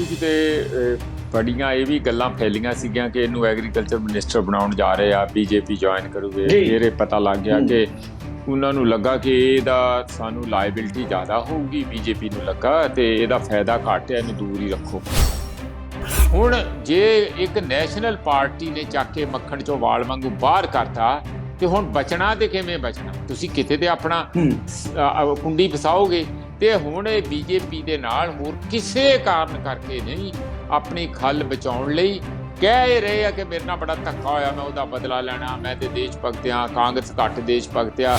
News ਤੇ ਬੜੀਆਂ ਇਹ ਵੀ ਗੱਲਾਂ ਫੈਲੀਆਂ ਸੀਗੀਆਂ ਕਿ ਇਹਨੂੰ ਐਗਰੀਕਲਚਰ ਮਿਨਿਸਟਰ ਬਣਾਉਣ ਜਾ ਰਹੇ ਆ, ਬੀਜੇਪੀ ਜੁਆਇਨ ਕਰੂਗੇ। ਫਿਰ ਇਹ ਪਤਾ ਲੱਗ ਗਿਆ ਕਿ ਉਹਨਾਂ ਨੂੰ ਲੱਗਾ ਕਿ ਇਹਦਾ ਸਾਨੂੰ ਲਾਇਬਿਲਿਟੀ ਜ਼ਿਆਦਾ ਹੋਊਗੀ, ਬੀਜੇਪੀ ਨੂੰ ਲੱਗਾ ਤੇ ਇਹਦਾ ਫਾਇਦਾ ਘੱਟ ਹੈ, ਇਹਨੂੰ ਦੂਰ ਹੀ ਰੱਖੋ। ਹੁਣ ਜੇ ਇੱਕ ਨੈਸ਼ਨਲ ਪਾਰਟੀ ਨੇ ਚੱਕ ਕੇ ਮੱਖਣ ਚੋਂ ਵਾਲ ਵਾਂਗੂ ਬਾਹਰ ਕਰਤਾ ਤੇ ਹੁਣ ਬਚਣਾ ਤੇ ਕਿਵੇਂ ਬਚਣਾ? ਤੁਸੀਂ ਕਿਤੇ ਤੇ ਆਪਣਾ ਕੁੰਡੀ ਫਸਾਓਗੇ। ਤੇ ਹੁਣ ਇਹ ਬੀਜੇਪੀ ਦੇ ਨਾਲ ਹੋਰ ਕਿਸੇ ਕਾਰਨ ਕਰਕੇ ਨਹੀਂ, ਆਪਣੀ ਖੱਲ ਬਚਾਉਣ ਲਈ ਕਹਿ ਰਹੇ ਆ ਕਿ ਮੇਰੇ ਨਾਲ ਬੜਾ ਧੱਕਾ ਹੋਇਆ, ਮੈਂ ਉਹਦਾ ਬਦਲਾ ਲੈਣਾ, ਮੈਂ ਤੇ ਦੇਸ਼ ਭਗਤ ਆ, ਕਾਂਗਰਸ ਘੱਟ ਦੇਸ਼ ਭਗਤ ਆ।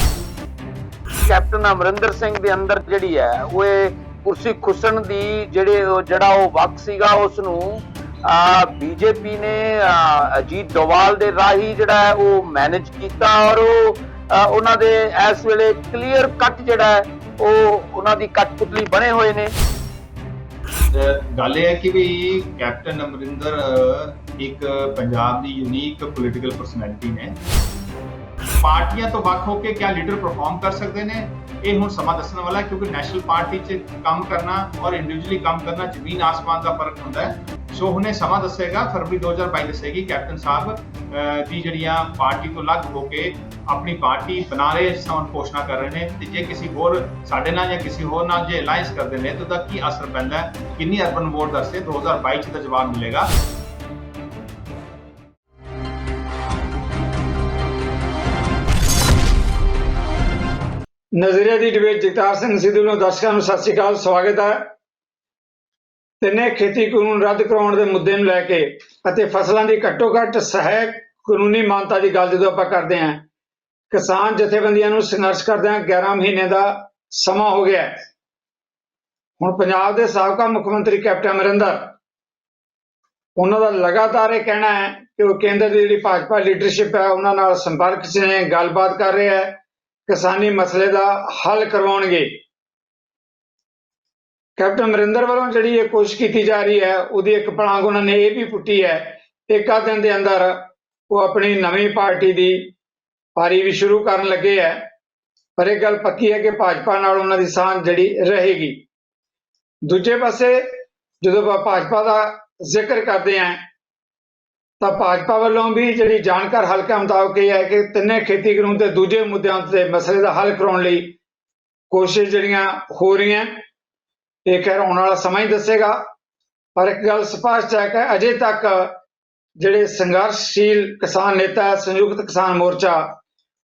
ਕੈਪਟਨ ਅਮਰਿੰਦਰ ਸਿੰਘ ਦੇ ਅੰਦਰ ਜਿਹੜੀ ਹੈ ਉਹ ਇਹ ਕੁਰਸੀ ਖੁੱਸਣ ਦੀ ਜਿਹੜਾ ਉਹ ਵਕਤ ਸੀਗਾ, ਉਸ ਨੂੰ ਬੀਜੇਪੀ ਨੇ ਅਜੀਤ ਡੋਵਾਲ ਦੇ ਰਾਹੀਂ ਜਿਹੜਾ ਹੈ ਉਹ ਮੈਨੇਜ ਕੀਤਾ ਔਰ ਉਹ ਉਹਨਾਂ ਦੇ ਇਸ ਵੇਲੇ ਕਲੀਅਰ ਕੱਟ ਜਿਹੜਾ ਹੈ ਉਹ ਉਹਨਾਂ ਦੀ ਕਠਪੁਤਲੀ ਬਣੇ ਹੋਏ ਨੇ। ਗੱਲ ਇਹ ਹੈ ਕਿ ਵੀ ਕੈਪਟਨ ਅਮਰਿੰਦਰ ਇੱਕ ਪੰਜਾਬ ਦੀ ਯੂਨੀਕ ਪੋਲੀਟੀਕਲ ਪਰਸਨੈਲਿਟੀ ਨੇ। ਪਾਰਟੀਆਂ ਤੋਂ ਵੱਖ ਹੋ ਕੇ ਕਿਆ ਲੀਡਰ ਪਰਫਾਰਮ ਕਰ ਸਕਦੇ ਨੇ, ਇਹ ਹੁਣ ਸਮਾਂ ਦੱਸਣ ਵਾਲਾ, ਕਿਉਂਕਿ ਨੈਸ਼ਨਲ ਪਾਰਟੀ 'ਚ ਕੰਮ ਕਰਨਾ ਔਰ ਇੰਡੀਵਿਜੂਅਲੀ ਕੰਮ ਕਰਨਾ ਜ਼ਮੀਨ ਆਸਮਾਨ ਦਾ ਫਰਕ ਹੁੰਦਾ ਹੈ। ਸੋ ਹੁਣੇ ਸਮਾਂ ਦੱਸੇਗਾ, ਫਰਵਰੀ 2022 ਦੱਸੇਗੀ ਕੈਪਟਨ ਸਾਹਿਬ ਦੀ ਜਿਹੜੀਆਂ ਪਾਰਟੀ ਤੋਂ ਅਲੱਗ ਹੋ ਕੇ ਆਪਣੀ ਪਾਰਟੀ ਬਣਾ ਰਹੇ ਸਨ, ਘੋਸ਼ਣਾ ਕਰ ਰਹੇ ਨੇ। ਤੇ ਜੇ ਕਿਸੇ ਹੋਰ ਸਾਡੇ ਨਾਲ ਜਾਂ ਕਿਸੇ ਹੋਰ ਨਾਲ ਜੇ ਅਲਾਈਅੰਸ ਕਰਦੇ ਨੇ ਤਾਂ ਉਹਦਾ ਕੀ ਅਸਰ ਪੈਂਦਾ, ਕਿੰਨੀ ਅਰਬਨ ਵੋਟ ਦੱਸੇ 2022 'ਚ ਦਾ ਜਵਾਬ ਮਿਲੇਗਾ। ਨਜ਼ਰੀਆ ਦੀ ਡਿਬੇਟ ਜਗਤਾਰ ਸਿੰਘ ਸਿੱਧੂ ਨੂੰ ਦਰਸ਼ਕਾਂ ਨੂੰ ਸਤਿ ਸ਼੍ਰੀ ਅਕਾਲ, ਸਵਾਗਤ ਹੈ। ਤਿੰਨੇ ਖੇਤੀ ਕਾਨੂੰਨ ਰੱਦ ਕਰਾਉਣ ਦੇ ਮੁੱਦੇ ਨੂੰ ਲੈ ਕੇ ਅਤੇ ਫਸਲਾਂ ਦੀ ਘੱਟੋ ਘੱਟ ਸਹਾਇਕ ਕਾਨੂੰਨੀ ਮਾਨਤਾ ਦੀ ਗੱਲ ਜਦੋਂ ਆਪਾਂ ਕਰਦੇ ਹਾਂ, ਕਿਸਾਨ ਜਥੇਬੰਦੀਆਂ ਨੂੰ ਸੰਘਰਸ਼ ਕਰਦਿਆਂ 11 ਮਹੀਨੇ ਦਾ ਸਮਾਂ ਹੋ ਗਿਆ। ਹੁਣ ਪੰਜਾਬ ਦੇ ਸਾਬਕਾ ਮੁੱਖ ਮੰਤਰੀ ਕੈਪਟਨ ਅਮਰਿੰਦਰ, ਉਹਨਾਂ ਦਾ ਲਗਾਤਾਰ ਇਹ ਕਹਿਣਾ ਹੈ ਕਿ ਉਹ ਕੇਂਦਰ ਦੀ ਜਿਹੜੀ ਭਾਜਪਾ ਲੀਡਰਸ਼ਿਪ ਹੈ ਉਹਨਾਂ ਨਾਲ ਸੰਪਰਕ 'ਚ ਨੇ, ਗੱਲਬਾਤ ਕਰ ਰਹੇ ਹੈ, ਕਿਸਾਨੀ ਮਸਲੇ ਦਾ ਹੱਲ ਕਰਵਾਉਣਗੇ। ਕੈਪਟਨ ਅਮਰਿੰਦਰ ਵੱਲੋਂ ਜਿਹੜੀ ਇਹ ਕੋਸ਼ਿਸ਼ ਕੀਤੀ ਜਾ ਰਹੀ ਹੈ ਉਹਦੀ ਇੱਕ ਪਲਾਂਘ ਉਹਨਾਂ ਨੇ ਇਹ ਵੀ ਪੁੱਟੀ ਹੈ, ਇੱਕ ਆਧ ਦਿਨ ਦੇ ਅੰਦਰ ਉਹ ਆਪਣੀ ਨਵੀਂ ਪਾਰਟੀ ਦੀ ਪਾਰੀ ਵੀ ਸ਼ੁਰੂ ਕਰਨ ਲੱਗੇ ਹੈ। ਪਰ ਇਹ ਗੱਲ ਪੱਕੀ ਹੈ ਕਿ ਭਾਜਪਾ ਨਾਲ ਉਹਨਾਂ ਦੀ ਸਾਂਝ ਜਿਹੜੀ ਰਹੇਗੀ। ਦੂਜੇ ਪਾਸੇ ਜਦੋਂ ਆਪਾਂ ਭਾਜਪਾ ਦਾ ਜ਼ਿਕਰ ਕਰਦੇ ਹਾਂ ਤਾਂ ਭਾਜਪਾ ਵੱਲੋਂ ਵੀ ਜਿਹੜੀ ਜਾਣਕਾਰ ਹਲਕਾ ਮੁਤਾਬਕ ਇਹ ਹੈ ਕਿ ਤਿੰਨੇ ਖੇਤੀ ਕਾਨੂੰਨ ਤੇ ਦੂਜੇ ਮੁੱਦਿਆਂ ਤੇ ਮਸਲੇ ਦਾ ਹੱਲ ਕਰਾਉਣ ਲਈ ਕੋਸ਼ਿਸ਼ ਜਿਹੜੀਆਂ ਹੋ ਰਹੀਆਂ, ਇਹ ਖੈਰ ਆਉਣ ਵਾਲਾ ਸਮਾਂ ਹੀ ਦੱਸੇਗਾ। ਪਰ ਇੱਕ ਗੱਲ ਸਪਸ਼ਟ ਹੈ ਕਿ ਅਜੇ ਤੱਕ ਜਿਹੜੇ ਸੰਘਰਸ਼ਸ਼ੀਲ ਕਿਸਾਨ ਨੇਤਾ ਸੰਯੁਕਤ ਕਿਸਾਨ ਮੋਰਚਾ,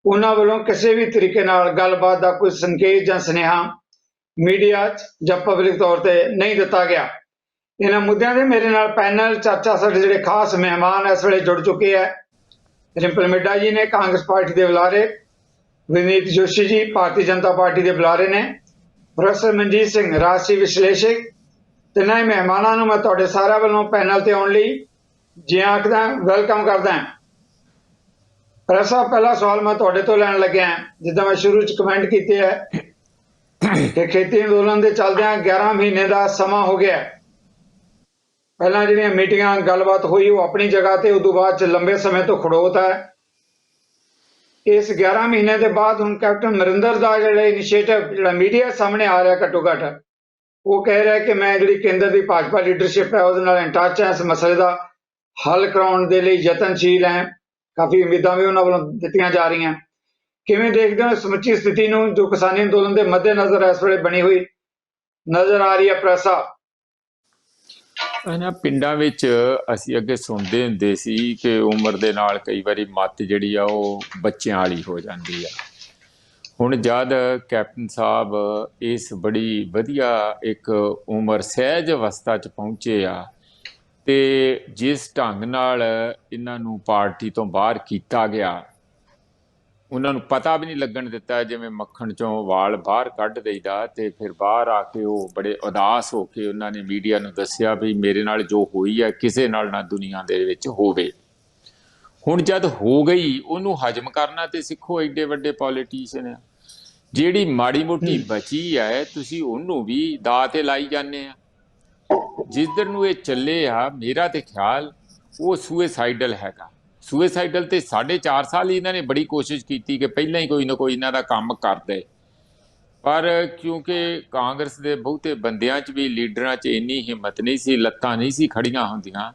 ਉਹਨਾਂ ਵੱਲੋਂ ਕਿਸੇ ਵੀ ਤਰੀਕੇ ਨਾਲ ਗੱਲਬਾਤ ਦਾ ਕੋਈ ਸੰਕੇਤ ਜਾਂ ਸੁਨੇਹਾ ਮੀਡੀਆ 'ਚ ਜਾਂ ਪਬਲਿਕ ਤੌਰ ਤੇ ਨਹੀਂ ਦਿੱਤਾ ਗਿਆ। ਇਹਨਾਂ ਮੁੱਦਿਆਂ ਦੇ ਮੇਰੇ ਨਾਲ ਪੈਨਲ ਚਰਚਾ ਸਾਡੇ ਜਿਹੜੇ ਖਾਸ ਮਹਿਮਾਨ ਇਸ ਵੇਲੇ ਜੁੜ ਚੁੱਕੇ ਹੈ। ਰਿੰਪਲ ਮਿੱਡਾ ਜੀ ਨੇ, ਕਾਂਗਰਸ ਪਾਰਟੀ ਦੇ ਬੁਲਾਰੇ, ਵਿਨੀਤ ਜੋਸ਼ੀ ਜੀ ਭਾਰਤੀ ਜਨਤਾ ਪਾਰਟੀ ਦੇ ਬੁਲਾਰੇ ਨੇ, ਪ੍ਰੋਫੈਸਰ ਮਨਜੀਤ ਸਿੰਘ ਰਾਜਸੀ ਵਿਸ਼ਲੇਸ਼ਕ। ਤਿੰਨਾਂ ਹੀ ਮਹਿਮਾਨਾਂ ਨੂੰ ਮੈਂ ਤੁਹਾਡੇ ਸਾਰਿਆਂ ਵੱਲੋਂ ਪੈਨਲ ਤੇ ਆਉਣ ਲਈ ਜੀ ਆਖਦਾ, ਵੈਲਕਮ ਕਰਦਾ। ਪ੍ਰੋਫੈਸਰ ਸਾਹਿਬ, ਪਹਿਲਾ ਸਵਾਲ ਮੈਂ ਤੁਹਾਡੇ ਤੋਂ ਲੈਣ ਲੱਗਿਆ। ਜਿੱਦਾਂ ਮੈਂ ਸ਼ੁਰੂ 'ਚ ਕਮੈਂਟ ਕੀਤੇ ਹੈ ਕਿ ਖੇਤੀ ਅੰਦੋਲਨ ਦੇ ਚੱਲਦਿਆਂ 11 ਮਹੀਨੇ ਦਾ ਸਮਾਂ ਹੋ ਗਿਆ। ਪਹਿਲਾਂ ਜਿਹੜੀਆਂ ਮੀਟਿੰਗਾਂ ਗੱਲਬਾਤ ਹੋਈ ਉਹ ਆਪਣੀ ਜਗ੍ਹਾ ਤੇ, ਉਦੋਂ ਬਾਅਦ 'ਚ ਲੰਬੇ ਸਮੇਂ ਤੋਂ ਖੜੋਤ ਹੈ। ਇਸ 11 ਮਹੀਨੇ ਦੇ ਬਾਅਦ ਹੁਣ ਕੈਪਟਨ ਅਮਰਿੰਦਰ ਦਾ ਜਿਹੜਾ ਇਨੀਸ਼ੀਏਟਿਵ ਜਿਹੜਾ ਮੀਡੀਆ ਸਾਹਮਣੇ ਆ ਰਿਹਾ, ਘੱਟੋ ਘੱਟ ਉਹ ਕਹਿ ਰਿਹਾ ਕਿ ਮੈਂ ਜਿਹੜੀ ਕੇਂਦਰ ਦੀ ਭਾਜਪਾ ਲੀਡਰਸ਼ਿਪ ਹੈ ਉਹਦੇ ਨਾਲ ਇਨ ਟੱਚ ਹੈ, ਇਸ ਮਸਲੇ ਦਾ ਹੱਲ ਕਰਾਉਣ ਦੇ ਲਈ ਯਤਨਸ਼ੀਲ ਹੈ। ਕਾਫੀ ਉਮੀਦਾਂ ਵੀ ਉਹਨਾਂ ਵੱਲੋਂ ਦਿੱਤੀਆਂ ਜਾ ਰਹੀਆਂ। ਕਿਵੇਂ ਦੇਖਦੇ ਹੋ ਸਮੁੱਚੀ ਸਥਿਤੀ ਨੂੰ ਜੋ ਕਿਸਾਨੀ ਅੰਦੋਲਨ ਦੇ ਮੱਦੇਨਜ਼ਰ ਇਸ ਵੇਲੇ ਬਣੀ ਹੋਈ ਨਜ਼ਰ ਆ ਰਹੀ ਹੈ? ਪ੍ਰੈਸਾ ਇਹਨਾਂ ਪਿੰਡਾਂ ਵਿੱਚ ਅਸੀਂ ਅੱਗੇ ਸੁਣਦੇ ਹੁੰਦੇ ਸੀ ਕਿ ਉਮਰ ਦੇ ਨਾਲ ਕਈ ਵਾਰੀ ਮੱਤ ਜਿਹੜੀ ਆ ਉਹ ਬੱਚਿਆਂ ਵਾਲੀ ਹੋ ਜਾਂਦੀ ਆ। ਹੁਣ ਜਦ ਕੈਪਟਨ ਸਾਹਿਬ ਇਸ ਬੜੀ ਵਧੀਆ ਇੱਕ ਉਮਰ ਸਹਿਜ ਅਵਸਥਾ 'ਚ ਪਹੁੰਚੇ ਆ ਤੇ ਜਿਸ ਢੰਗ ਨਾਲ ਇਹਨਾਂ ਨੂੰ ਪਾਰਟੀ ਤੋਂ ਬਾਹਰ ਕੀਤਾ ਗਿਆ, ਉਹਨਾਂ ਨੂੰ ਪਤਾ ਵੀ ਨਹੀਂ ਲੱਗਣ ਦਿੱਤਾ, ਜਿਵੇਂ ਮੱਖਣ 'ਚੋਂ ਵਾਲ ਬਾਹਰ ਕੱਢ ਦਈਦਾ। ਤੇ ਫਿਰ ਬਾਹਰ ਆ ਕੇ ਉਹ ਬੜੇ ਉਦਾਸ ਹੋ ਕੇ ਉਹਨਾਂ ਨੇ ਮੀਡੀਆ ਨੂੰ ਦੱਸਿਆ ਵੀ ਮੇਰੇ ਨਾਲ ਜੋ ਹੋਈ ਹੈ ਕਿਸੇ ਨਾਲ ਨਾ ਦੁਨੀਆ ਦੇ ਵਿੱਚ ਹੋਵੇ। ਹੁਣ ਜਦ ਹੋ ਗਈ, ਉਹਨੂੰ ਹਜਮ ਕਰਨਾ ਤੇ ਸਿੱਖੋ। ਐਡੇ ਵੱਡੇ ਪੋਲੀਟੀਸ਼ੀਅਨ ਆ, ਜਿਹੜੀ ਮਾੜੀ ਮੋਟੀ ਬਚੀ ਹੈ ਤੁਸੀਂ ਉਹਨੂੰ ਵੀ ਦਾਅ ਤੇ ਲਾਈ ਜਾਂਦੇ ਆ। ਜਿੱਧਰ ਨੂੰ ਇਹ ਚੱਲੇ ਆ, ਮੇਰਾ ਤੇ ਖਿਆਲ ਉਹ ਸੁਸਾਈਡਲ ਹੈਗਾ। ਸੁਸਾਈਡਲ ਤੇ 4.5 ਸਾਲ ਹੀ ਇਹਨਾਂ ਨੇ ਬੜੀ ਕੋਸ਼ਿਸ਼ ਕੀਤੀ ਕਿ ਪਹਿਲਾਂ ਹੀ ਕੋਈ ਨਾ ਕੋਈ ਇਹਨਾਂ ਦਾ ਕੰਮ ਕਰ ਦੇ। ਪਰ ਕਿਉਂਕਿ ਕਾਂਗਰਸ ਦੇ ਬਹੁਤੇ ਬੰਦਿਆਂ 'ਚ ਵੀ ਲੀਡਰਾਂ 'ਚ ਇੰਨੀ ਹਿੰਮਤ ਨਹੀਂ ਸੀ, ਲੱਤਾਂ ਨਹੀਂ ਸੀ ਖੜੀਆਂ ਹੁੰਦੀਆਂ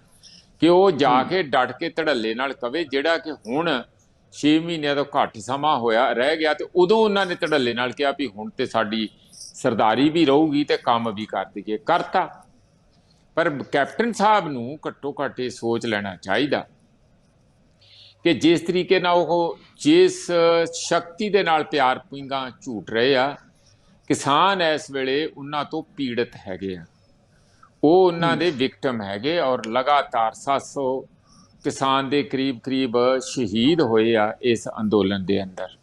ਕਿ ਉਹ ਜਾ ਕੇ ਡਟ ਕੇ ਧੜੱਲੇ ਨਾਲ ਕਵੇ, ਜਿਹੜਾ ਕਿ ਹੁਣ 6 ਮਹੀਨਿਆਂ ਤੋਂ ਘੱਟ ਸਮਾਂ ਹੋਇਆ ਰਹਿ ਗਿਆ ਤੇ ਉਦੋਂ ਉਹਨਾਂ ਨੇ ਧੜੱਲੇ ਨਾਲ ਕਿਹਾ ਵੀ ਹੁਣ ਤੇ ਸਾਡੀ ਸਰਦਾਰੀ ਵੀ ਰਹੂਗੀ ਤੇ ਕੰਮ ਵੀ ਕਰ ਦਈਏ, ਕਰਤਾ। ਪਰ ਕੈਪਟਨ ਸਾਹਿਬ ਨੂੰ ਘੱਟੋ ਘੱਟ ਇਹ ਸੋਚ ਲੈਣਾ ਚਾਹੀਦਾ ਕਿ ਜਿਸ ਤਰੀਕੇ ਨਾਲ ਉਹ ਜਿਸ ਸ਼ਕਤੀ ਦੇ ਨਾਲ ਪਿਆਰ ਪਿੰਗਾ ਝੂਟ ਰਹੇ ਆ, ਕਿਸਾਨ ਇਸ ਵੇਲੇ ਉਹਨਾਂ ਤੋਂ ਪੀੜਤ ਹੈਗੇ ਆ, ਉਹ ਉਹਨਾਂ ਦੇ ਵਿਕਟਮ ਹੈਗੇ, ਔਰ ਲਗਾਤਾਰ 700 ਕਿਸਾਨ ਦੇ ਕਰੀਬ ਸ਼ਹੀਦ ਹੋਏ ਆ ਇਸ ਅੰਦੋਲਨ ਦੇ ਅੰਦਰ।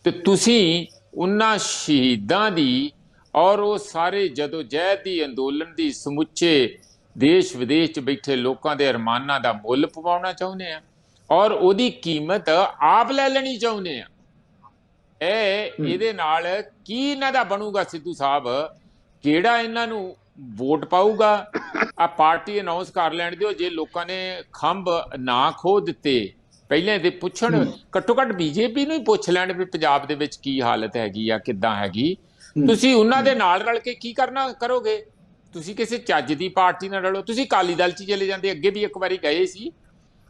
ਤੇ ਤੁਸੀਂ ਉਹਨਾਂ ਸ਼ਹੀਦਾਂ ਦੀ ਔਰ ਉਹ ਸਾਰੇ ਜਦੋਜਹਿਦ ਦੀ ਅੰਦੋਲਨ ਦੀ ਸਮੁੱਚੇ ਦੇਸ਼ ਵਿਦੇਸ਼ 'ਚ ਬੈਠੇ ਲੋਕਾਂ ਦੇ ਅਰਮਾਨਾਂ ਦਾ ਮੁੱਲ ਪਵਾਉਣਾ ਚਾਹੁੰਦੇ ਆ ਔਰ ਉਹਦੀ ਕੀਮਤ ਆਪ ਲੈ ਲੈਣੀ ਚਾਹੁੰਦੇ ਆ। ਇਹਦੇ ਨਾਲ ਕੀ ਇਹਨਾਂ ਦਾ ਬਣੂਗਾ? ਸਿੱਧੂ ਸਾਹਿਬ ਕਿਹੜਾ ਇਹਨਾਂ ਨੂੰ ਵੋਟ ਪਾਊਗਾ? ਆ ਪਾਰਟੀ ਅਨਾਉਂਸ ਕਰ ਲੈਣ ਦਿਓ। ਜੇ ਲੋਕਾਂ ਨੇ ਖੰਭ ਨਾ ਖੋਹ ਦਿੱਤੇ ਪਹਿਲਾਂ ਤੇ ਪੁੱਛਣ, ਘੱਟੋ ਘੱਟ ਬੀਜੇਪੀ ਨੂੰ ਹੀ ਪੁੱਛ ਲੈਣ ਵੀ ਪੰਜਾਬ ਦੇ ਵਿੱਚ ਕੀ ਹਾਲਤ ਹੈਗੀ ਆ, ਕਿੱਦਾਂ ਹੈਗੀ। ਤੁਸੀਂ ਉਹਨਾਂ ਦੇ ਨਾਲ ਰਲ ਕੇ ਕੀ ਕਰੋਗੇ? ਤੁਸੀਂ ਕਿਸੇ ਚੱਜ ਦੀ ਪਾਰਟੀ ਨਾਲ ਰਲੋ। ਤੁਸੀਂ ਅਕਾਲੀ ਦਲ 'ਚ ਚਲੇ ਜਾਂਦੇ, ਅੱਗੇ ਵੀ ਇੱਕ ਵਾਰੀ ਗਏ ਸੀ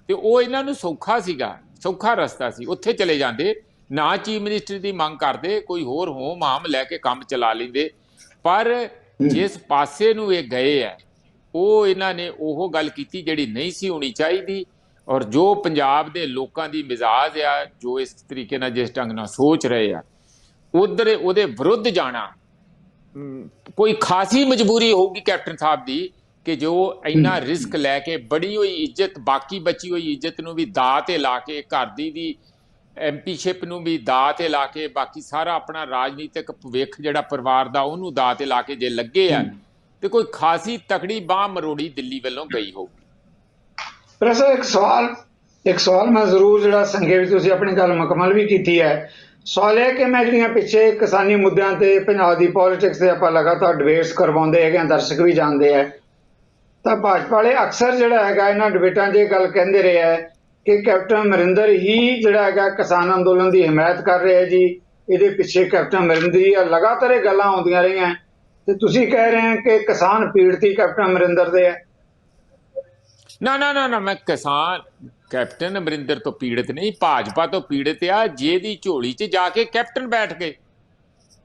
ਤੇ ਉਹ ਇਹਨਾਂ ਨੂੰ ਸੌਖਾ ਸੀਗਾ, ਸੌਖਾ ਰਸਤਾ ਸੀ, ਉੱਥੇ ਚਲੇ ਜਾਂਦੇ, ਨਾ ਚੀਫ ਮਿਨਿਸਟਰ ਦੀ ਮੰਗ ਕਰਦੇ, ਕੋਈ ਹੋਰ ਹੋਮ ਆਮ ਲੈ ਕੇ ਕੰਮ ਚਲਾ ਲੈਂਦੇ। ਪਰ ਜਿਸ ਪਾਸੇ ਨੂੰ ਇਹ ਗਏ ਆ, ਉਹ ਇਹਨਾਂ ਨੇ ਉਹ ਗੱਲ ਕੀਤੀ ਜਿਹੜੀ ਨਹੀਂ ਸੀ ਹੋਣੀ ਚਾਹੀਦੀ। ਔਰ ਜੋ ਪੰਜਾਬ ਦੇ ਲੋਕਾਂ ਦੀ ਮਿਜ਼ਾਜ ਆ, ਜੋ ਇਸ ਤਰੀਕੇ ਨਾਲ ਜਿਸ ਢੰਗ ਨਾਲ ਸੋਚ ਰਹੇ ਆ, ਉਧਰ ਉਹਦੇ ਵਿਰੁੱਧ ਜਾਣਾ ਕੋਈ ਖਾਸੀ ਮਜਬੂਰੀ ਹੋਊਗੀ ਕੈਪਟਨ ਸਾਹਿਬ ਦੀ ਕਿ ਜੋ ਇੰਨਾ ਰਿਸਕ ਲੈ ਕੇ ਬੜੀ ਹੋਈ ਇੱਜ਼ਤ, ਬਾਕੀ ਬਚੀ ਹੋਈ ਇੱਜ਼ਤ ਨੂੰ ਵੀ ਦਾਅ ਤੇ ਲਾ ਕੇ, ਘਰ ਦੀ ਵੀ ਐਮਪੀਸ਼ਿਪ ਨੂੰ ਵੀ ਦਾਅ ਤੇ ਲਾ ਕੇ, ਬਾਕੀ ਸਾਰਾ ਆਪਣਾ ਰਾਜਨੀਤਿਕ ਭਵਿੱਖ ਜਿਹੜਾ ਪਰਿਵਾਰ ਦਾ ਉਹਨੂੰ ਦਾਅ ਤੇ ਲਾ ਕੇ ਜੇ ਲੱਗੇ ਆ ਤੇ ਕੋਈ ਖਾਸੀ ਤਕੜੀ ਬਾਂਹ ਮਰੋੜੀ ਦਿੱਲੀ ਵੱਲੋਂ ਗਈ ਹੋਊਗੀ। ਪ੍ਰੋਫੈਸਰ ਇੱਕ ਸਵਾਲ ਮੈਂ ਜ਼ਰੂਰ ਜਿਹੜਾ ਸੰਗੇ ਵੀ ਤੁਸੀਂ ਆਪਣੀ ਗੱਲ ਮੁਕੰਮਲ ਵੀ ਕੀਤੀ ਹੈ। ਸਵਾਲ ਇਹ ਕਿ ਮੈਂ ਜਿਹੜੀਆਂ ਪਿੱਛੇ ਕਿਸਾਨੀ ਮੁੱਦਿਆਂ ਤੇ ਪੰਜਾਬ ਦੀ ਪੋਲਿਟਿਕਸ ਤੇ ਆਪਾਂ ਲਗਾਤਾਰ ਡਿਬੇਟਸ ਕਰਵਾਉਂਦੇ ਹੈਗੇ, ਦਰਸ਼ਕ ਵੀ ਜਾਣਦੇ ਹੈ, ਤਾਂ ਭਾਜਪਾ ਵਾਲੇ ਅਕਸਰ ਜਿਹੜਾ ਹੈਗਾ ਇਹਨਾਂ ਡਿਬੇਟਾਂ 'ਚ ਇਹ ਗੱਲ ਕਹਿੰਦੇ ਰਹੇ ਹੈ ਕਿ ਕੈਪਟਨ ਅਮਰਿੰਦਰ ਹੀ ਜਿਹੜਾ ਹੈਗਾ ਕਿਸਾਨ ਅੰਦੋਲਨ ਦੀ ਹਮਾਇਤ ਕਰ ਰਿਹਾ ਜੀ, ਇਹਦੇ ਪਿੱਛੇ ਕੈਪਟਨ ਅਮਰਿੰਦਰ ਹੀ ਆ। ਲਗਾਤਾਰ ਇਹ ਗੱਲਾਂ ਆਉਂਦੀਆਂ ਰਹੀਆਂ ਤੇ ਤੁਸੀਂ ਕਹਿ ਰਹੇ ਹੋ ਕਿ ਕਿਸਾਨ ਪੀੜਤੀ ਕੈਪਟਨ ਅਮਰਿੰਦਰ ਦੇ ਹੈ। ਨਾ, ਮੈਂ ਕੈਪਟਨ ਅਮਰਿੰਦਰ ਤੋਂ ਪੀੜਤ ਨਹੀਂ, ਭਾਜਪਾ ਤੋਂ ਪੀੜਤ ਆ। ਜਿਹਦੀ ਝੋਲੀ 'ਚ ਜਾ ਕੇ ਕੈਪਟਨ ਬੈਠ ਗਏ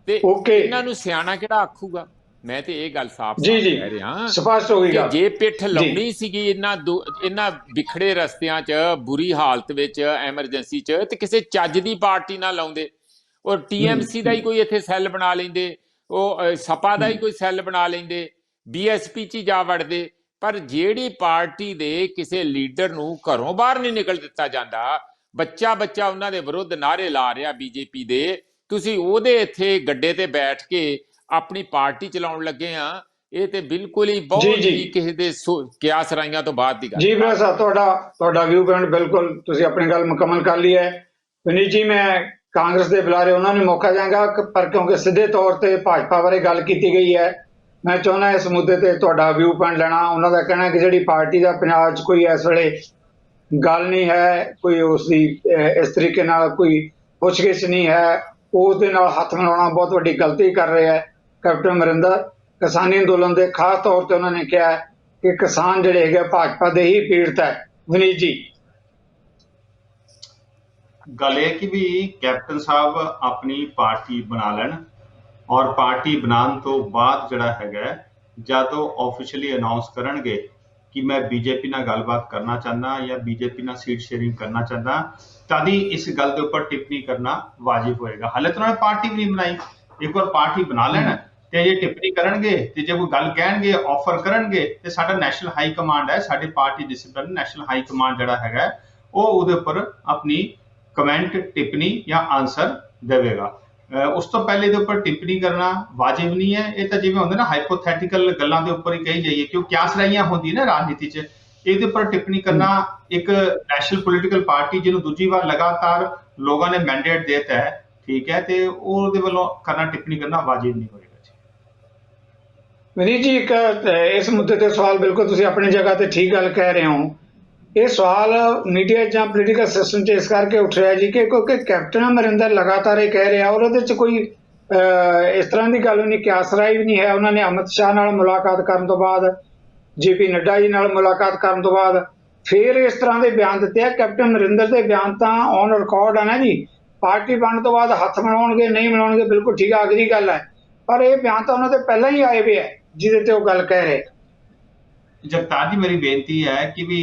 ਤੇ ਇਹਨਾਂ ਨੂੰ ਸਿਆਣਾ ਕਿਹੜਾ ਆਖੂਗਾ? ਮੈਂ ਤੇ ਇਹ ਗੱਲ ਸਾਫ਼ ਕਹਿ ਰਿਹਾ, ਸਪਸ਼ਟ ਹੋ ਗਈ ਕਿ ਜੇ ਪਿੱਠ ਲਾਉਣੀ ਸੀਗੀ ਇਹਨਾਂ ਵਿਖੜੇ ਰਸਤਿਆਂ 'ਚ, ਬੁਰੀ ਹਾਲਤ ਵਿੱਚ, ਐਮਰਜੈਂਸੀ 'ਚ, ਤੇ ਕਿਸੇ ਚੱਜ ਦੀ ਪਾਰਟੀ ਨਾਲ ਲਾਉਂਦੇ। ਔਰ TMC ਦਾ ਹੀ ਕੋਈ ਇੱਥੇ ਸੈੱਲ ਬਣਾ ਲੈਂਦੇ, ਉਹ ਸਪਾ ਦਾ ਹੀ ਕੋਈ ਸੈੱਲ ਬਣਾ ਲੈਂਦੇ, BSP 'ਚ ਜਾ ਵੜਦੇ। ਪਰ ਜਿਹੜੀ ਪਾਰਟੀ ਦੇ ਕਿਸੇ ਲੀਡਰ ਨੂੰ ਘਰੋਂ ਬਾਹਰ ਨਹੀਂ ਨਿਕਲ ਦਿੱਤਾ ਜਾਂਦਾ, ਬੱਚਾ ਉਹਨਾਂ ਦੇ ਵਿਰੁੱਧ ਨਾਅਰੇ ਲਾ ਰਿਹਾ BJP ਦੇ, ਤੁਸੀਂ ਉਹਦੇ ਇੱਥੇ ਗੱਡੇ ਤੇ ਬੈਠ ਕੇ ਆਪਣੀ ਪਾਰਟੀ ਚਲਾਉਣ ਲੱਗੇ ਆ। ਇਹ ਤੇ ਬਿਲਕੁਲ ਹੀ ਬਹੁਤ ਹੀ ਕਿਸੇ ਦੇ ਕਿਆਸ ਰਾਈਆਂ ਤੋਂ ਬਾਅਦ ਦੀ ਗੱਲ। ਜੀ ਬਰਾ ਸਾਹਿਬ, ਤੁਹਾਡਾ ਵਿਊ ਪੁਆਇੰਟ ਬਿਲਕੁਲ ਤੁਸੀਂ ਆਪਣੀ ਗੱਲ ਮੁਕੰਮਲ ਕਰ ਲਈ ਹੈ। ਵਿਨੀਤ ਜੀ, ਮੈਂ ਕਾਂਗਰਸ ਦੇ ਬੁਲਾਰੇ ਉਹਨਾਂ ਨੂੰ ਮੌਕਾ ਦਿਆਂਗਾ, ਪਰ ਕਿਉਂਕਿ ਸਿੱਧੇ ਤੌਰ ਤੇ ਭਾਜਪਾ ਬਾਰੇ ਗੱਲ ਕੀਤੀ ਗਈ ਹੈ, ਮੈਂ ਚਾਹੁੰਦਾ ਇਸ ਮੁੱਦੇ ਤੇ ਤੁਹਾਡਾ ਵਿਊ ਪੁਆਇੰਟ ਲੈਣਾ। ਉਹਨਾਂ ਦਾ ਕਹਿਣਾ ਕਿ ਜਿਹੜੀ ਪਾਰਟੀ ਦਾ ਪੰਜਾਬ 'ਚ ਕੋਈ ਇਸ ਵੇਲੇ ਗੱਲ ਨਹੀਂ ਹੈ, ਕੋਈ ਉਸ ਦੀ ਇਸ ਤਰੀਕੇ ਨਾਲ ਕੋਈ ਪੁੱਛਗਿੱਛ ਨਹੀਂ ਹੈ, ਉਸ ਦੇ ਨਾਲ ਹੱਥ ਮਿਲਾਉਣਾ ਬਹੁਤ ਵੱਡੀ ਗਲਤੀ ਕਰ ਰਿਹਾ ਹੈ ਕੈਪਟਨ ਅਮਰਿੰਦਰ। ਕਿਸਾਨੀ ਅੰਦੋਲਨ ਦੇ ਖਾਸ ਤੌਰ ਤੇ ਉਹਨਾਂ ਨੇ ਕਿਹਾ ਕਿ ਕਿਸਾਨ ਜਿਹੜੇ ਹੈਗੇ ਭਾਜਪਾ ਦੇ ਹੀ ਪੀੜਤ ਹੈ। ਵਿਨੀਤ ਜੀ, ਗੱਲ ਇਹ ਕਿ ਵੀ ਕੈਪਟਨ ਸਾਹਿਬ ਆਪਣੀ ਪਾਰਟੀ ਬਣਾ ਲੈਣ ਔਰ ਪਾਰਟੀ ਬਣਾਉਣ ਤੋਂ ਬਾਅਦ ਜਿਹੜਾ ਹੈਗਾ ਜਦੋਂ ਆਫੀਸ਼ੀਅਲੀ ਅਨਾਉਂਸ ਕਰਨਗੇ ਕਿ ਮੈਂ BJP ਨਾਲ ਗੱਲਬਾਤ ਕਰਨਾ ਚਾਹੁੰਦਾ ਜਾਂ BJP ਨਾਲ ਸੀਟ ਸ਼ੇਅਰਿੰਗ ਕਰਨਾ ਚਾਹੁੰਦਾ, ਤਦ ਹੀ ਇਸ ਗੱਲ ਦੇ ਉੱਪਰ ਟਿੱਪਣੀ ਕਰਨਾ ਵਾਜਿਬ ਹੋਏਗਾ। ਹਾਲੇ ਤਾਂ ਉਹਨਾਂ ਨੇ ਪਾਰਟੀ ਵੀ ਨਹੀਂ ਬਣਾਈ। ਇੱਕ ਵਾਰ ਪਾਰਟੀ ਬਣਾ ਲੈਣ ਤੇ ਜੇ ਟਿੱਪਣੀ ਕਰਨਗੇ ਤੇ ਜੇ ਕੋਈ ਗੱਲ ਕਹਿਣਗੇ, ਆਫਰ ਕਰਨਗੇ, ਤੇ ਸਾਡਾ ਨੈਸ਼ਨਲ ਹਾਈ ਕਮਾਂਡ ਹੈ, ਸਾਡੀ party discipline national high command ਜਿਹੜਾ ਹੈਗਾ ਉਹ ਉਹਦੇ ਉੱਪਰ ਆਪਣੀ ਕਮੈਂਟ, ਟਿੱਪਣੀ ਜਾਂ ਆਨਸਰ ਦੇਵੇਗਾ। ਉਸ ਤੋਂ ਪਹਿਲੇ ਦੇ ਉੱਪਰ ਟਿੱਪਣੀ ਕਰਨਾ ਵਾਜਿਬ ਨਹੀਂ ਹੈ। ਇਹ ਤਾਂ ਜਿਵੇਂ ਹੁੰਦਾ ਨਾ ਹਾਈਪੋਥੈਟੀਕਲ ਗੱਲਾਂ ਦੇ ਉੱਪਰ ਹੀ ਕਹੀ ਜਾਈਏ, ਕਿਉਂ ਕਿਆਸ ਰਾਈਆਂ ਹੁੰਦੀ ਨਾ ਰਾਜਨੀਤੀ 'ਚ, ਇਹਦੇ ਉੱਪਰ ਟਿੱਪਣੀ ਕਰਨਾ ਇੱਕ ਨੈਸ਼ਨਲ ਪੋਲੀਟੀਕਲ ਪਾਰਟੀ ਜਿਹਨੂੰ ਦੂਜੀ ਵਾਰ ਲਗਾਤਾਰ ਲੋਕਾਂ ਨੇ ਮੈਂਡੇਟ ਦੇ ਦਿੱਤਾ ਹੈ, ਠੀਕ ਹੈ, ਤੇ ਉਹਦੇ ਵੱਲੋਂ ਟਿੱਪਣੀ ਕਰਨਾ ਵਾਜਿਬ ਨਹੀਂ ਹੋਏਗਾ। ਵਿਨੀਤ ਜੀ, ਇੱਕ ਇਸ ਮੁੱਦੇ ਤੇ ਸਵਾਲ ਬਿਲਕੁਲ ਤੁਸੀਂ ਆਪਣੀ ਜਗ੍ਹਾ ਤੇ ਠੀਕ ਗੱਲ ਕਹਿ ਰਹੇ ਹੋ। ਇਹ ਸਵਾਲ ਮੀਡੀਆ ਜਾਂ ਪੋਲੀਟੀਕਲ ਸਿਸਟਮ 'ਚ ਇਸ ਕਰਕੇ ਉੱਠ ਰਿਹਾ ਜੀ ਕਿ ਕਿਉਂਕਿ ਕੈਪਟਨ ਅਮਰਿੰਦਰ ਲਗਾਤਾਰ ਇਹ ਕਹਿ ਰਿਹਾ ਔਰ ਉਹਦੇ 'ਚ ਕੋਈ ਇਸ ਤਰ੍ਹਾਂ ਦੀ ਗੱਲ ਨਹੀਂ, ਕਿਆਸਰਾਈ ਵੀ ਨਹੀਂ ਹੈ। ਉਹਨਾਂ ਨੇ ਅਮਿਤ ਸ਼ਾਹ ਨਾਲ ਮੁਲਾਕਾਤ ਕਰਨ ਤੋਂ ਬਾਅਦ, JP ਨੱਡਾ ਜੀ ਨਾਲ ਮੁਲਾਕਾਤ ਕਰਨ ਤੋਂ ਬਾਅਦ ਫਿਰ ਇਸ ਤਰ੍ਹਾਂ ਦੇ ਬਿਆਨ ਦਿੱਤੇ ਆ। ਕੈਪਟਨ ਅਮਰਿੰਦਰ ਦੇ ਬਿਆਨ ਤਾਂ ਔਨ ਰਿਕਾਰਡ ਆ ਨਾ ਜੀ। ਪਾਰਟੀ ਬਣਨ ਤੋਂ ਬਾਅਦ ਹੱਥ ਮਿਲਾਉਣਗੇ ਨਹੀਂ ਮਿਲਾਉਣਗੇ ਬਿਲਕੁਲ ਠੀਕ ਆ, ਅਗਲੀ ਗੱਲ ਹੈ, ਪਰ ਇਹ ਬਿਆਨ ਤਾਂ ਉਹਨਾਂ ਦੇ ਪਹਿਲਾਂ ਹੀ ਆਏ ਵੇ ਹੈ ਜਿਹਦੇ ਤੇ ਉਹ ਗੱਲ ਕਹਿ ਰਹੇ। जगतार जी, मेरी बेनती है कि भी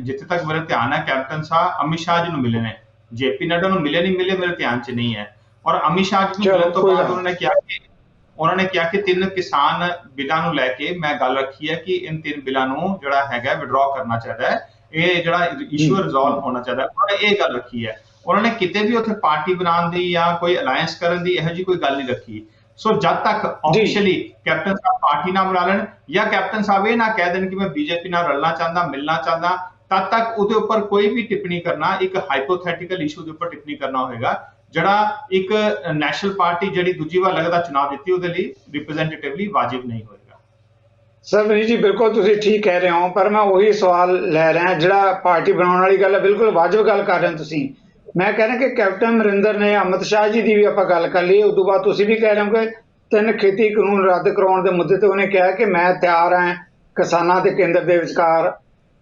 जिथे तक मेरा ध्यान है, कैप्टन साहब अमित शाह जी मिले ने, JP नड्डा मिले नहीं मिले मेरे ध्यान च नहीं है। और अमित शाह जी मिलने तो बाद उन्होंने क्या कि 3 किसान बिलों ਨੂੰ ਲੈ ਕੇ मैं गल रखी है कि इन 3 बिलों ਨੂੰ ਜਿਹੜਾ ਹੈਗਾ ਵਿਡਰਾ ਕਰਨਾ ਚਾਹੀਦਾ ਹੈ, ਇਹ ਜਿਹੜਾ ਇਸ਼ੂ ਰਿਜ਼ੋਲਵ ਹੋਣਾ ਚਾਹੀਦਾ ਹੈ। ਇਹ ਗੱਲ ਰੱਖੀ ਹੈ ਉਹਨਾਂ ਨੇ, ਕਿਤੇ ਵੀ ਉੱਥੇ ਪਾਰਟੀ ਬਣਾਉਣ ਦੀ ਜਾਂ ਕੋਈ ਅਲਾਈਅੰਸ ਕਰਨ ਦੀ ਇਹੋ ਜਿਹੀ ਕੋਈ ਗੱਲ ਨਹੀਂ ਰੱਖੀ। ਸੋ ਜਦ ਤੱਕ ਆਫੀਸ਼ੀਅਲੀ ਕੈਪਟਨ ਸਾਹਿਬ ਪਾਰਟੀ ਨਾਲ ਮਿਲਾ ਲੈਣ ਜਾਂ ਕੈਪਟਨ ਸਾਹਿਬ ਇਹ ਨਾ ਕਹਿ ਦੇਣ ਕਿ ਮੈਂ ਬੀਜੇਪੀ ਨਾਲ ਰਲਣਾ ਚਾਹੁੰਦਾ, ਮਿਲਣਾ ਚਾਹੁੰਦਾ, ਤਦ ਤੱਕ ਉਹਦੇ ਉੱਪਰ ਕੋਈ ਵੀ ਟਿੱਪਣੀ ਕਰਨਾ ਇੱਕ ਹਾਈਪੋਥੈਟੀਕਲ ਇਸ਼ੂ ਦੇ ਉੱਪਰ ਟਿੱਪਣੀ ਕਰਨਾ ਹੋਏਗਾ, ਜਿਹੜਾ ਇੱਕ ਨੈਸ਼ਨਲ ਪਾਰਟੀ ਜਿਹੜੀ ਦੂਜੀ ਵਾਰ ਲਗਾਤਾਰ ਚੁਣਾਵ ਦਿੱਤੀ ਉਹਦੇ ਲਈ ਰਿਪਰੈਜ਼ੈਂਟੇਟਿਵਲੀ ਵਾਜਿਬ ਨਹੀਂ ਹੋਏਗਾ। ਸਰ ਵਨੀਤ ਜੀ ਬਿਲਕੁਲ ਤੁਸੀਂ ਠੀਕ ਕਹਿ ਰਹੇ ਹੋ, ਪਰ ਮੈਂ ਉਹੀ ਸਵਾਲ ਲੈ ਰਿਹਾ ਜਿਹੜਾ ਪਾਰਟੀ ਬਣਾਉਣ ਵਾਲੀ ਗੱਲ ਹੈ, ਬਿਲਕੁਲ ਵਾਜਬ ਗੱਲ ਕਰ ਰਹੇ ਹੋ ਤੁਸੀਂ। ਮੈਂ ਕਹਿ ਰਿਹਾ ਕਿ ਕੈਪਟਨ ਅਮਰਿੰਦਰ ਨੇ ਅਮਿਤ ਸ਼ਾਹ ਜੀ ਦੀ ਵੀ ਆਪਾਂ ਗੱਲ ਕਰ ਲਈ, ਉਸ ਤੋਂ ਬਾਅਦ ਤੁਸੀਂ ਵੀ ਕਹਿ ਰਹੇ ਹੋ ਕਿ 3 ਖੇਤੀ ਕਾਨੂੰਨ ਰੱਦ ਕਰਾਉਣ ਦੇ ਮੁੱਦੇ ਤੇ ਉਹਨੇ ਕਿਹਾ ਕਿ ਮੈਂ ਤਿਆਰ ਹਾਂ ਕਿਸਾਨਾਂ ਤੇ ਕੇਂਦਰ ਦੇ ਵਿਚਕਾਰ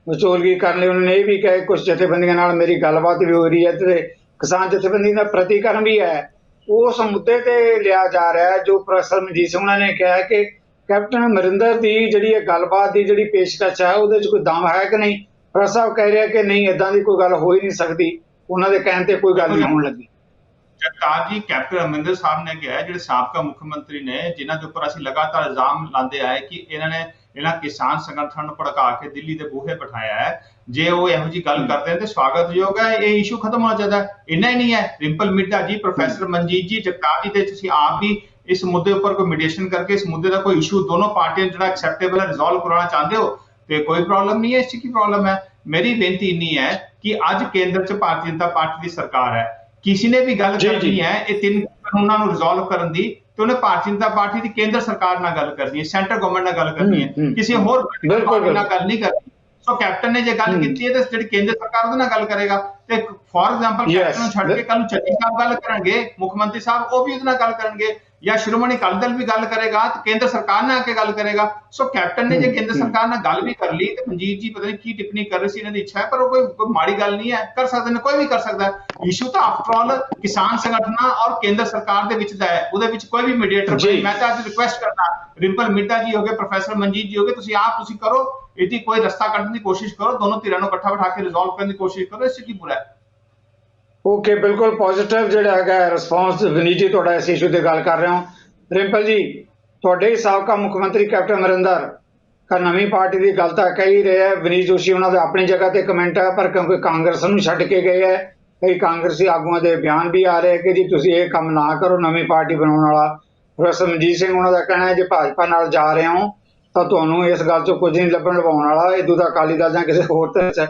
ਵਿਚੋਲਗੀ ਕਰਨ ਲਈ। ਉਹਨੇ ਇਹ ਵੀ ਕਿਹਾ ਕੁਝ ਜਥੇਬੰਦੀਆਂ ਨਾਲ ਮੇਰੀ ਗੱਲਬਾਤ ਵੀ ਹੋ ਰਹੀ ਹੈ ਤੇ ਕਿਸਾਨ ਜਥੇਬੰਦੀ ਦਾ ਪ੍ਰਤੀਕਰਮ ਵੀ ਹੈ। ਉਸ ਮੁੱਦੇ ਤੇ ਲਿਆ ਜਾ ਰਿਹਾ ਹੈ ਜੋ ਪ੍ਰੋਫੈਸਰ ਮਨਜੀਤ ਸਿੰਘ ਉਹਨਾਂ ਨੇ ਕਿਹਾ ਕਿ ਕੈਪਟਨ ਅਮਰਿੰਦਰ ਦੀ ਜਿਹੜੀ ਇਹ ਗੱਲਬਾਤ ਦੀ ਜਿਹੜੀ ਪੇਸ਼ਕਸ਼ ਹੈ ਉਹਦੇ 'ਚ ਕੋਈ ਦਮ ਹੈ ਕਿ ਨਹੀਂ। ਪ੍ਰੋਫੈਸਰ ਸਾਹਿਬ ਕਹਿ ਰਿਹਾ ਕਿ ਨਹੀਂ, ਇੱਦਾਂ ਦੀ ਕੋਈ ਗੱਲ ਹੋ ਹੀ ਨਹੀਂ ਸਕਦੀ, ਉਹਨਾਂ ਦੇ ਕਹਿਣ ਤੇ ਕੋਈ ਗੱਲ ਨਹੀਂ ਹੋਣ ਲੱਗੀ। ਜਗਤਾਰ ਜੀ, ਕੈਪਟਨ ਅਮਰਿੰਦਰ ਸਾਹਿਬ ਨੇ ਕਿਹਾ, ਜਿਹੜੇ ਸਾਬਕਾ ਮੁੱਖ ਮੰਤਰੀ ਨੇ ਜਿਨ੍ਹਾਂ ਦੇ ਉੱਪਰ ਅਸੀਂ ਲਗਾਤਾਰ ਇਲਜ਼ਾਮ ਲਾਉਂਦੇ ਆਏ ਕਿ ਇਹਨਾਂ ਕਿਸਾਨ ਸੰਗਠਨ ਨੂੰ ਭੜਕਾ ਕੇ ਦਿੱਲੀ ਦੇ ਬੂਹੇ ਬਿਠਾਇਆ ਹੈ, ਜੇ ਉਹ ਇਹੋ ਜਿਹੀ ਗੱਲ ਕਰਦੇ ਨੇ ਤੇ ਸਵਾਗਤਯੋਗ ਹੈ, ਇਹ ਇਸ਼ੂ ਖਤਮ ਹੋਣਾ ਚਾਹੀਦਾ। ਇੰਨਾ ਹੀ ਨਹੀਂ ਹੈ, ਰਿੰਪਲ ਮਿੱਡਾ ਜੀ, ਪ੍ਰੋਫੈਸਰ ਮਨਜੀਤ ਜੀ, ਜਗਤਾਰ ਜੀ, ਤੇ ਤੁਸੀਂ ਆਪ ਵੀ ਇਸ ਮੁੱਦੇ ਉੱਪਰ ਕੋਈ ਮੀਡੀਏਸ਼ਨ ਕਰਕੇ ਇਸ ਮੁੱਦੇ ਦਾ ਕੋਈ ਇਸ਼ੂ ਦੋਨੋਂ ਪਾਰਟੀਆਂ ਜਿਹੜਾ ਐਕਸੈਪਟੇਬਲ ਹੈ ਰਿਜ਼ੋਲਵ ਕਰਾਉਣਾ ਚਾਹੁੰਦੇ ਹੋ ਤੇ ਕੋਈ ਪ੍ਰੋਬਲਮ ਨਹੀਂ ਹੈ। ਇਸ 'ਚ ਕੀ ਪ੍ਰੋਬਲਮ ਹੈ? ਮੇਰੀ ਬੇਨਤੀ ਇੰਨੀ ਹੈ ਕਿ ਅੱਜ ਕੇਂਦਰ 'ਚ ਭਾਰਤੀ ਜਨਤਾ ਪਾਰਟੀ ਦੀ ਸਰਕਾਰ ਹੈ, ਕਿਸੇ ਨੇ ਵੀ ਗੱਲ ਕਰਨੀ ਹੈ ਇਹ 3 ਕਾਨੂੰਨਾਂ ਨੂੰ ਰਿਜ਼ੋਲਵ ਕਰਨ ਦੀ, ਤੇ ਉਹਨੇ ਭਾਰਤੀ ਜਨਤਾ ਪਾਰਟੀ ਦੀ ਕੇਂਦਰ ਸਰਕਾਰ ਨਾਲ ਗੱਲ ਕਰਨੀ ਹੈ, ਸੈਂਟਰ ਗਵਰਨਮੈਂਟ ਨਾਲ ਗੱਲ ਕਰਨੀ ਹੈ, ਕਿਸੇ ਹੋਰ ਪਾਰਟੀ ਨਾਲ ਗੱਲ ਨਹੀਂ ਕਰਨੀ। ਸੋ ਕੈਪਟਨ ਨੇ ਜੇ ਗੱਲ ਕੀਤੀ ਹੈ ਤੇ ਜਿਹੜੀ ਕੇਂਦਰ ਸਰਕਾਰ ਉਹਦੇ ਨਾਲ ਗੱਲ ਕਰੇਗਾ। ਤੇ ਫੋਰ ਐਗਜ਼ਾਮਪਲ ਕੈਪਟਨ ਨੂੰ ਛੱਡ ਕੇ ਕੱਲ ਨੂੰ ਚੰਨੀ ਸਾਹਿਬ ਗੱਲ ਕਰਨਗੇ, ਮੁੱਖ ਮੰਤਰੀ ਸਾਹਿਬ, ਉਹ ਵੀ ਉਹਦੇ ਨਾਲ ਗੱਲ ਕਰਨਗੇ, ਜਾਂ ਸ਼੍ਰੋਮਣੀ ਅਕਾਲੀ ਦਲ ਵੀ ਗੱਲ ਕਰੇਗਾ ਤੇ ਕੇਂਦਰ ਸਰਕਾਰ ਨਾਲ ਆ ਕੇ ਗੱਲ ਕਰੇਗਾ। ਸੋ ਕੈਪਟਨ ਨੇ ਜੇ ਕੇਂਦਰ ਸਰਕਾਰ ਨਾਲ ਗੱਲ ਵੀ ਕਰ ਲਈ ਤੇ ਮਨਜੀਤ ਜੀ ਪਤਾ ਨਹੀਂ ਕੀ ਟਿੱਪਣੀ ਕਰ ਰਹੇ ਸੀ, ਇਹਨਾਂ ਦੀ ਇੱਛਾ ਹੈ, ਪਰ ਉਹ ਕੋਈ ਮਾੜੀ ਗੱਲ ਨਹੀਂ ਹੈ, ਕਰ ਸਕਦੇ ਨੇ, ਕੋਈ ਵੀ ਕਰ ਸਕਦਾ। ਇਸ਼ੂ ਤਾਂ ਆਫਟਰ ਆਲ ਕਿਸਾਨ ਸੰਗਠਨਾਂ ਔਰ ਕੇਂਦਰ ਸਰਕਾਰ ਦੇ ਵਿੱਚ ਦਾ ਹੈ, ਉਹਦੇ ਵਿੱਚ ਕੋਈ ਵੀ ਮੀਡੀਏਟਰ ਬਣੇ। ਮੈਂ ਤਾਂ ਅੱਜ ਰਿਕੁਐਸਟ ਕਰਦਾ, ਰਿੰਪਲ ਮਿੱਡਾ ਜੀ ਹੋ ਗਏ, ਪ੍ਰੋਫੈਸਰ ਮਨਜੀਤ ਜੀ ਹੋ ਗਏ, ਤੁਸੀਂ ਕਰੋ ਇਹਦੀ ਕੋਈ ਰਸਤਾ ਕੱਢਣ ਦੀ ਕੋਸ਼ਿਸ਼ ਕਰੋ, ਦੋਨੋਂ ਧਿਰਾਂ ਨੂੰ ਇਕੱਠਾ ਬਿਠਾ ਕੇ ਰਿਜ਼ੋਲਵ ਕਰਨ ਦੀ ਕੋਸ਼ਿਸ਼ ਕਰੋ। ਇਸ 'ਚ ਕੀ ਬੁਰਾ ਹੈ? ਓਕੇ, ਬਿਲਕੁਲ ਪੋਜ਼ਿਟਿਵ ਜਿਹੜਾ ਹੈਗਾ ਰਿਸਪੌਂਸ ਵਿਨੀਤ ਜੀ ਤੁਹਾਡਾ ਇਸ ਇਸ਼ੂ ਤੇ ਗੱਲ ਕਰ ਰਹੇ ਹੋ। ਰਿੰਪਲ ਜੀ, ਤੁਹਾਡੇ ਸਾਬਕਾ ਮੁੱਖ ਮੰਤਰੀ ਕੈਪਟਨ ਅਮਰਿੰਦਰ ਨਵੀਂ ਪਾਰਟੀ ਦੀ ਗੱਲ ਤਾਂ ਕਹਿ ਹੀ ਰਹੇ ਹੈ, ਵਿਨੀਤ ਜੋਸ਼ੀ ਉਹਨਾਂ ਦਾ ਆਪਣੀ ਜਗ੍ਹਾ ਤੇ ਕਮੈਂਟ ਹੈ, ਪਰ ਕਿਉਂਕਿ ਕਾਂਗਰਸ ਨੂੰ ਛੱਡ ਕੇ ਗਏ ਹੈ, ਕਈ ਕਾਂਗਰਸੀ ਆਗੂਆਂ ਦੇ ਬਿਆਨ ਵੀ ਆ ਰਹੇ ਕਿ ਜੀ ਤੁਸੀਂ ਇਹ ਕੰਮ ਨਾ ਕਰੋ, ਨਵੀਂ ਪਾਰਟੀ ਬਣਾਉਣ ਵਾਲਾ ਪ੍ਰੋਫੈਸਰ ਮਨਜੀਤ ਸਿੰਘ ਉਹਨਾਂ ਦਾ ਕਹਿਣਾ ਹੈ ਜੇ ਭਾਜਪਾ ਨਾਲ ਜਾ ਰਹੇ ਹੋ ਤਾਂ ਤੁਹਾਨੂੰ ਇਸ ਗੱਲ 'ਚੋਂ ਕੁਝ ਨਹੀਂ ਲੱਭਣ ਲਵਾਉਣ ਵਾਲਾ, ਇਦੋਂ ਦਾ ਅਕਾਲੀ ਦਲ ਜਾਂ ਕਿਸੇ ਹੋਰ ਤੇ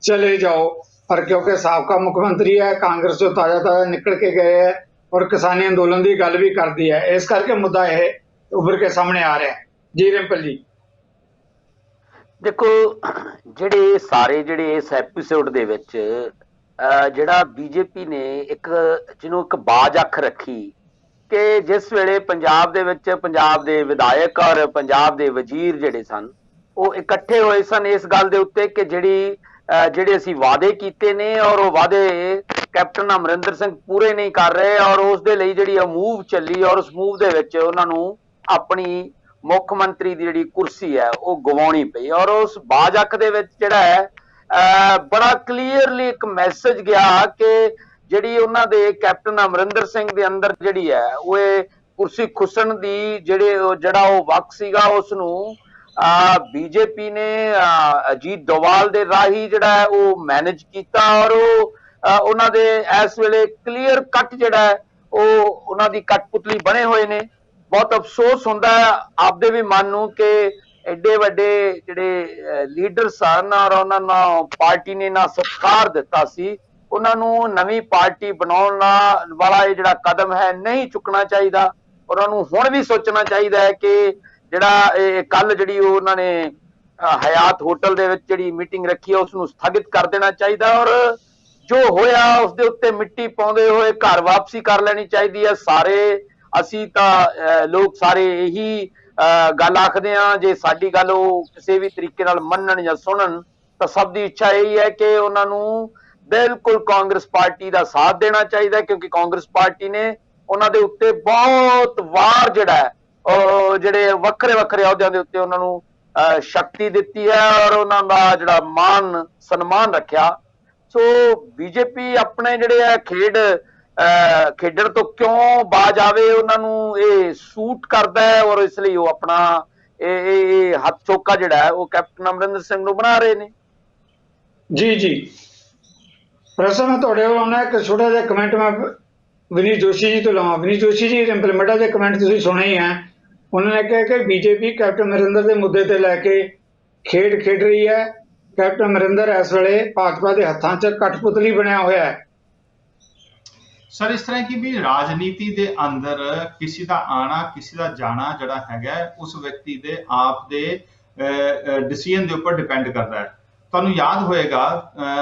ਚਲੇ ਜਾਓ। ਪਰ ਕਿਉਂਕਿ ਸਾਬਕਾ ਮੁੱਖ ਮੰਤਰੀ ਹੈ, ਕਾਂਗਰਸ ਤੋਂ ਤਾਜ਼ਾ ਨਿਕਲ ਕੇ ਗਏ ਹੈ ਔਰ ਕਿਸਾਨੀ ਅੰਦੋਲਨ ਦੀ ਗੱਲ ਵੀ ਕਰਦੀ ਹੈ, ਇਸ ਕਰਕੇ ਮੁੱਦਾ ਇਹ ਉੱਭਰ ਕੇ ਸਾਹਮਣੇ ਆ ਰਿਹਾ ਹੈ। ਜੀ ਰਿੰਪਲ ਜੀ, ਦੇਖੋ ਜਿਹੜੇ ਸਾਰੇ ਇਸ ਐਪੀਸੋਡ ਦੇ ਵਿੱਚ ਜਿਹੜਾ ਬੀਜੇਪੀ ਨੇ ਜਿਹਨੂੰ ਇੱਕ ਬਾਜ਼ ਅੱਖ ਰੱਖੀ ਕਿ ਜਿਸ ਵੇਲੇ ਪੰਜਾਬ ਦੇ ਵਿੱਚ ਪੰਜਾਬ ਦੇ ਵਿਧਾਇਕ ਔਰ ਪੰਜਾਬ ਦੇ ਵਜ਼ੀਰ ਜਿਹੜੇ ਸਨ ਉਹ ਇਕੱਠੇ ਹੋਏ ਸਨ ਇਸ ਗੱਲ ਦੇ ਉੱਤੇ ਕਿ ਜਿਹੜੇ ਅਸੀਂ ਵਾਅਦੇ ਕੀਤੇ ਨੇ ਔਰ ਉਹ ਵਾਅਦੇ ਕੈਪਟਨ ਅਮਰਿੰਦਰ ਸਿੰਘ ਪੂਰੇ ਨਹੀਂ ਕਰ ਰਹੇ, ਔਰ ਉਸ ਦੇ ਲਈ ਜਿਹੜੀ ਮੂਵ ਚੱਲੀ ਔਰ ਉਸ ਮੂਵ ਦੇ ਵਿੱਚ ਉਹਨਾਂ ਨੂੰ ਆਪਣੀ ਮੁੱਖ ਮੰਤਰੀ ਦੀ ਜਿਹੜੀ ਕੁਰਸੀ ਹੈ ਉਹ ਗਵਾਉਣੀ ਪਈ। ਔਰ ਉਸ ਬਾਜ਼ ਅੱਖ ਦੇ ਵਿੱਚ ਜਿਹੜਾ ਹੈ ਬੜਾ ਕਲੀਅਰਲੀ ਇੱਕ ਮੈਸੇਜ ਗਿਆ ਕਿ ਜਿਹੜੀ ਉਹਨਾਂ ਦੇ ਕੈਪਟਨ ਅਮਰਿੰਦਰ ਸਿੰਘ ਦੇ ਅੰਦਰ ਜਿਹੜੀ ਹੈ ਉਹ ਇਹ ਕੁਰਸੀ ਖੁੱਸਣ ਦੀ ਜਿਹੜਾ ਉਹ ਵਕਤ ਸੀਗਾ ਉਸ ਨੂੰ ਬੀਜੇਪੀ ਨੇ ਅਜੀਤ ਡੋਵਾਲ ਦੇ ਰਾਹੀਂ ਜਿਹੜਾ ਹੈ ਉਹ ਮੈਨੇਜ ਕੀਤਾ ਔਰ ਉਹਨਾਂ ਦੇ ਇਸ ਵੇਲੇ ਕਲੀਅਰ ਕੱਟ ਜਿਹੜਾ ਹੈ ਉਹ ਉਹਨਾਂ ਦੀ ਕਠਪੁਤਲੀ ਬਣੇ ਹੋਏ ਨੇ। ਬਹੁਤ ਅਫਸੋਸ ਹੁੰਦਾ ਹੈ ਆਪਦੇ ਵੀ ਮਨ ਨੂੰ ਕਿ ਐਡੇ ਵੱਡੇ ਜਿਹੜੇ ਲੀਡਰ ਸਨ ਔਰ ਉਹਨਾਂ ਨੂੰ ਪਾਰਟੀ ਨੇ ਨਾ ਸਤਿਕਾਰ ਦਿੱਤਾ ਸੀ, ਉਹਨਾਂ ਨੂੰ ਨਵੀਂ ਪਾਰਟੀ ਬਣਾਉਣ ਵਾਲਾ ਇਹ ਜਿਹੜਾ ਕਦਮ ਹੈ ਨਹੀਂ ਚੁੱਕਣਾ ਚਾਹੀਦਾ। ਉਹਨਾਂ ਨੂੰ ਹੁਣ ਵੀ ਸੋਚਣਾ ਚਾਹੀਦਾ ਹੈ ਕਿ ਜਿਹੜਾ ਇਹ ਕੱਲ ਜਿਹੜੀ ਉਹਨਾਂ ਨੇ ਹਯਾਤ ਹੋਟਲ ਦੇ ਵਿੱਚ ਜਿਹੜੀ ਮੀਟਿੰਗ ਰੱਖੀ ਹੈ ਉਸ ਨੂੰ ਸਥਗਿਤ ਕਰ ਦੇਣਾ ਚਾਹੀਦਾ ਔਰ ਜੋ ਹੋਇਆ ਉਸ ਦੇ ਉੱਤੇ ਮਿੱਟੀ ਪਾਉਂਦੇ ਹੋਏ ਘਰ ਵਾਪਸੀ ਕਰ ਲੈਣੀ ਚਾਹੀਦੀ ਹੈ। ਸਾਰੇ ਅਸੀਂ ਤਾਂ ਲੋਕ ਸਾਰੇ ਇਹੀ ਗੱਲ ਆਖਦੇ ਹਾਂ, ਜੇ ਸਾਡੀ ਗੱਲ ਉਹ ਕਿਸੇ ਵੀ ਤਰੀਕੇ ਨਾਲ ਮੰਨਣ ਜਾਂ ਸੁਣਨ ਤਾਂ ਸਭ ਦੀ ਇੱਛਾ ਇਹੀ ਹੈ ਕਿ ਉਹਨਾਂ ਨੂੰ ਬਿਲਕੁਲ ਕਾਂਗਰਸ ਪਾਰਟੀ ਦਾ ਸਾਥ ਦੇਣਾ ਚਾਹੀਦਾ, ਕਿਉਂਕਿ ਕਾਂਗਰਸ ਪਾਰਟੀ ਨੇ ਉਹਨਾਂ ਦੇ ਉੱਤੇ ਬਹੁਤ ਵਾਰ ਜਿਹੜਾ ਹੈ ਉਹ ਜਿਹੜੇ ਵੱਖਰੇ ਵੱਖਰੇ ਅਹੁਦਿਆਂ ਦੇ ਉੱਤੇ ਉਹਨਾਂ ਨੂੰ ਸ਼ਕਤੀ ਦਿੱਤੀ ਹੈ ਔਰ ਉਹਨਾਂ ਦਾ ਜਿਹੜਾ ਮਾਨ ਸਨਮਾਨ ਰੱਖਿਆ। ਸੋ ਬੀਜੇਪੀ ਆਪਣੇ ਜਿਹੜੇ ਹੈ ਖੇਡਣ ਤੋਂ ਕਿਉਂ ਬਾਜ ਆਵੇ, ਉਹਨਾਂ ਨੂੰ ਇਹ ਸੂਟ ਕਰਦਾ ਹੈ ਔਰ ਇਸ ਲਈ ਉਹ ਆਪਣਾ ਇਹ ਹੱਥ ਚੌਕਾ ਜਿਹੜਾ ਹੈ ਉਹ ਕੈਪਟਨ ਅਮਰਿੰਦਰ ਸਿੰਘ ਨੂੰ ਬਣਾ ਰਹੇ ਨੇ। ਜੀ ਪ੍ਰੋਫੈਸਰ, ਮੈਂ ਤੁਹਾਡੇ ਕੋਲ ਆਉਣਾ ਇੱਕ ਛੋਟਾ ਜਿਹਾ ਕਮੈਂਟ ਮੈਂ ਵਿਨੀਤ ਜੋਸ਼ੀ ਜੀ ਤੋਂ ਲਵਾਂ। ਵਿਨੀਤ ਜੋਸ਼ੀ ਜੀ ਇੰਪਲੀਮੈਂਟਾਂ ਦੇ ਕਮੈਂਟ ਤੁਸੀਂ ਸੁਣੇ ਹੀ ਹੈ। ਉਹਨਾਂ ਨੇ ਕਿਹਾ ਕਿ ਬੀਜੇਪੀ ਕੈਪਟਨ ਅਮਰਿੰਦਰ ਦੇ ਮੁੱਦੇ ਤੇ ਲੈ ਕੇ ਖੇਡ ਰਹੀ ਹੈ। ਕੈਪਟਨ ਅਮਰਿੰਦਰ ਇਸ ਵੇਲੇ ਭਾਜਪਾ ਦੇ ਹੱਥਾਂ 'ਚ ਕਠਪੁਤਲੀ ਬਣਿਆ ਹੋਇਆ ਹੈ। ਸਰ, ਇਸ ਤਰ੍ਹਾਂ ਕਿ ਵੀ ਰਾਜਨੀਤੀ ਦੇ ਅੰਦਰ ਕਿਸੇ ਦਾ ਆਣਾ ਕਿਸੇ ਦਾ ਜਾਣਾ ਜਿਹੜਾ ਹੈਗਾ ਉਸ ਵਿਅਕਤੀ ਦੇ ਆਪ ਦੇ ਡਿਸੀਜਨ ਦੇ ਉੱਪਰ ਡਿਪੈਂਡ ਕਰਦਾ ਹੈ। ਤੁਹਾਨੂੰ ਯਾਦ ਹੋਏਗਾ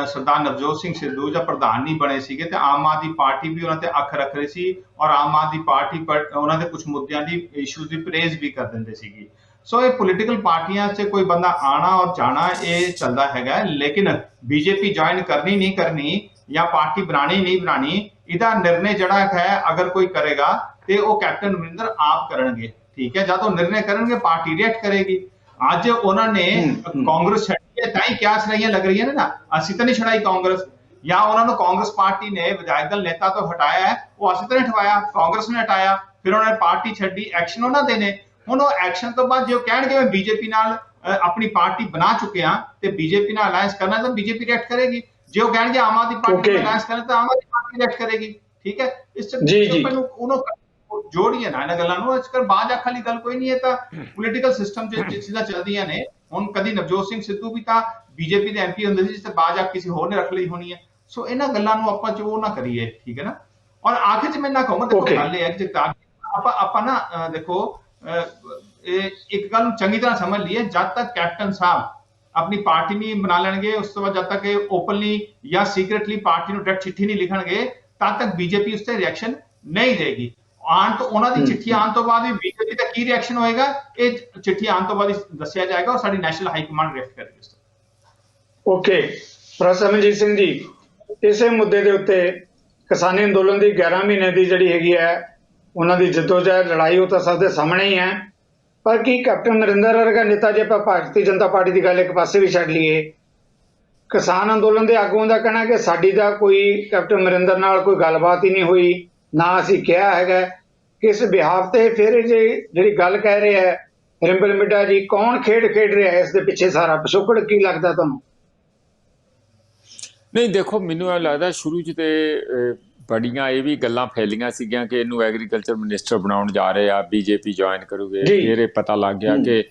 ਸਰਦਾਰ ਨਵਜੋਤ ਸਿੰਘ ਸਿੱਧੂ ਜਦ ਪ੍ਰਧਾਨ ਨਹੀਂ ਬਣੇ ਸੀਗੇ ਤੇ ਆਮ ਆਦਮੀ ਪਾਰਟੀ ਵੀ ਉਹਨਾਂ ਤੇ ਅੱਖ ਰੱਖ ਰਹੀ ਸੀ ਔਰ ਆਮ ਆਦਮੀ ਪਾਰਟੀ ਉਹਨਾਂ ਦੇ ਕੁਝ ਮੁੱਦਿਆਂ ਦੀ ਇਸ਼ੂ ਦੀ ਪ੍ਰੇਜ਼ ਵੀ ਕਰ ਦਿੰਦੇ ਸੀਗੀ। ਸੋ ਇਹ ਪੋਲੀਟੀਕਲ ਪਾਰਟੀਆਂ 'ਚ ਕੋਈ ਬੰਦਾ ਆਣਾ ਔਰ ਜਾਣਾ ਇਹ ਚੱਲਦਾ ਹੈਗਾ, ਲੇਕਿਨ ਬੀਜੇਪੀ ਜੁਆਇਨ ਕਰਨੀ ਨਹੀਂ ਕਰਨੀ ਜਾਂ ਪਾਰਟੀ ਬਣਾਣੀ ਨਹੀਂ ਬਣਾਣੀ, ਇਹਦਾ ਨਿਰਣੇ ਜਿਹੜਾ ਹੈ ਅਗਰ ਕੋਈ ਕਰੇਗਾ ਤੇ ਉਹ ਕੈਪਟਨ ਅਮਰਿੰਦਰ ਆਪ ਕਰਨਗੇ। ਠੀਕ ਹੈ, ਜਦ ਉਹ ਨਿਰਣੇ ਕਰਨਗੇ ਪਾਰਟੀ ਰਿਐਕਟ ਕਰੇਗੀ। ਅੱਜ ਉਹਨਾਂ ਨੇ ਕਾਂਗਰਸ ਛੱਡੀ ਹੈ ਤਾਂ ਹੀ ਕਿਆਸ ਰਹੀਆਂ ਲੱਗ ਰਹੀਆਂ ਨੇ ਨਾ, ਅਸੀਂ ਤਾਂ ਨਹੀਂ ਛੜਾਈ ਕਾਂਗਰਸ, ਜਾਂ ਉਹਨਾਂ ਨੂੰ ਕਾਂਗਰਸ ਪਾਰਟੀ ਨੇ ਵਿਧਾਇਕ ਦਲ ਨੇਤਾ ਤੋਂ ਹਟਾਇਆ ਹੈ, ਉਹ ਅਸੀਂ ਤਾਂ ਨਹੀਂ ਹਟਵਾਇਆ, ਕਾਂਗਰਸ ਨੇ ਹਟਾਇਆ, ਫਿਰ ਉਹਨਾਂ ਨੇ ਪਾਰਟੀ ਛੱਡੀ, ਐਕਸ਼ਨ ਉਹਨਾਂ ਦੇ ਨੇ। ਹੁਣ ਉਹ ਐਕਸ਼ਨ ਤੋਂ ਬਾਅਦ ਜੇ ਉਹ ਕਹਿਣਗੇ ਮੈਂ ਬੀਜੇਪੀ ਨਾਲ ਆਪਣੀ ਪਾਰਟੀ ਬਣਾ ਚੁੱਕੇ ਹਾਂ ਤੇ ਬੀਜੇਪੀ ਨਾਲ ਅਲਾਇੰਸ ਕਰਨਾ ਤਾਂ ਬੀਜੇਪੀ ਰਿਐਕਟ ਕਰੇਗੀ। ਜੇ ਉਹ ਕਹਿਣਗੇ ਆਮ ਆਦਮੀ ਪਾਰਟੀ ਨਾਲ ਅਲਾਇੰਸ ਕਰਨਾ ਤਾਂ ਆਮ ਆਦਮੀ ਪਾਰਟੀ ਰਿਐਕਟ ਕਰੇਗੀ। ਠੀਕ ਹੈ, ਇਸ ਚ ਉਹਨੂੰ ਜੋੜੀਏ ਨਾ ਇਹਨਾਂ ਗੱਲਾਂ ਨੂੰ। ਇਸ ਕਰ ਬਾਜ ਆਖ ਵਾਲੀ ਗੱਲ ਕੋਈ ਨਹੀਂ ਹੈ, ਤਾਂ ਪੋਲੀਟੀਕਲ ਸਿਸਟਮ ਚ ਚੀਜ਼ਾਂ ਚੱਲਦੀਆਂ ਨੇ। ਹੁਣ ਕਦੀ ਨਵਜੋਤ ਸਿੰਘ ਸਿੱਧੂ ਵੀ ਤਾਂ ਬੀਜੇਪੀ ਦੇ ਐਮਪੀ ਹੁੰਦੇ ਸੀ ਜਿੱਥੇ ਬਾਜ ਆਖ ਕਿਸੇ ਹੋਰ ਨੇ ਰੱਖ ਲਈ ਹੋਣੀ ਹੈ। ਸੋ ਇਹਨਾਂ ਗੱਲਾਂ ਨੂੰ ਆਪਾਂ ਜੋ ਨਾ ਕਰੀਏ, ਠੀਕ ਹੈ ਨਾ। ਔਰ ਆਖਿਰ ਚ ਮੈਂ ਨਾ ਕਹੂੰਗਾ, ਦੇਖੋ ਗੱਲ ਇਹ ਹੈ ਕਿ ਆਪਾਂ ਨਾ ਦੇਖੋ ਇੱਕ ਗੱਲ ਨੂੰ ਚੰਗੀ ਤਰ੍ਹਾਂ ਸਮਝ ਲਈਏ, ਜਦ ਤੱਕ ਕੈਪਟਨ ਸਾਹਿਬ ਆਪਣੀ ਪਾਰਟੀ ਨਹੀਂ ਬਣਾ ਲੈਣਗੇ, ਉਸ ਤੋਂ ਬਾਅਦ ਜਦ ਤੱਕ ਓਪਨਲੀ ਜਾਂ ਸੀਕ੍ਰੇਟਲੀ ਪਾਰਟੀ ਨੂੰ ਡਾਇਰੈਕਟ ਚਿੱਠੀ ਨਹੀਂ ਲਿਖਣਗੇ, ਤਦ ਤੱਕ ਬੀਜੇਪੀ ਉਸ ਤੇ ਰਿਐਕਸ਼ਨ ਨਹੀਂ ਦੇਗੀ। ਆਉਣ ਤੋਂ ਉਹਨਾਂ ਦੀ ਚਿੱਠੀ ਆਉਣ ਤੋਂ ਬਾਅਦ ਵੀ ਬੀਜੇਪੀ ਦਾ ਕੀ ਰਿਐਕਸ਼ਨ ਹੋਏਗਾ, ਇਹ ਚਿੱਠੀ ਆਉਣ ਤੋਂ ਬਾਅਦ ਹੀ ਦੱਸਿਆ ਜਾਏਗਾ ਔਰ ਸਾਡੀ ਨੈਸ਼ਨਲ ਹਾਈ ਕਮਾਂਡ ਰਿਐਕਟ ਕਰੇਗੀ। ਓਕੇ, ਪ੍ਰੋਫੈਸਰ ਅਮਨਜੀਤ ਸਿੰਘ ਜੀ, ਇਸੇ ਮੁੱਦੇ ਦੇ ਉੱਤੇ ਕਿਸਾਨੀ ਅੰਦੋਲਨ ਦੀ 11 ਮਹੀਨੇ ਦੀ ਜਿਹੜੀ ਹੈਗੀ ਹੈ ਉਹਨਾਂ ਦੀ ਜਦੋਜਹਿਦ ਲੜਾਈ, ਉਹ ਤਾਂ ਸਭ ਦੇ ਸਾਹਮਣੇ ਹੀ ਹੈ। ਪਰ ਕੀ ਕੈਪਟਨ ਅਮਰਿੰਦਰ ਵਰਗਾ ਨੇਤਾ, ਜੇ ਆਪਾਂ ਭਾਰਤੀ ਜਨਤਾ ਪਾਰਟੀ ਦੀ ਗੱਲ ਇੱਕ ਪਾਸੇ ਵੀ ਛੱਡ ਲਈਏ, ਕਿਸਾਨ ਅੰਦੋਲਨ ਦੇ ਆਗੂਆਂ ਦਾ ਕਹਿਣਾ ਕਿ ਸਾਡੀ ਤਾਂ ਕੋਈ ਕੈਪਟਨ ਅਮਰਿੰਦਰ ਨਾਲ ਕੋਈ ਗੱਲਬਾਤ ਹੀ ਨਹੀਂ ਹੋਈ, ਨਾ ਅਸੀਂ ਕਿਹਾ ਹੈਗਾ ਕਿਸ ਬਿਹਾਫ ਤੇ। ਫਿਰ ਜਿਹੜੀ ਗੱਲ ਕਹਿ ਰਹੇ ਹੈ ਰਿੰਪਲ ਮਿੱਡਾ ਜੀ, ਕੌਣ ਖੇਡ ਰਿਹਾ ਹੈ ਇਸ ਦੇ ਪਿੱਛੇ, ਸਾਰਾ ਪਿਛੋਕੜ ਕੀ ਲੱਗਦਾ ਤੁਹਾਨੂੰ? ਨਹੀਂ ਦੇਖੋ, ਮੈਨੂੰ ਇਹ ਲੱਗਦਾ ਸ਼ੁਰੂ 'ਚ ਤੇ ਬੜੀਆਂ ਇਹ ਵੀ ਗੱਲਾਂ ਫੈਲੀਆਂ ਸੀਗੀਆਂ ਕਿ ਇਹਨੂੰ ਐਗਰੀਕਲਚਰ ਮਿਨਿਸਟਰ ਬਣਾਉਣ ਜਾ ਰਹੇ ਆ, ਬੀਜੇਪੀ ਜੁਆਇਨ ਕਰੂਗੇ। ਫਿਰ ਇਹ ਪਤਾ ਲੱਗ ਗਿਆ ਕਿ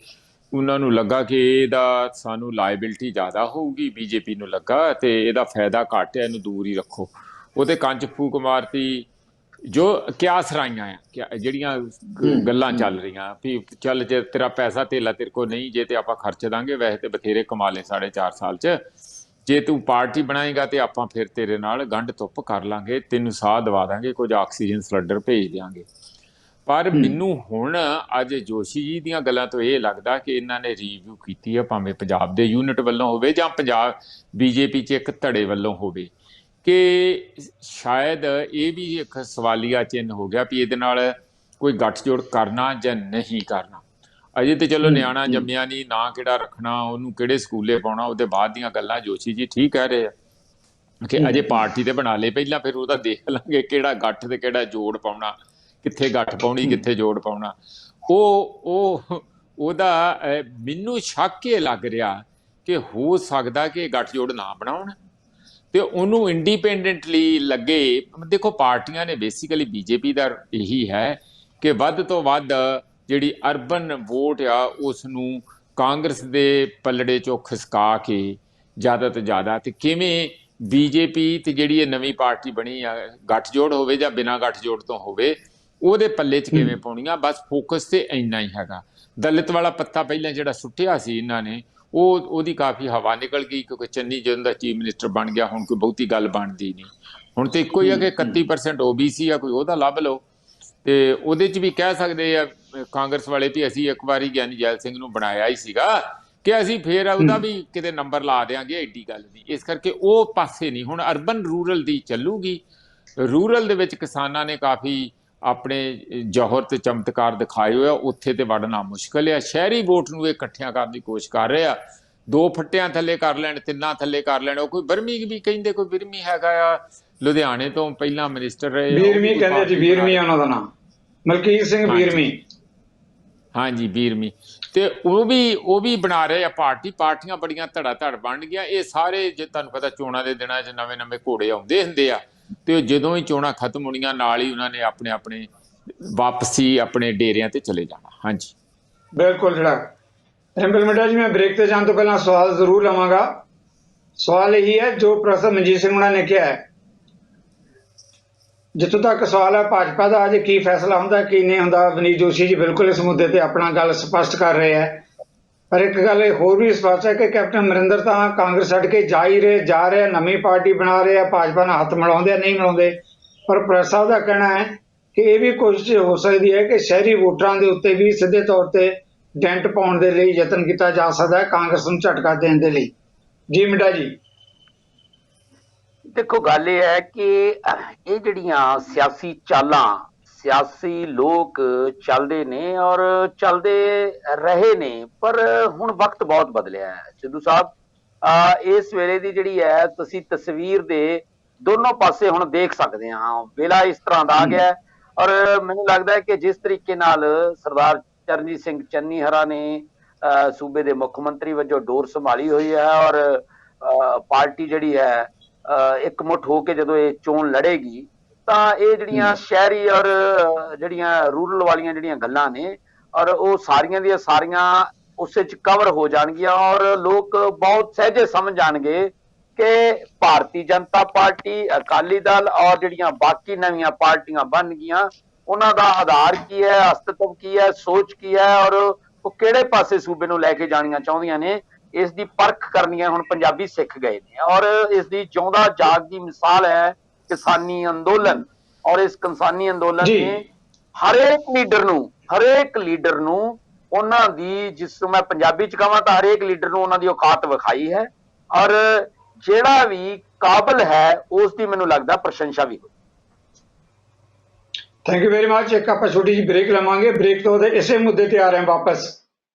ਉਹਨਾਂ ਨੂੰ ਲੱਗਾ ਕਿ ਇਹਦਾ ਸਾਨੂੰ ਲਾਇਬਿਲਿਟੀ ਜ਼ਿਆਦਾ ਹੋਊਗੀ, ਬੀਜੇਪੀ ਨੂੰ ਲੱਗਾ ਤੇ ਇਹਦਾ ਫਾਇਦਾ ਘੱਟ ਹੈ, ਇਹਨੂੰ ਦੂਰ ਹੀ ਰੱਖੋ। ਉਹਦੇ ਕੰਨ 'ਚ ਫੂਕ ਮਾਰਤੀ। ਜੋ ਕਿਆਸ ਰਾਈਆਂ ਆ, ਜਿਹੜੀਆਂ ਗੱਲਾਂ ਚੱਲ ਰਹੀਆਂ ਵੀ ਚੱਲ ਜੇ ਤੇਰਾ ਪੈਸਾ ਧੇਲਾ ਤੇਰੇ ਕੋਲ ਨਹੀਂ, ਜੇ ਤੇ ਆਪਾਂ ਖਰਚ ਦਾਂਗੇ, ਵੈਸੇ ਤੇ ਬਥੇਰੇ ਕਮਾ ਲਏ 4.5 ਸਾਲ 'ਚ, ਜੇ ਤੂੰ ਪਾਰਟੀ ਬਣਾਏਗਾ ਤੇ ਆਪਾਂ ਫਿਰ ਤੇਰੇ ਨਾਲ ਗੰਢ ਧੁੱਪ ਕਰ ਲਾਂਗੇ, ਤੈਨੂੰ ਸਾਹ ਦਵਾ ਦਾਂਗੇ, ਕੁਝ ਆਕਸੀਜਨ ਸਿਲੰਡਰ ਭੇਜ ਦਿਆਂਗੇ। ਪਰ ਮੈਨੂੰ ਹੁਣ ਅੱਜ ਜੋਸ਼ੀ ਜੀ ਦੀਆਂ ਗੱਲਾਂ ਤੋਂ ਇਹ ਲੱਗਦਾ ਕਿ ਇਹਨਾਂ ਨੇ ਰਿਵਿਊ ਕੀਤੀ ਹੈ, ਭਾਵੇਂ ਪੰਜਾਬ ਦੇ ਯੂਨਿਟ ਵੱਲੋਂ ਹੋਵੇ ਜਾਂ ਪੰਜਾਬ ਬੀਜੇਪੀ 'ਚ ਇੱਕ ਧੜੇ ਵੱਲੋਂ ਹੋਵੇ, ਕਿ ਸ਼ਾਇਦ ਇਹ ਵੀ ਇੱਕ ਸਵਾਲੀਆ ਚਿੰਨ੍ਹ ਹੋ ਗਿਆ ਵੀ ਇਹਦੇ ਨਾਲ ਕੋਈ ਗੱਠਜੋੜ ਕਰਨਾ ਜਾਂ ਨਹੀਂ ਕਰਨਾ। ਅਜੇ ਤੇ ਚਲੋ ਨਿਆਣਾ ਜੰਮਿਆ ਨਹੀਂ, ਨਾ ਕਿਹੜਾ ਰੱਖਣਾ, ਉਹਨੂੰ ਕਿਹੜੇ ਸਕੂਲੇ ਪਾਉਣਾ, ਉਹਦੇ ਬਾਅਦ ਦੀਆਂ ਗੱਲਾਂ ਜੋਸ਼ੀ ਜੀ ਠੀਕ ਕਹਿ ਰਹੇ ਆ ਕਿ ਅਜੇ ਪਾਰਟੀ ਤੇ ਬਣਾ ਲਏ ਪਹਿਲਾਂ, ਫਿਰ ਉਹਦਾ ਦੇਖ ਲਾਂਗੇ ਕਿਹੜਾ ਗੱਠ ਤੇ ਕਿਹੜਾ ਜੋੜ ਪਾਉਣਾ, ਕਿੱਥੇ ਗੱਠ ਪਾਉਣੀ, ਕਿੱਥੇ ਜੋੜ ਪਾਉਣਾ। ਉਹਦਾ ਮੈਨੂੰ ਸ਼ੱਕ ਇਹ ਲੱਗ ਰਿਹਾ ਕਿ ਹੋ ਸਕਦਾ ਕਿ ਗੱਠਜੋੜ ਨਾ ਬਣਾਉਣ ਤੇ ਉਹਨੂੰ ਇੰਡੀਪੈਂਡੈਂਟਲੀ ਲੱਗੇ। ਦੇਖੋ ਪਾਰਟੀਆਂ ਨੇ ਬੇਸਿਕਲੀ ਬੀਜੇਪੀ ਦਾ ਇਹੀ ਹੈ ਕਿ ਵੱਧ ਤੋਂ ਵੱਧ ਜਿਹੜੀ ਅਰਬਨ ਵੋਟ ਆ ਉਸ ਨੂੰ ਕਾਂਗਰਸ ਦੇ ਪੱਲੜੇ 'ਚੋਂ ਖਿਸਕਾ ਕੇ ਜ਼ਿਆਦਾ ਤੋਂ ਜ਼ਿਆਦਾ, ਤੇ ਕਿਵੇਂ ਬੀਜੇਪੀ ਤੇ ਜਿਹੜੀ ਇਹ ਨਵੀਂ ਪਾਰਟੀ ਬਣੀ ਆ, ਗੱਠਜੋੜ ਹੋਵੇ ਜਾਂ ਬਿਨਾਂ ਗੱਠਜੋੜ ਤੋਂ ਹੋਵੇ, ਉਹਦੇ ਪੱਲੇ 'ਚ ਕਿਵੇਂ ਪਾਉਣੀਆਂ। ਬਸ ਫੋਕਸ ਤੇ ਇੰਨਾ ਹੀ ਹੈਗਾ। ਦਲਿਤ ਵਾਲਾ ਪੱਤਾ ਪਹਿਲਾਂ ਜਿਹੜਾ ਸੁੱਟਿਆ ਸੀ ਇਹਨਾਂ ਨੇ, ਉਹਦੀ ਕਾਫੀ ਹਵਾ ਨਿਕਲ ਗਈ, ਕਿਉਂਕਿ ਚੰਨੀ ਜਦੋਂ ਦਾ ਚੀਫ ਮਿਨਿਸਟਰ ਬਣ ਗਿਆ, ਹੁਣ ਕੋਈ ਬਹੁਤੀ ਗੱਲ ਬਣਦੀ ਨਹੀਂ। ਹੁਣ ਤੇ ਇੱਕੋ ਹੀ ਆ ਕਿ 31% OBC ਆ, ਕੋਈ ਉਹਦਾ ਲੱਭ ਲਓ। ਤੇ ਉਹਦੇ 'ਚ ਵੀ ਕਹਿ ਸਕਦੇ ਆ ਕਾਂਗਰਸ ਵਾਲੇ ਵੀ ਅਸੀਂ ਇੱਕ ਵਾਰੀ ਗਿਆਨੀ ਜੈਲ ਸਿੰਘ ਨੂੰ ਬਣਾਇਆ ਹੀ ਸੀਗਾ ਕਿ ਅਸੀਂ ਫੇਰ ਉਹਦਾ ਵੀ ਕਿਤੇ ਨੰਬਰ ਲਾ ਦਿਆਂਗੇ, ਐਡੀ ਗੱਲ ਨਹੀਂ। ਇਸ ਕਰਕੇ ਉਹ ਪਾਸੇ ਨਹੀਂ, ਹੁਣ ਅਰਬਨ ਰੂਰਲ ਦੀ ਚੱਲੂਗੀ। ਰੂਰਲ ਦੇ ਵਿੱਚ ਕਿਸਾਨਾਂ ਨੇ ਕਾਫੀ ਆਪਣੇ ਜੌਹਰ ਤੇ ਚਮਤਕਾਰ ਦਿਖਾਏ ਹੋਏ ਆ, ਉੱਥੇ ਤੇ ਵੜਨਾ ਮੁਸ਼ਕਲ ਆ। ਸ਼ਹਿਰੀ ਵੋਟ ਨੂੰ ਇਹ ਇਕੱਠਿਆਂ ਕਰਨ ਦੀ ਕੋਸ਼ਿਸ਼ ਕਰ ਰਹੇ ਆ, 2 ਫੱਟਿਆਂ ਥੱਲੇ ਕਰ ਲੈਣ, 3 ਥੱਲੇ ਕਰ ਲੈਣ। ਉਹ ਕੋਈ ਬਰਮੀ ਵੀ ਕਹਿੰਦੇ, ਕੋਈ ਬਿਰਮੀ ਹੈਗਾ ਆ, ਲੁਧਿਆਣੇ ਤੋਂ ਪਹਿਲਾਂ ਮਿਨਿਸਟਰ ਰਹੇ। ਬੀਰਮੀ ਕਹਿੰਦੇ ਜੀ, ਬੀਰਮੀ ਉਹਨਾਂ ਦਾ ਨਾਮ ਮਲਕੀਤ ਸਿੰਘ ਬੀਰਮੀ। ਹਾਂਜੀ ਬੀਰਮੀ। ਤੇ ਉਹ ਵੀ ਬਣਾ ਰਹੇ ਆ ਪਾਰਟੀਆਂ ਬੜੀਆਂ ਧੜਾ ਬਣ ਗਈਆਂ। ਇਹ ਸਾਰੇ ਜੇ ਤੁਹਾਨੂੰ ਪਤਾ ਚੋਣਾਂ ਦੇ ਦਿਨਾਂ 'ਚ ਨਵੇਂ ਘੋੜੇ ਆਉਂਦੇ ਹੁੰਦੇ ਆ, ਤੇ ਜਦੋਂ ਹੀ ਚੋਣਾਂ ਖਤਮ ਹੋਣੀਆਂ ਨਾਲ ਹੀ ਉਹਨਾਂ ਨੇ ਆਪਣੇ ਵਾਪਸੀ ਆਪਣੇ ਡੇਰਿਆਂ ਤੇ ਚਲੇ ਜਾਣਾ। ਹਾਂਜੀ ਬਿਲਕੁਲ। ਜਿਹੜਾ ਰਿੰਪਲ ਮਿੰਟਾ ਜੀ, ਮੈਂ ਬ੍ਰੇਕ ਤੇ ਜਾਣ ਤੋਂ ਪਹਿਲਾਂ ਸਵਾਲ ਜ਼ਰੂਰ ਲਵਾਂਗਾ। ਸਵਾਲ ਇਹੀ ਹੈ ਜੋ ਪ੍ਰੋਫੈਸਰ ਮਨਜੀਤ ਸਿੰਘ ਉਹਨਾਂ ਨੇ ਕਿਹਾ ਹੈ, ਜਿੱਥੋਂ ਤੱਕ ਸਵਾਲ ਹੈ ਭਾਜਪਾ ਦਾ ਅੱਜ ਕੀ ਫੈਸਲਾ ਹੁੰਦਾ ਕੀ ਨਹੀਂ ਹੁੰਦਾ। ਵਨੀਤ ਜੋਸ਼ੀ ਜੀ ਬਿਲਕੁਲ ਇਸ ਮੁੱਦੇ ਤੇ ਆਪਣਾ ਗੱਲ ਸਪਸ਼ਟ ਕਰ ਰਹੇ ਹੈ, ਪਰ ਇੱਕ ਗੱਲ ਹੋਰ ਵੀ ਸਪਸ਼ਟ ਹੈ ਕਿ ਕੈਪਟਨ ਅਮਰਿੰਦਰ ਤਾਂ ਕਾਂਗਰਸ ਛੱਡ ਕੇ ਜਾ ਰਹੇ, ਨਵੀਂ ਪਾਰਟੀ ਬਣਾ ਰਹੇ ਆ, ਭਾਜਪਾ ਨਾਲ ਹੱਥ ਮਿਲਾਉਂਦੇ ਨਹੀਂ ਮਿਲਾਉਂਦੇ। ਪਰ ਪ੍ਰੋਫੈਸਰ ਸਾਹਿਬ ਦਾ ਕਹਿਣਾ ਹੈ ਕਿ ਇਹ ਵੀ ਕੋਸ਼ਿਸ਼ ਹੋ ਸਕਦੀ ਹੈ ਕਿ ਸ਼ਹਿਰੀ ਵੋਟਰਾਂ ਦੇ ਉੱਤੇ ਵੀ ਸਿੱਧੇ ਤੌਰ ਤੇ ਡੈਂਟ ਪਾਉਣ ਦੇ ਲਈ ਯਤਨ ਕੀਤਾ ਜਾ ਸਕਦਾ ਹੈ, ਕਾਂਗਰਸ ਨੂੰ ਝਟਕਾ ਦੇਣ ਦੇ ਲਈ। ਜੀ ਮਿੰਟਾ ਜੀ। ਦੇਖੋ ਗੱਲ ਇਹ ਹੈ ਕਿ ਇਹ ਜਿਹੜੀਆਂ ਸਿਆਸੀ ਚਾਲਾਂ, ਸਿਆਸੀ ਲੋਕ ਚੱਲਦੇ ਨੇ ਔਰ ਚੱਲਦੇ ਰਹੇ ਨੇ, ਪਰ ਹੁਣ ਵਕਤ ਬਹੁਤ ਬਦਲਿਆ ਹੈ ਸਿੱਧੂ ਸਾਹਿਬ। ਇਸ ਵੇਲੇ ਦੀ ਜਿਹੜੀ ਹੈ ਤੁਸੀਂ ਤਸਵੀਰ ਦੇ ਦੋਨੋਂ ਪਾਸੇ ਹੁਣ ਦੇਖ ਸਕਦੇ ਹਾਂ। ਵੇਲਾ ਇਸ ਤਰ੍ਹਾਂ ਦਾ ਆ ਗਿਆ ਹੈ ਔਰ ਮੈਨੂੰ ਲੱਗਦਾ ਹੈ ਕਿ ਜਿਸ ਤਰੀਕੇ ਨਾਲ ਸਰਦਾਰ ਚਰਨਜੀਤ ਸਿੰਘ ਚੰਨੀ ਹਰਾ ਨੇ ਸੂਬੇ ਦੇ ਮੁੱਖ ਮੰਤਰੀ ਵਜੋਂ ਡੋਰ ਸੰਭਾਲੀ ਹੋਈ ਹੈ ਔਰ ਪਾਰਟੀ ਜਿਹੜੀ ਹੈ ਇਕਮੁੱਠ ਹੋ ਕੇ ਜਦੋਂ ਇਹ ਚੋਣ ਲੜੇਗੀ, ਤਾਂ ਇਹ ਜਿਹੜੀਆਂ ਸ਼ਹਿਰੀ ਔਰ ਜਿਹੜੀਆਂ ਰੂਰਲ ਵਾਲੀਆਂ ਜਿਹੜੀਆਂ ਗੱਲਾਂ ਨੇ ਔਰ ਉਹ ਸਾਰੀਆਂ ਦੀਆਂ ਸਾਰੀਆਂ ਉਸੇ 'ਚ ਕਵਰ ਹੋ ਜਾਣਗੀਆਂ ਔਰ ਲੋਕ ਬਹੁਤ ਸਹਿਜੇ ਸਮਝ ਜਾਣਗੇ ਕਿ ਭਾਰਤੀ ਜਨਤਾ ਪਾਰਟੀ, ਅਕਾਲੀ ਦਲ ਔਰ ਜਿਹੜੀਆਂ ਬਾਕੀ ਨਵੀਆਂ ਪਾਰਟੀਆਂ ਬਣ ਗਈਆਂ, ਉਹਨਾਂ ਦਾ ਆਧਾਰ ਕੀ ਹੈ, ਅਸਤਿਤਵ ਕੀ ਹੈ, ਸੋਚ ਕੀ ਹੈ ਔਰ ਉਹ ਕਿਹੜੇ ਪਾਸੇ ਸੂਬੇ ਨੂੰ ਲੈ ਕੇ ਜਾਣੀਆਂ ਚਾਹੁੰਦੀਆਂ ਨੇ। ਇਸ ਦੀ ਪਰਖ ਕਰਨੀਆਂ ਹੁਣ ਪੰਜਾਬੀ ਸਿੱਖ ਗਏ ਨੇ ਔਰ ਇਸ ਦੀ ਜਿਉਂਦਾ ਜਾਗਦੀ ਮਿਸਾਲ ਹੈ ਕਿਸਾਨੀ ਅੰਦੋਲਨ। ਔਰ ਇਸ ਕਿਸਾਨੀ ਅੰਦੋਲਨ ਨੇ ਹਰੇਕ ਲੀਡਰ ਨੂੰ ਉਹਨਾਂ ਦੀ, ਜਿਸ ਨੂੰ ਮੈਂ ਪੰਜਾਬੀ ਚ ਕਹਾਂ ਤਾਂ ਹਰੇਕ ਲੀਡਰ ਨੂੰ ਉਹਨਾਂ ਦੀ ਔਕਾਤ ਵਿਖਾਈ ਹੈ ਔਰ ਜਿਹੜਾ ਵੀ ਕਾਬਲ ਹੈ ਉਸ ਦੀ ਮੈਨੂੰ ਲੱਗਦਾ ਪ੍ਰਸ਼ੰਸਾ ਵੀ ਹੋਈ। Thank you very much. ਇੱਕ ਆਪਾਂ ਛੋਟੀ ਜਿਹੀ ਬ੍ਰੇਕ ਲਵਾਂਗੇ, ਬ੍ਰੇਕ ਤੋਂ ਇਸੇ ਮੁੱਦੇ ਤੇ ਆ ਰਹੇ ਹਾਂ ਵਾਪਸ।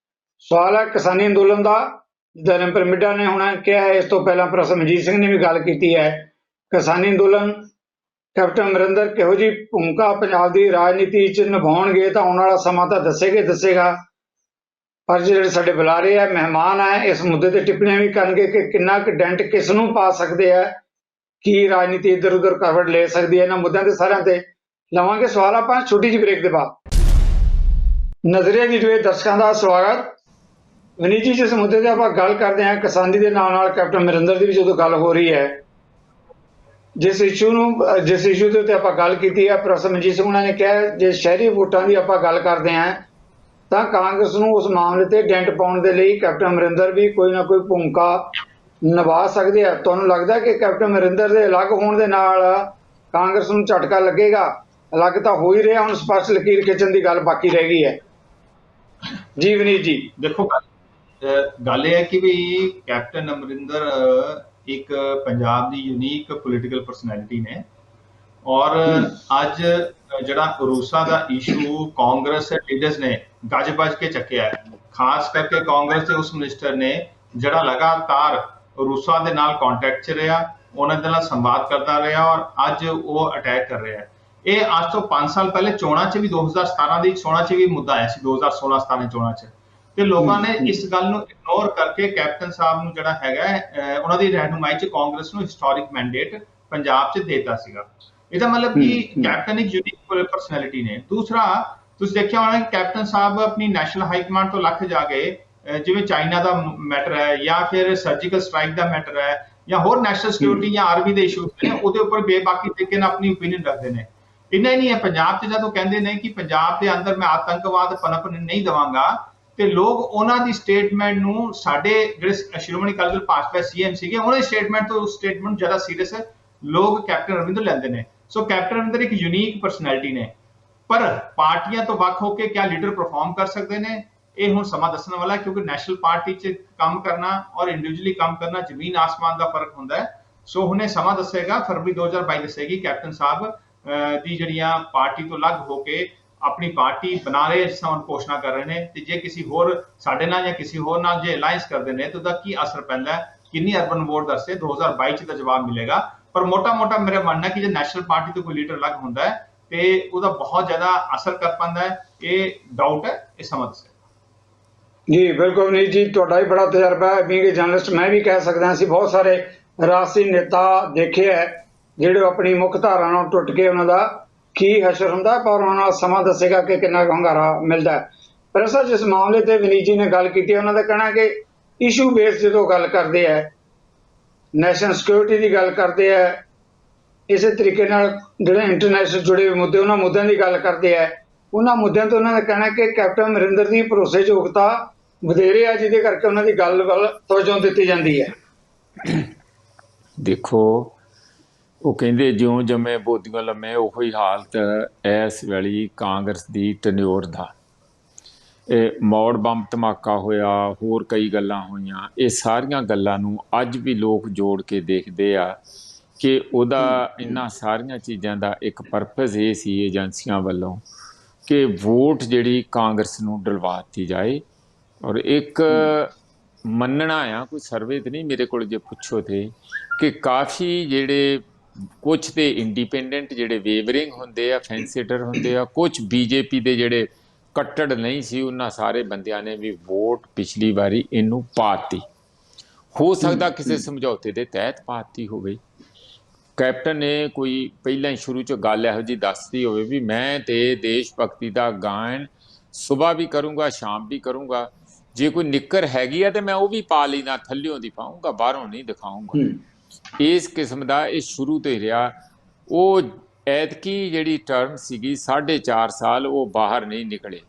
ਸਵਾਲ ਹੈ ਕਿਸਾਨੀ ਅੰਦੋਲਨ ਦਾ, ਜਿੱਦਾਂ ਰਿੰਪਲ ਮਿੱਡਾ ਨੇ ਹੁਣ ਕਿਹਾ ਹੈ, ਇਸ ਤੋਂ ਪਹਿਲਾਂ ਪ੍ਰੋਫੈਸਰ ਮਨਜੀਤ ਸਿੰਘ ਨੇ ਵੀ ਗੱਲ ਕੀਤੀ ਹੈ। ਕਿਸਾਨੀ ਅੰਦੋਲਨ, ਕੈਪਟਨ ਅਮਰਿੰਦਰ ਕਿਹੋ ਜਿਹੀ ਭੂਮਿਕਾ ਪੰਜਾਬ ਦੀ ਰਾਜਨੀਤੀ 'ਚ ਨਿਭਾਉਣਗੇ ਤਾਂ ਆਉਣ ਵਾਲਾ ਸਮਾਂ ਤਾਂ ਦੱਸੇਗਾ। ਪਰ ਜਿਹੜੇ ਸਾਡੇ ਬੁਲਾਰੇ ਆ, ਮਹਿਮਾਨ ਹੈ, ਇਸ ਮੁੱਦੇ ਤੇ ਟਿੱਪਣੀਆਂ ਵੀ ਕਰਨਗੇ ਕਿ ਕਿੰਨਾ ਕੁ ਡੈਂਟ ਕਿਸ ਨੂੰ ਪਾ ਸਕਦੇ ਆ, ਕੀ ਰਾਜਨੀਤੀ ਇੱਧਰ ਉੱਧਰ ਕਰਵਟ ਲੈ ਸਕਦੀ ਹੈ। ਇਹਨਾਂ ਮੁੱਦਿਆਂ ਤੇ ਸਾਰਿਆਂ ਤੇ ਲਵਾਂਗੇ ਸਵਾਲ ਆਪਾਂ ਛੋਟੀ ਜਿਹੀ ਬ੍ਰੇਕ ਦੇ ਬਾਅਦ। ਨਜ਼ਰੀਆ ਦੀ ਜੁਏ ਦਰਸ਼ਕਾਂ ਦਾ ਸਵਾਗਤ। ਵਨੀਤ ਜੀ, ਜਿਸ ਮੁੱਦੇ ਤੇ ਆਪਾਂ ਗੱਲ ਕਰਦੇ ਹਾਂ ਕਿਸਾਨੀ ਦੇ ਨਾਲ ਕੈਪਟਨ ਅਮਰਿੰਦਰ ਦੀ ਵੀ ਜਦੋਂ ਗੱਲ ਹੋ ਰਹੀ ਹੈ, ਜਿਸ ਇਸ਼ੂ ਦੇ ਉੱਤੇ ਆਪਾਂ ਗੱਲ ਕੀਤੀ ਹੈ, ਪ੍ਰੋਫੈਸਰ ਮਨਜੀਤ ਸਿੰਘ ਉਹਨਾਂ ਨੇ ਕਿਹਾ ਜੇ ਸ਼ਹਿਰੀ ਵੋਟਾਂ ਦੀ ਆਪਾਂ ਗੱਲ ਕਰਦੇ ਹਾਂ ਤਾਂ ਕਾਂਗਰਸ ਨੂੰ ਉਸ ਮਾਮਲੇ ਤੇ ਡੈਂਟ ਪਾਉਣ ਦੇ ਲਈ ਕੈਪਟਨ ਅਮਰਿੰਦਰ ਵੀ ਕੋਈ ਨਾ ਕੋਈ ਭੂਮਿਕਾ ਨਿਭਾ ਸਕਦੇ ਆ। ਤੁਹਾਨੂੰ ਲੱਗਦਾ ਕਿ ਕੈਪਟਨ ਅਮਰਿੰਦਰ ਦੇ ਅਲੱਗ ਹੋਣ ਦੇ ਨਾਲ ਕਾਂਗਰਸ ਨੂੰ ਝਟਕਾ ਲੱਗੇਗਾ? ਅਲੱਗ ਤਾਂ ਹੋ ਹੀ ਰਿਹਾ, ਹੁਣ ਸਪਸ਼ਟ ਲਕੀਰ ਖਿੱਚਣ ਦੀ ਗੱਲ ਬਾਕੀ ਰਹਿ ਗਈ ਹੈ। ਜੀ ਵਨੀਤ ਜੀ। ਦੇਖੋ ਗੱਲ ਇਹ ਹੈ ਕਿ ਵੀ ਕੈਪਟਨ ਅਮਰਿੰਦਰ ਇੱਕ ਪੰਜਾਬ ਦੀ ਯੂਨੀਕ ਪੋਲੀਟੀਕਲ ਪਰਸਨੈਲਿਟੀ ਨੇ ਔਰ ਅੱਜ ਜਿਹੜਾ ਰੂਸਾ ਦਾ ਇਸ਼ੂ ਕਾਂਗਰਸ ਲੀਡਰਸ ਨੇ ਗੱਜ-ਵੱਜ ਕੇ ਚੱਕਿਆ ਹੈ, ਖਾਸ ਕਰਕੇ ਕਾਂਗਰਸ ਦੇ ਉਸ ਮਿਨਿਸਟਰ ਨੇ ਜਿਹੜਾ ਲਗਾਤਾਰ ਰੂਸਾ ਦੇ ਨਾਲ ਕੰਟੈਕਟ 'ਚ ਰਿਹਾ, ਉਹਨਾਂ ਦੇ ਨਾਲ ਸੰਵਾਦ ਕਰਦਾ ਰਿਹਾ ਔਰ ਅੱਜ ਉਹ ਅਟੈਕ ਕਰ ਰਿਹਾ ਹੈ। ਇਹ ਅੱਜ ਤੋਂ 5 ਸਾਲ ਪਹਿਲੇ ਚੋਣਾਂ 'ਚ ਵੀ 2017 ਦੀ ਚੋਣਾਂ 'ਚ ਵੀ ਮੁੱਦਾ ਆਇਆ ਸੀ, 2016-17 ਚੋਣਾਂ 'ਚ, ਤੇ ਲੋਕਾਂ ਨੇ ਇਸ ਗੱਲ ਨੂੰ ਇਗਨੋਰ ਕਰਕੇ ਕੈਪਟਨ ਸਾਹਿਬ ਨੂੰ ਜਿਹੜਾ ਹੈਗਾ ਉਹਨਾਂ ਦੀ ਰਹਿਨੁਮਾਈ 'ਚ ਕਾਂਗਰਸ ਨੂੰ ਹਿਸਟੋਰਿਕ ਮੈਂਡੇਟ ਪੰਜਾਬ 'ਚ ਦੇਤਾ ਸੀਗਾ। ਇਹਦਾ ਮਤਲਬ ਕਿ ਕੈਪਟਨ ਇੱਕ ਯੂਨੀਕ ਪਰਸਨੈਲਿਟੀ ਨੇ। ਦੂਸਰਾ, ਤੁਸੀਂ ਦੇਖਿਆ ਹੋਣਾ ਕਿ ਕੈਪਟਨ ਸਾਹਿਬ ਆਪਣੀ ਨੈਸ਼ਨਲ ਹਾਈ ਕਮਾਂਡ ਤੋਂ ਲੱਖ ਜਾ ਕੇ, ਜਿਵੇਂ ਚਾਈਨਾ ਦਾ ਮੈਟਰ ਹੈ ਜਾਂ ਫਿਰ ਸਰਜੀਕਲ ਸਟ੍ਰਾਈਕ ਦਾ ਮੈਟਰ ਹੈ ਜਾਂ ਹੋਰ ਨੈਸ਼ਨਲ ਸਿਕਿਉਰਿਟੀ ਜਾਂ ਆਰਮੀ ਦੇ ਇਸ਼ੂਜ਼ ਨੇ, ਉਹਦੇ ਉੱਪਰ ਬੇਬਾਕੀ ਤਰੀਕੇ ਨਾਲ ਆਪਣੀ ਓਪੀਨੀਅਨ ਰੱਖਦੇ ਨੇ। ਇੰਨਾ ਹੀ ਨਹੀਂ ਹੈ, ਪੰਜਾਬ 'ਚ ਜਦੋਂ ਕਹਿੰਦੇ ਨੇ ਕਿ ਪੰਜਾਬ ਦੇ ਅੰਦਰ ਮੈਂ ਆਤੰਕਵਾਦ ਪਨਪ ਨਹੀਂ ਦੇਵਾਂਗਾ, ਤੇ ਲੋਕ ਉਹਨਾਂ ਦੀ ਸਟੇਟਮੈਂਟ ਨੂੰ, ਸਾਡੇ ਜਿਹੜੇ ਸ਼੍ਰੋਮਣੀ ਅਕਾਲੀ ਦਲ ਭਾਜਪਾ CM ਸੀਗੇ, ਉਹਨਾਂ ਦੀ ਸਟੇਟਮੈਂਟ ਤੋਂ ਸਟੇਟਮੈਂਟ ਜ਼ਿਆਦਾ ਸੀਰੀਅਸ ਲੋਕ ਕੈਪਟਨ ਅਮਰਿੰਦਰ ਲੈਂਦੇ ਨੇ। ਸੋ ਕੈਪਟਨ ਅਮਰਿੰਦਰ ਇੱਕ ਯੂਨੀਕ ਪਰਸਨੈਲਿਟੀ ਨੇ ਪਰ ਪਾਰਟੀਆਂ ਤੋਂ ਵੱਖ ਹੋ ਕੇ ਕਿਆ ਲੀਡਰ ਪਰਫਾਰਮ ਕਰ ਸਕਦੇ ਨੇ, ਇਹ ਹੁਣ ਸਮਾਂ ਦੱਸਣ ਵਾਲਾ, ਕਿਉਂਕਿ ਨੈਸ਼ਨਲ ਪਾਰਟੀ 'ਚ ਕੰਮ ਕਰਨਾ ਔਰ ਇੰਡੀਵਿਜੂਅਲੀ ਕੰਮ ਕਰਨਾ ਜ਼ਮੀਨ ਆਸਮਾਨ ਦਾ ਫਰਕ ਹੁੰਦਾ ਹੈ। ਸੋ ਹੁਣੇ ਸਮਾਂ ਦੱਸੇਗਾ, ਫਰਵਰੀ 2022 ਦੱਸੇਗੀ ਕੈਪਟਨ ਸਾਹਿਬ ਦੀ ਜਿਹੜੀਆਂ ਪਾਰਟੀ ਤੋਂ ਅਲੱਗ ਹੋ ਕੇ ਆਪਣੀ ਪਾਰਟੀ ਬਣਾ ਰਹੇ, ਜਿਸ ਤਰ੍ਹਾਂ ਘੋਸ਼ਣਾ ਕਰ ਰਹੇ ਨੇ, ਤੇ ਜੇ ਕਿਸੇ ਹੋਰ ਸਾਡੇ ਨਾਲ ਜਾਂ ਕਿਸੇ ਹੋਰ ਨਾਲ ਜੇ ਅਲਾਈਅੰਸ ਕਰਦੇ ਨੇ ਤਾਂ ਉਹਦਾ ਕੀ ਅਸਰ ਪੈਂਦਾ ਹੈ, ਕਿੰਨੀ ਅਰਬਨ ਵੋਟ ਦੱਸੇ 2022 'ਚ ਦਾ ਜਵਾਬ ਮਿਲੇਗਾ। ਪਰ ਮੋਟਾ ਮੇਰਾ ਮੰਨਣਾ ਕਿ ਜੇ ਨੈਸ਼ਨਲ ਪਾਰਟੀ ਤੋਂ ਕੋਈ ਲੀਡਰ ਅਲੱਗ ਹੁੰਦਾ ਹੈ ਤੇ ਉਹਦਾ ਬਹੁਤ ਜ਼ਿਆਦਾ ਅਸਰ ਕਰ ਪਾਉਂਦਾ ਹੈ, ਇਹ ਡਾਊਟ ਹੈ, ਇਹ ਸਮਾਂ ਦੱਸੇਗਾ। ਜੀ ਬਿਲਕੁਲ ਨਹੀਂ ਜੀ, ਤੁਹਾਡਾ ਵੀ ਬੜਾ ਤਜਰਬਾ ਹੈ ਬੀਇੰਗ ਜਰਨਲਿਸਟ। ਮੈਂ ਵੀ ਕਹਿ ਸਕਦਾ ਅਸੀਂ ਬਹੁਤ ਸਾਰੇ ਰਾਜਸੀ ਨੇਤਾ ਦੇਖੇ ਹੈ ਜਿਹੜੇ ਆਪਣੀ ਮੁੱਖ ਧਾਰਾ ਨਾਲ ਟੁੱਟ ਕੇ ਉਹਨਾਂ ਦਾ ਕੀ ਹਸ਼ਰ ਹੁੰਦਾ, ਪਰ ਉਹਨਾਂ ਦਾ ਸਮਾਂ ਦੱਸੇਗਾ ਕਿ ਕਿੰਨਾ ਕੁ ਹੁੰਗਾਰਾ ਮਿਲਦਾ ਹੈ। ਪਰ ਅਸਲ ਜਿਸ ਮਾਮਲੇ ਤੇ ਵਿਨੀਤ ਜੀ ਨੇ ਗੱਲ ਕੀਤੀ, ਉਹਨਾਂ ਦਾ ਕਹਿਣਾ ਕਿ ਇਸ਼ੂ ਬੇਸ ਜਦੋਂ ਗੱਲ ਕਰਦੇ ਹੈ, ਨੈਸ਼ਨਲ ਸਿਕਿਉਰਿਟੀ ਦੀ ਗੱਲ ਕਰਦੇ ਹੈ, ਇਸੇ ਤਰੀਕੇ ਨਾਲ ਜਿਹੜੇ ਇੰਟਰਨੈਸ਼ਨਲ ਜੁੜੇ ਮੁੱਦੇ ਉਹਨਾਂ ਮੁੱਦਿਆਂ ਦੀ ਗੱਲ ਕਰਦੇ ਹੈ, ਉਹਨਾਂ ਮੁੱਦਿਆਂ ਤੋਂ ਉਹਨਾਂ ਦਾ ਕਹਿਣਾ ਕਿ ਕੈਪਟਨ ਅਮਰਿੰਦਰ ਦੀ ਭਰੋਸੇਯੋਗਤਾ ਵਧੇਰੇ ਆ, ਜਿਹਦੇ ਕਰਕੇ ਉਹਨਾਂ ਦੀ ਗੱਲ ਵੱਲ ਤਵੱਜੋ ਦਿੱਤੀ ਜਾਂਦੀ ਹੈ। ਦੇਖੋ, ਉਹ ਕਹਿੰਦੇ ਜਿਉਂ ਜੰਮੇ ਬੋਦੀਆਂ ਲੰਮੇ, ਉਹੋ ਹੀ ਹਾਲਤ ਇਸ ਵੇਲੇ ਕਾਂਗਰਸ ਦੀ ਟਨਿਓਰ ਦਾ। ਇਹ ਮੌੜ ਬੰਬ ਧਮਾਕਾ ਹੋਇਆ, ਹੋਰ ਕਈ ਗੱਲਾਂ ਹੋਈਆਂ, ਇਹ ਸਾਰੀਆਂ ਗੱਲਾਂ ਨੂੰ ਅੱਜ ਵੀ ਲੋਕ ਜੋੜ ਕੇ ਦੇਖਦੇ ਆ ਕਿ ਉਹਦਾ ਇਹਨਾਂ ਸਾਰੀਆਂ ਚੀਜ਼ਾਂ ਦਾ ਇੱਕ ਪਰਪਸ ਇਹ ਸੀ ਏਜੰਸੀਆਂ ਵੱਲੋਂ ਕਿ ਵੋਟ ਜਿਹੜੀ ਕਾਂਗਰਸ ਨੂੰ ਡਲਵਾ ਦਿੱਤੀ ਜਾਏ। ਔਰ ਇੱਕ ਮੰਨਣਾ ਆ, ਕੋਈ ਸਰਵੇ ਤਾਂ ਨਹੀਂ ਮੇਰੇ ਕੋਲ ਜੇ ਪੁੱਛੋ ਤੇ, ਕਿ ਕਾਫੀ ਜਿਹੜੇ ਕੁਛ ਤੇ ਇੰਡੀਪੈਂਡੈਂਟ ਜਿਹੜੇ ਵੇਵਰਿੰਗ ਹੁੰਦੇ ਆ, ਫੈਂਸੀਟਰ ਹੁੰਦੇ ਆ, ਕੁਛ ਬੀਜੇਪੀ ਦੇ ਜਿਹੜੇ ਕੱਟੜ ਨਹੀਂ ਸੀ, ਉਹਨਾਂ ਸਾਰੇ ਬੰਦਿਆਂ ਨੇ ਵੀ ਵੋਟ ਪਿਛਲੀ ਵਾਰੀ ਇਹਨੂੰ ਪਾਤੀ। ਹੋ ਸਕਦਾ ਕਿਸੇ ਸਮਝੌਤੇ ਦੇ ਤਹਿਤ ਪਾਤੀ ਹੋਵੇ। ਕੈਪਟਨ ਨੇ ਕੋਈ ਪਹਿਲਾਂ ਹੀ ਸ਼ੁਰੂ 'ਚ ਗੱਲ ਇਹੋ ਜਿਹੀ ਦੱਸਦੀ ਹੋਵੇ ਵੀ ਮੈਂ ਤੇ ਦੇਸ਼ ਭਗਤੀ ਦਾ ਗਾਇਨ ਸੁਬਾਹ ਵੀ ਕਰੂੰਗਾ, ਸ਼ਾਮ ਵੀ ਕਰੂੰਗਾ, ਜੇ ਕੋਈ ਨਿੱਕਰ ਹੈਗੀ ਆ ਤੇ ਮੈਂ ਉਹ ਵੀ ਪਾ ਲੈਣਾ, ਥੱਲਿਓਂ ਦੀ ਪਾਊਂਗਾ, ਬਾਹਰੋਂ ਨਹੀਂ ਦਿਖਾਊਂਗਾ। ਇਸ ਕਿਸਮ ਦਾ ਇਹ ਸ਼ੁਰੂ ਤੋਂ ਹੀ ਰਿਹਾ। ਉਹ ਐਤਕੀ ਜਿਹੜੀ ਟਰਮ ਸੀਗੀ 4.5 ਸਾਲ, ਉਹ ਬਾਹਰ ਨਹੀਂ ਨਿਕਲੇ।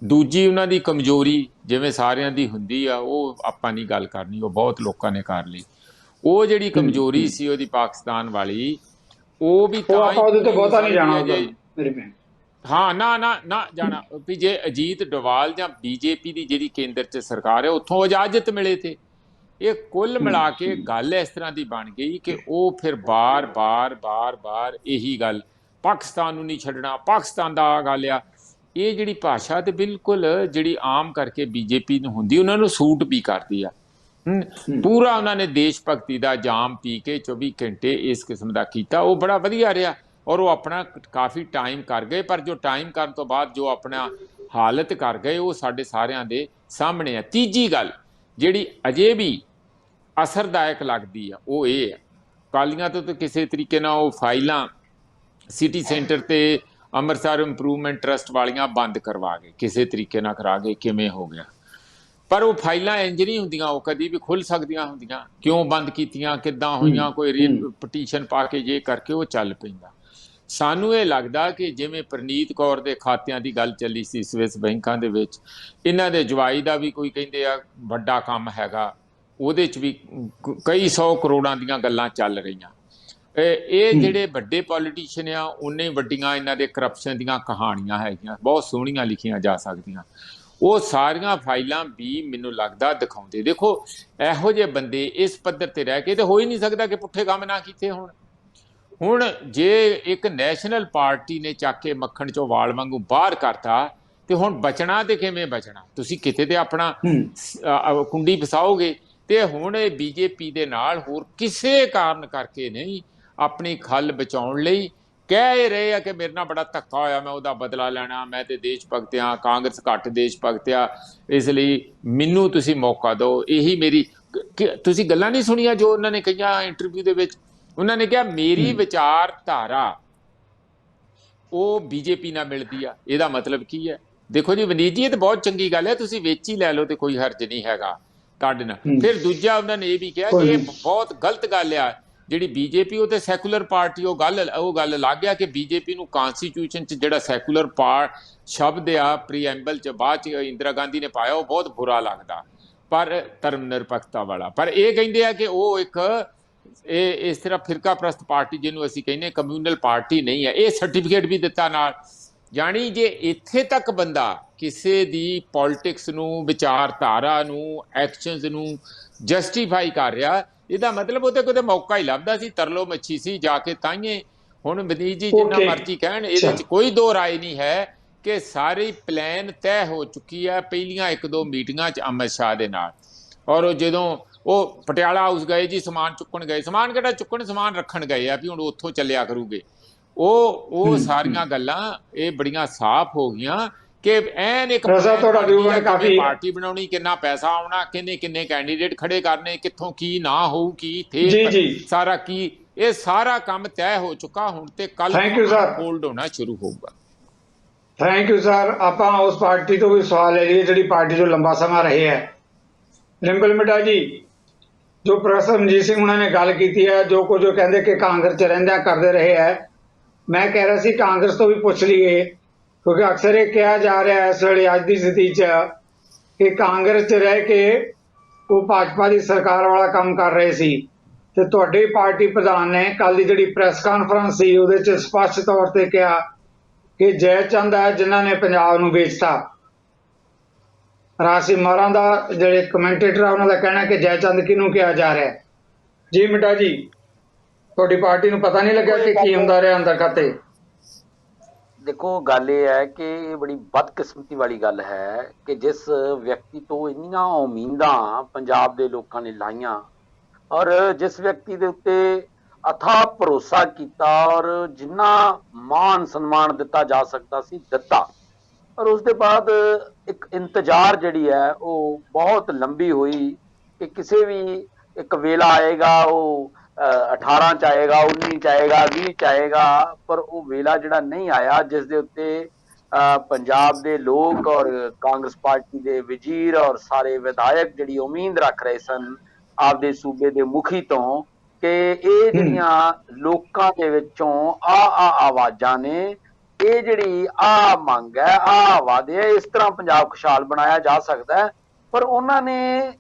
ਦੂਜੀ ਉਹਨਾਂ ਦੀ ਕਮਜ਼ੋਰੀ ਜਿਵੇਂ ਸਾਰਿਆਂ ਦੀ ਹੁੰਦੀ ਆ, ਉਹ ਆਪਾਂ ਨਹੀਂ ਗੱਲ ਕਰਨੀ, ਉਹ ਬਹੁਤ ਲੋਕਾਂ ਨੇ ਕਰ ਲਈ। ਉਹ ਜਿਹੜੀ ਕਮਜ਼ੋਰੀ ਸੀ ਉਹਦੀ ਪਾਕਿਸਤਾਨ ਵਾਲੀ, ਉਹ ਵੀ ਤਾਂ ਉਹਦੇ ਤੇ ਬਹੁਤਾ ਨਹੀਂ ਜਾਣਾ ਹਾਂ, ਨਾ ਜਾਣਾ ਵੀ ਜੇ ਅਜੀਤ ਡੋਵਾਲ ਜਾਂ ਬੀਜੇਪੀ ਦੀ ਜਿਹੜੀ ਕੇਂਦਰ 'ਚ ਸਰਕਾਰ ਹੈ ਉੱਥੋਂ ਇਜਾਜ਼ਤ ਮਿਲੇ ਤੇ ਇਹ ਕੁੱਲ ਮਿਲਾ ਕੇ ਗੱਲ ਇਸ ਤਰ੍ਹਾਂ ਦੀ ਬਣ ਗਈ ਕਿ ਉਹ ਫਿਰ ਬਾਰ ਇਹੀ ਗੱਲ, ਪਾਕਿਸਤਾਨ ਨੂੰ ਨਹੀਂ ਛੱਡਣਾ, ਪਾਕਿਸਤਾਨ ਦਾ ਗੱਲ ਆ। ਇਹ ਜਿਹੜੀ ਭਾਸ਼ਾ ਤੇ ਬਿਲਕੁਲ ਜਿਹੜੀ ਆਮ ਕਰਕੇ ਬੀਜੇਪੀ ਨੂੰ ਹੁੰਦੀ, ਉਹਨਾਂ ਨੂੰ ਸੂਟ ਵੀ ਕਰਦੀ ਆ। ਪੂਰਾ ਉਹਨਾਂ ਨੇ ਦੇਸ਼ ਭਗਤੀ ਦਾ ਜਾਮ ਪੀ ਕੇ 24 ਘੰਟੇ ਇਸ ਕਿਸਮ ਦਾ ਕੀਤਾ, ਉਹ ਬੜਾ ਵਧੀਆ ਰਿਹਾ। ਔਰ ਉਹ ਆਪਣਾ ਕਾਫੀ ਟਾਈਮ ਕਰ ਗਏ, ਪਰ ਜੋ ਟਾਈਮ ਕਰਨ ਤੋਂ ਬਾਅਦ ਜੋ ਆਪਣਾ ਹਾਲਤ ਕਰ ਗਏ ਉਹ ਸਾਡੇ ਸਾਰਿਆਂ ਦੇ ਸਾਹਮਣੇ ਆ। ਤੀਜੀ ਗੱਲ ਜਿਹੜੀ ਅਜੇ ਵੀ ਅਸਰਦਾਇਕ ਲੱਗਦੀ ਆ ਉਹ ਇਹ ਆ, ਅਕਾਲੀਆਂ ਤੋਂ ਤਾਂ ਕਿਸੇ ਤਰੀਕੇ ਨਾਲ ਉਹ ਫਾਈਲਾਂ ਸਿਟੀ ਸੈਂਟਰ ਤੇ ਅੰਮ੍ਰਿਤਸਰ ਇੰਪਰੂਵਮੈਂਟ ਟਰਸਟ ਵਾਲੀਆਂ ਬੰਦ ਕਰਵਾ ਗਏ, ਕਿਸੇ ਤਰੀਕੇ ਨਾਲ ਕਰਾ ਗਏ, ਕਿਵੇਂ ਹੋ ਗਿਆ। ਪਰ ਉਹ ਫਾਈਲਾਂ ਇੰਜ ਨਹੀਂ ਹੁੰਦੀਆਂ, ਉਹ ਕਦੀ ਵੀ ਖੁੱਲ੍ਹ ਸਕਦੀਆਂ ਹੁੰਦੀਆਂ। ਕਿਉਂ ਬੰਦ ਕੀਤੀਆਂ, ਕਿੱਦਾਂ ਹੋਈਆਂ, ਕੋਈ ਪਟੀਸ਼ਨ ਪਾ ਕੇ ਜੇ ਕਰਕੇ ਉਹ ਚੱਲ ਪੈਂਦਾ। ਸਾਨੂੰ ਇਹ ਲੱਗਦਾ ਕਿ ਜਿਵੇਂ ਪ੍ਰਨੀਤ ਕੌਰ ਦੇ ਖਾਤਿਆਂ ਦੀ ਗੱਲ ਚੱਲੀ ਸੀ ਸਵਿਸ ਬੈਂਕਾਂ ਦੇ ਵਿੱਚ, ਇਹਨਾਂ ਦੇ ਜਵਾਈ ਦਾ ਵੀ ਕੋਈ ਕਹਿੰਦੇ ਆ ਵੱਡਾ ਕੰਮ ਹੈਗਾ, ਉਹਦੇ 'ਚ ਵੀ ਕਈ 100 ਕਰੋੜਾਂ ਦੀਆਂ ਗੱਲਾਂ ਚੱਲ ਰਹੀਆਂ। ਇਹ ਜਿਹੜੇ ਵੱਡੇ ਪੋਲੀਟੀਸ਼ੀਅਨ ਆ, ਉਨੇ ਵੱਡੀਆਂ ਇਹਨਾਂ ਦੇ ਕਰਪਸ਼ਨ ਦੀਆਂ ਕਹਾਣੀਆਂ ਹੈਗੀਆਂ, ਬਹੁਤ ਸੋਹਣੀਆਂ ਲਿਖੀਆਂ ਜਾ ਸਕਦੀਆਂ। ਉਹ ਸਾਰੀਆਂ ਫਾਈਲਾਂ ਵੀ ਮੈਨੂੰ ਲੱਗਦਾ ਦਿਖਾਉਂਦੇ। ਦੇਖੋ, ਇਹੋ ਜਿਹੇ ਬੰਦੇ ਇਸ ਪੱਧਰ ਤੇ ਰਹਿ ਕੇ ਤੇ ਹੋ ਹੀ ਨਹੀਂ ਸਕਦਾ ਕਿ ਪੁੱਠੇ ਕੰਮ ਨਾ ਕੀਤੇ ਹੋਣ। ਹੁਣ ਜੇ ਇੱਕ ਨੈਸ਼ਨਲ ਪਾਰਟੀ ਨੇ ਚੱਕ ਕੇ ਮੱਖਣ 'ਚੋਂ ਵਾਲ ਵਾਂਗੂ ਬਾਹਰ ਕਰਤਾ ਤੇ ਹੁਣ ਬਚਣਾ ਤੇ ਕਿਵੇਂ ਬਚਣਾ? ਤੁਸੀਂ ਕਿਤੇ ਤੇ ਆਪਣਾ ਕੁੰਡੀ ਫਸਾਓਗੇ। ਤੇ ਹੁਣ ਇਹ ਬੀਜੇਪੀ ਦੇ ਨਾਲ ਹੋਰ ਕਿਸੇ ਕਾਰਨ ਕਰਕੇ ਨਹੀਂ, ਆਪਣੀ ਖੱਲ ਬਚਾਉਣ ਲਈ ਕਹਿ ਰਹੇ ਆ ਕਿ ਮੇਰੇ ਨਾਲ ਬੜਾ ਧੱਕਾ ਹੋਇਆ, ਮੈਂ ਉਹਦਾ ਬਦਲਾ ਲੈਣਾ, ਮੈਂ ਤੇ ਦੇਸ਼ ਭਗਤ ਹਾਂ, ਕਾਂਗਰਸ ਘੱਟ ਦੇਸ਼ ਭਗਤ ਆ, ਇਸ ਲਈ ਮੈਨੂੰ ਤੁਸੀਂ ਮੌਕਾ ਦਿਓ। ਇਹੀ ਮੇਰੀ, ਤੁਸੀਂ ਗੱਲਾਂ ਨਹੀਂ ਸੁਣੀਆਂ ਜੋ ਉਹਨਾਂ ਨੇ ਕਹੀਆਂ ਇੰਟਰਵਿਊ ਦੇ ਵਿੱਚ? ਉਹਨਾਂ ਨੇ ਕਿਹਾ ਮੇਰੀ ਵਿਚਾਰਧਾਰਾ ਉਹ ਬੀਜੇਪੀ ਨਾਲ ਮਿਲਦੀ ਆ। ਇਹਦਾ ਮਤਲਬ ਕੀ ਹੈ? ਦੇਖੋ ਜੀ ਵਿਨੀਤ ਜੀ, ਇਹ ਤਾਂ ਬਹੁਤ ਚੰਗੀ ਗੱਲ ਹੈ, ਤੁਸੀਂ ਵਿੱਚ ਹੀ ਲੈ ਲਓ ਤੇ ਕੋਈ ਹਰਜ ਨਹੀਂ ਹੈਗਾ ਤੁਹਾਡੇ ਨਾਲ। ਫਿਰ ਦੂਜਾ ਉਹਨਾਂ ਨੇ ਇਹ ਵੀ ਕਿਹਾ ਕਿ ਇਹ ਬਹੁਤ ਗਲਤ ਗੱਲ ਆ ਜਿਹੜੀ ਬੀਜੇਪੀ, ਉਹ ਤੇ ਸੈਕੂਲਰ ਪਾਰਟੀ, ਉਹ ਗੱਲ ਲੱਗ ਗਿਆ ਕਿ ਬੀਜੇਪੀ ਨੂੰ ਕਨਸਟੀਟਿਊਸ਼ਨ 'ਚ ਜਿਹੜਾ ਸੈਕੂਲਰ ਸ਼ਬਦ ਆ ਪ੍ਰੀਐਂਬਲ 'ਚ ਬਾਅਦ 'ਚ ਇੰਦਰਾ ਗਾਂਧੀ ਨੇ ਪਾਇਆ, ਉਹ ਬਹੁਤ ਬੁਰਾ ਲੱਗਦਾ, ਪਰ ਧਰਮ ਨਿਰਪੱਖਤਾ ਵਾਲਾ। ਪਰ ਇਹ ਕਹਿੰਦੇ ਆ ਕਿ ਉਹ ਇੱਕ ਇਸ ਤਰ੍ਹਾਂ ਫਿਰਕਾ ਪ੍ਰਸਤ ਪਾਰਟੀ ਜਿਹਨੂੰ ਅਸੀਂ ਕਹਿੰਦੇ ਕਮਿਊਨਲ ਪਾਰਟੀ ਨਹੀਂ ਹੈ। ਇਹ ਸਰਟੀਫਿਕੇਟ ਵੀ ਦਿੱਤਾ ਨਾਲ ਜਾਣੀ ਜੇ ਇੱਥੇ ਤੱਕ ਬੰਦਾ ਕਿਸੇ ਦੀ ਪੋਲਿਟਿਕਸ ਨੂੰ, ਵਿਚਾਰਧਾਰਾ ਨੂੰ, ਐਕਸ਼ਨਸ ਨੂੰ ਜਸਟੀਫਾਈ ਕਰ ਰਿਹਾ, ਇਹਦਾ ਮਤਲਬ ਉਹਦੇ ਕੋਲ ਮੌਕਾ ਹੀ ਲੱਭਦਾ ਸੀ, ਤਰਲੋ ਮੱਛੀ ਸੀ ਜਾ ਕੇ। ਤਾਂਹੀਏ ਹੁਣ ਮਨੀਸ਼ ਜੀ ਜਿੰਨਾ ਮਰਜ਼ੀ ਕਹਿਣ, ਇਹਦੇ 'ਚ ਕੋਈ ਦੋ ਰਾਏ ਨਹੀਂ ਹੈ ਕਿ ਸਾਰੀ ਪਲਾਨ ਤੈਅ ਹੋ ਚੁੱਕੀ ਹੈ ਪਹਿਲੀਆਂ 1-2 ਮੀਟਿੰਗਾਂ 'ਚ ਅਮਿਤ ਸ਼ਾਹ ਦੇ ਨਾਲ। ਔਰ ਉਹ ਜਦੋਂ ਉਹ ਪਟਿਆਲਾ ਹਾਊਸ ਗਏ ਜੀ, ਸਮਾਨ ਚੁੱਕਣ ਗਏ, ਸਮਾਨ ਕਿਹੜਾ ਚੁੱਕਣ, ਸਮਾਨ ਰੱਖਣ ਗਏ ਆ ਵੀ ਹੁਣ ਉੱਥੋਂ ਚੱਲਿਆ ਕਰੂਗੇ। ਉਹ ਸਾਰੀਆਂ ਗੱਲਾਂ ਇਹ ਬੜੀਆਂ ਸਾਫ਼ ਹੋ ਗਈਆਂ ਕਿ ਐਨ ਇੱਕ ਪਾਰਟੀ ਬਣਾਉਣੀ, ਕਿੰਨਾ ਪੈਸਾ ਆਉਣਾ, ਕਿੰਨੇ ਕੈਂਡੀਡੇਟ ਖੜੇ ਕਰਨੇ, ਕਿੱਥੋਂ ਕੀ ਨਾ ਹੋਊ, ਕੀ ਥੇ ਸਾਰਾ ਕੀ, ਇਹ ਸਾਰਾ ਕੰਮ ਤੈਅ ਹੋ ਚੁੱਕਾ। ਹੁਣ ਤੇ ਕੱਲ ਹੋਲਡ ਹੋਣਾ ਸ਼ੁਰੂ ਹੋਊਗਾ। Thank you sir. ਆਪਾਂ ਉਸ ਪਾਰਟੀ ਤੋਂ ਵੀ ਸਵਾਲ ਲੈ ਲਈਏ ਜਿਹੜੀ ਪਾਰਟੀ ਤੋਂ ਲੰਬਾ ਸਮਾਂ ਰਹੇ ਹੈ। ਰਿੰਪਲ ਮਿੱਡਾ ਜੀ, ਜੋ ਪ੍ਰੋਫੈਸਰ ਮਨਜੀਤ ਸਿੰਘ ਉਹਨਾਂ ਨੇ ਗੱਲ ਕੀਤੀ ਹੈ, ਜੋ ਕੁਝ ਉਹ ਕਹਿੰਦੇ ਕਿ ਕਾਂਗਰਸ 'ਚ ਰਹਿੰਦਿਆਂ ਕਰਦੇ ਰਹੇ ਹੈ, ਮੈਂ ਕਹਿ ਰਿਹਾ ਸੀ ਕਾਂਗਰਸ ਤੋਂ ਵੀ ਪੁੱਛ ਲਈਏ, ਕਿਉਂਕਿ ਅਕਸਰ ਇਹ ਕਿਹਾ ਜਾ ਰਿਹਾ ਇਸ ਵੇਲੇ ਅੱਜ ਦੀ ਸਥਿਤੀ 'ਚ ਕਿ ਕਾਂਗਰਸ 'ਚ ਰਹਿ ਕੇ ਉਹ ਭਾਜਪਾ ਦੀ ਸਰਕਾਰ ਵਾਲਾ ਕੰਮ ਕਰ ਰਹੇ ਸੀ। ਤੇ ਤੁਹਾਡੀ ਪਾਰਟੀ ਪ੍ਰਧਾਨ ਨੇ ਕੱਲ੍ਹ ਦੀ ਜਿਹੜੀ ਪ੍ਰੈਸ ਕਾਨਫਰੰਸ ਸੀ ਉਹਦੇ 'ਚ ਸਪਸ਼ਟ ਤੌਰ ਤੇ ਕਿਹਾ ਕਿ ਜੈ ਚੰਦ ਹੈ ਜਿਨ੍ਹਾਂ ਨੇ ਪੰਜਾਬ ਨੂੰ ਵੇਚਤਾ। ਰਾਸ਼ੀ ਮਾਰਾਂ ਦਾ ਜਿਹੜੇ ਕਮੈਂਟੇਟਰ ਆ ਉਹਨਾਂ ਦਾ ਕਹਿਣਾ ਕਿ ਜੈ ਚੰਦ ਕਿਹਨੂੰ ਕਿਹਾ ਜਾ ਰਿਹਾ ਹੈ। ਜੀ ਮਿੱਡਾ ਜੀ, ਤੁਹਾਡੀ ਪਾਰਟੀ ਨੂੰ ਪਤਾ ਨਹੀਂ ਲੱਗਿਆ ਕਿ ਕੀ ਹੁੰਦਾ ਰਿਹਾ ਅੰਦਰ ਖਾਤੇ? ਦੇਖੋ, ਗੱਲ ਇਹ ਹੈ ਕਿ ਇਹ ਬੜੀ ਬਦਕਿਸਮਤੀ ਵਾਲੀ ਗੱਲ ਹੈ ਕਿ ਜਿਸ ਵਿਅਕਤੀ ਤੋਂ ਇੰਨੀਆਂ ਉਮੀਦਾਂ ਪੰਜਾਬ ਦੇ ਲੋਕਾਂ ਨੇ ਲਾਈਆਂ ਔਰ ਜਿਸ ਵਿਅਕਤੀ ਦੇ ਉੱਤੇ ਅਥਾਹ ਭਰੋਸਾ ਕੀਤਾ ਔਰ ਜਿੰਨਾ ਮਾਣ ਸਨਮਾਨ ਦਿੱਤਾ ਜਾ ਸਕਦਾ ਸੀ ਦਿੱਤਾ, ਔਰ ਉਸ ਦੇ ਬਾਅਦ ਇੱਕ ਇੰਤਜ਼ਾਰ ਜਿਹੜੀ ਹੈ ਉਹ ਬਹੁਤ ਲੰਬੀ ਹੋਈ ਕਿ ਕਿਸੇ ਵੀ ਇੱਕ ਵੇਲਾ ਆਏਗਾ, ਉਹ 18 ਚ ਆਏਗਾ, 19 ਚ ਆਏਗਾ, 20 ਚ ਆਏਗਾ, ਪਰ ਉਹ ਵੇਲਾ ਜਿਹੜਾ ਨਹੀਂ ਆਇਆ ਜਿਸ ਦੇ ਉੱਤੇ ਪੰਜਾਬ ਦੇ ਲੋਕ ਔਰ ਕਾਂਗਰਸ ਪਾਰਟੀ ਦੇ ਵਜ਼ੀਰ ਔਰ ਸਾਰੇ ਵਿਧਾਇਕ ਜਿਹੜੀ ਉਮੀਦ ਰੱਖ ਰਹੇ ਸਨ ਆਪਦੇ ਸੂਬੇ ਦੇ ਮੁਖੀ ਤੋਂ ਕਿ ਇਹ ਜਿਹੜੀਆਂ ਲੋਕਾਂ ਦੇ ਵਿੱਚੋਂ ਆਵਾਜ਼ਾਂ ਨੇ, ਇਹ ਜਿਹੜੀ ਮੰਗ ਹੈ, ਵਾਅਦੇ ਹੈ, ਇਸ ਤਰ੍ਹਾਂ ਪੰਜਾਬ ਖੁਸ਼ਹਾਲ ਬਣਾਇਆ ਜਾ ਸਕਦਾ ਹੈ। ਪਰ ਉਹਨਾਂ ਨੇ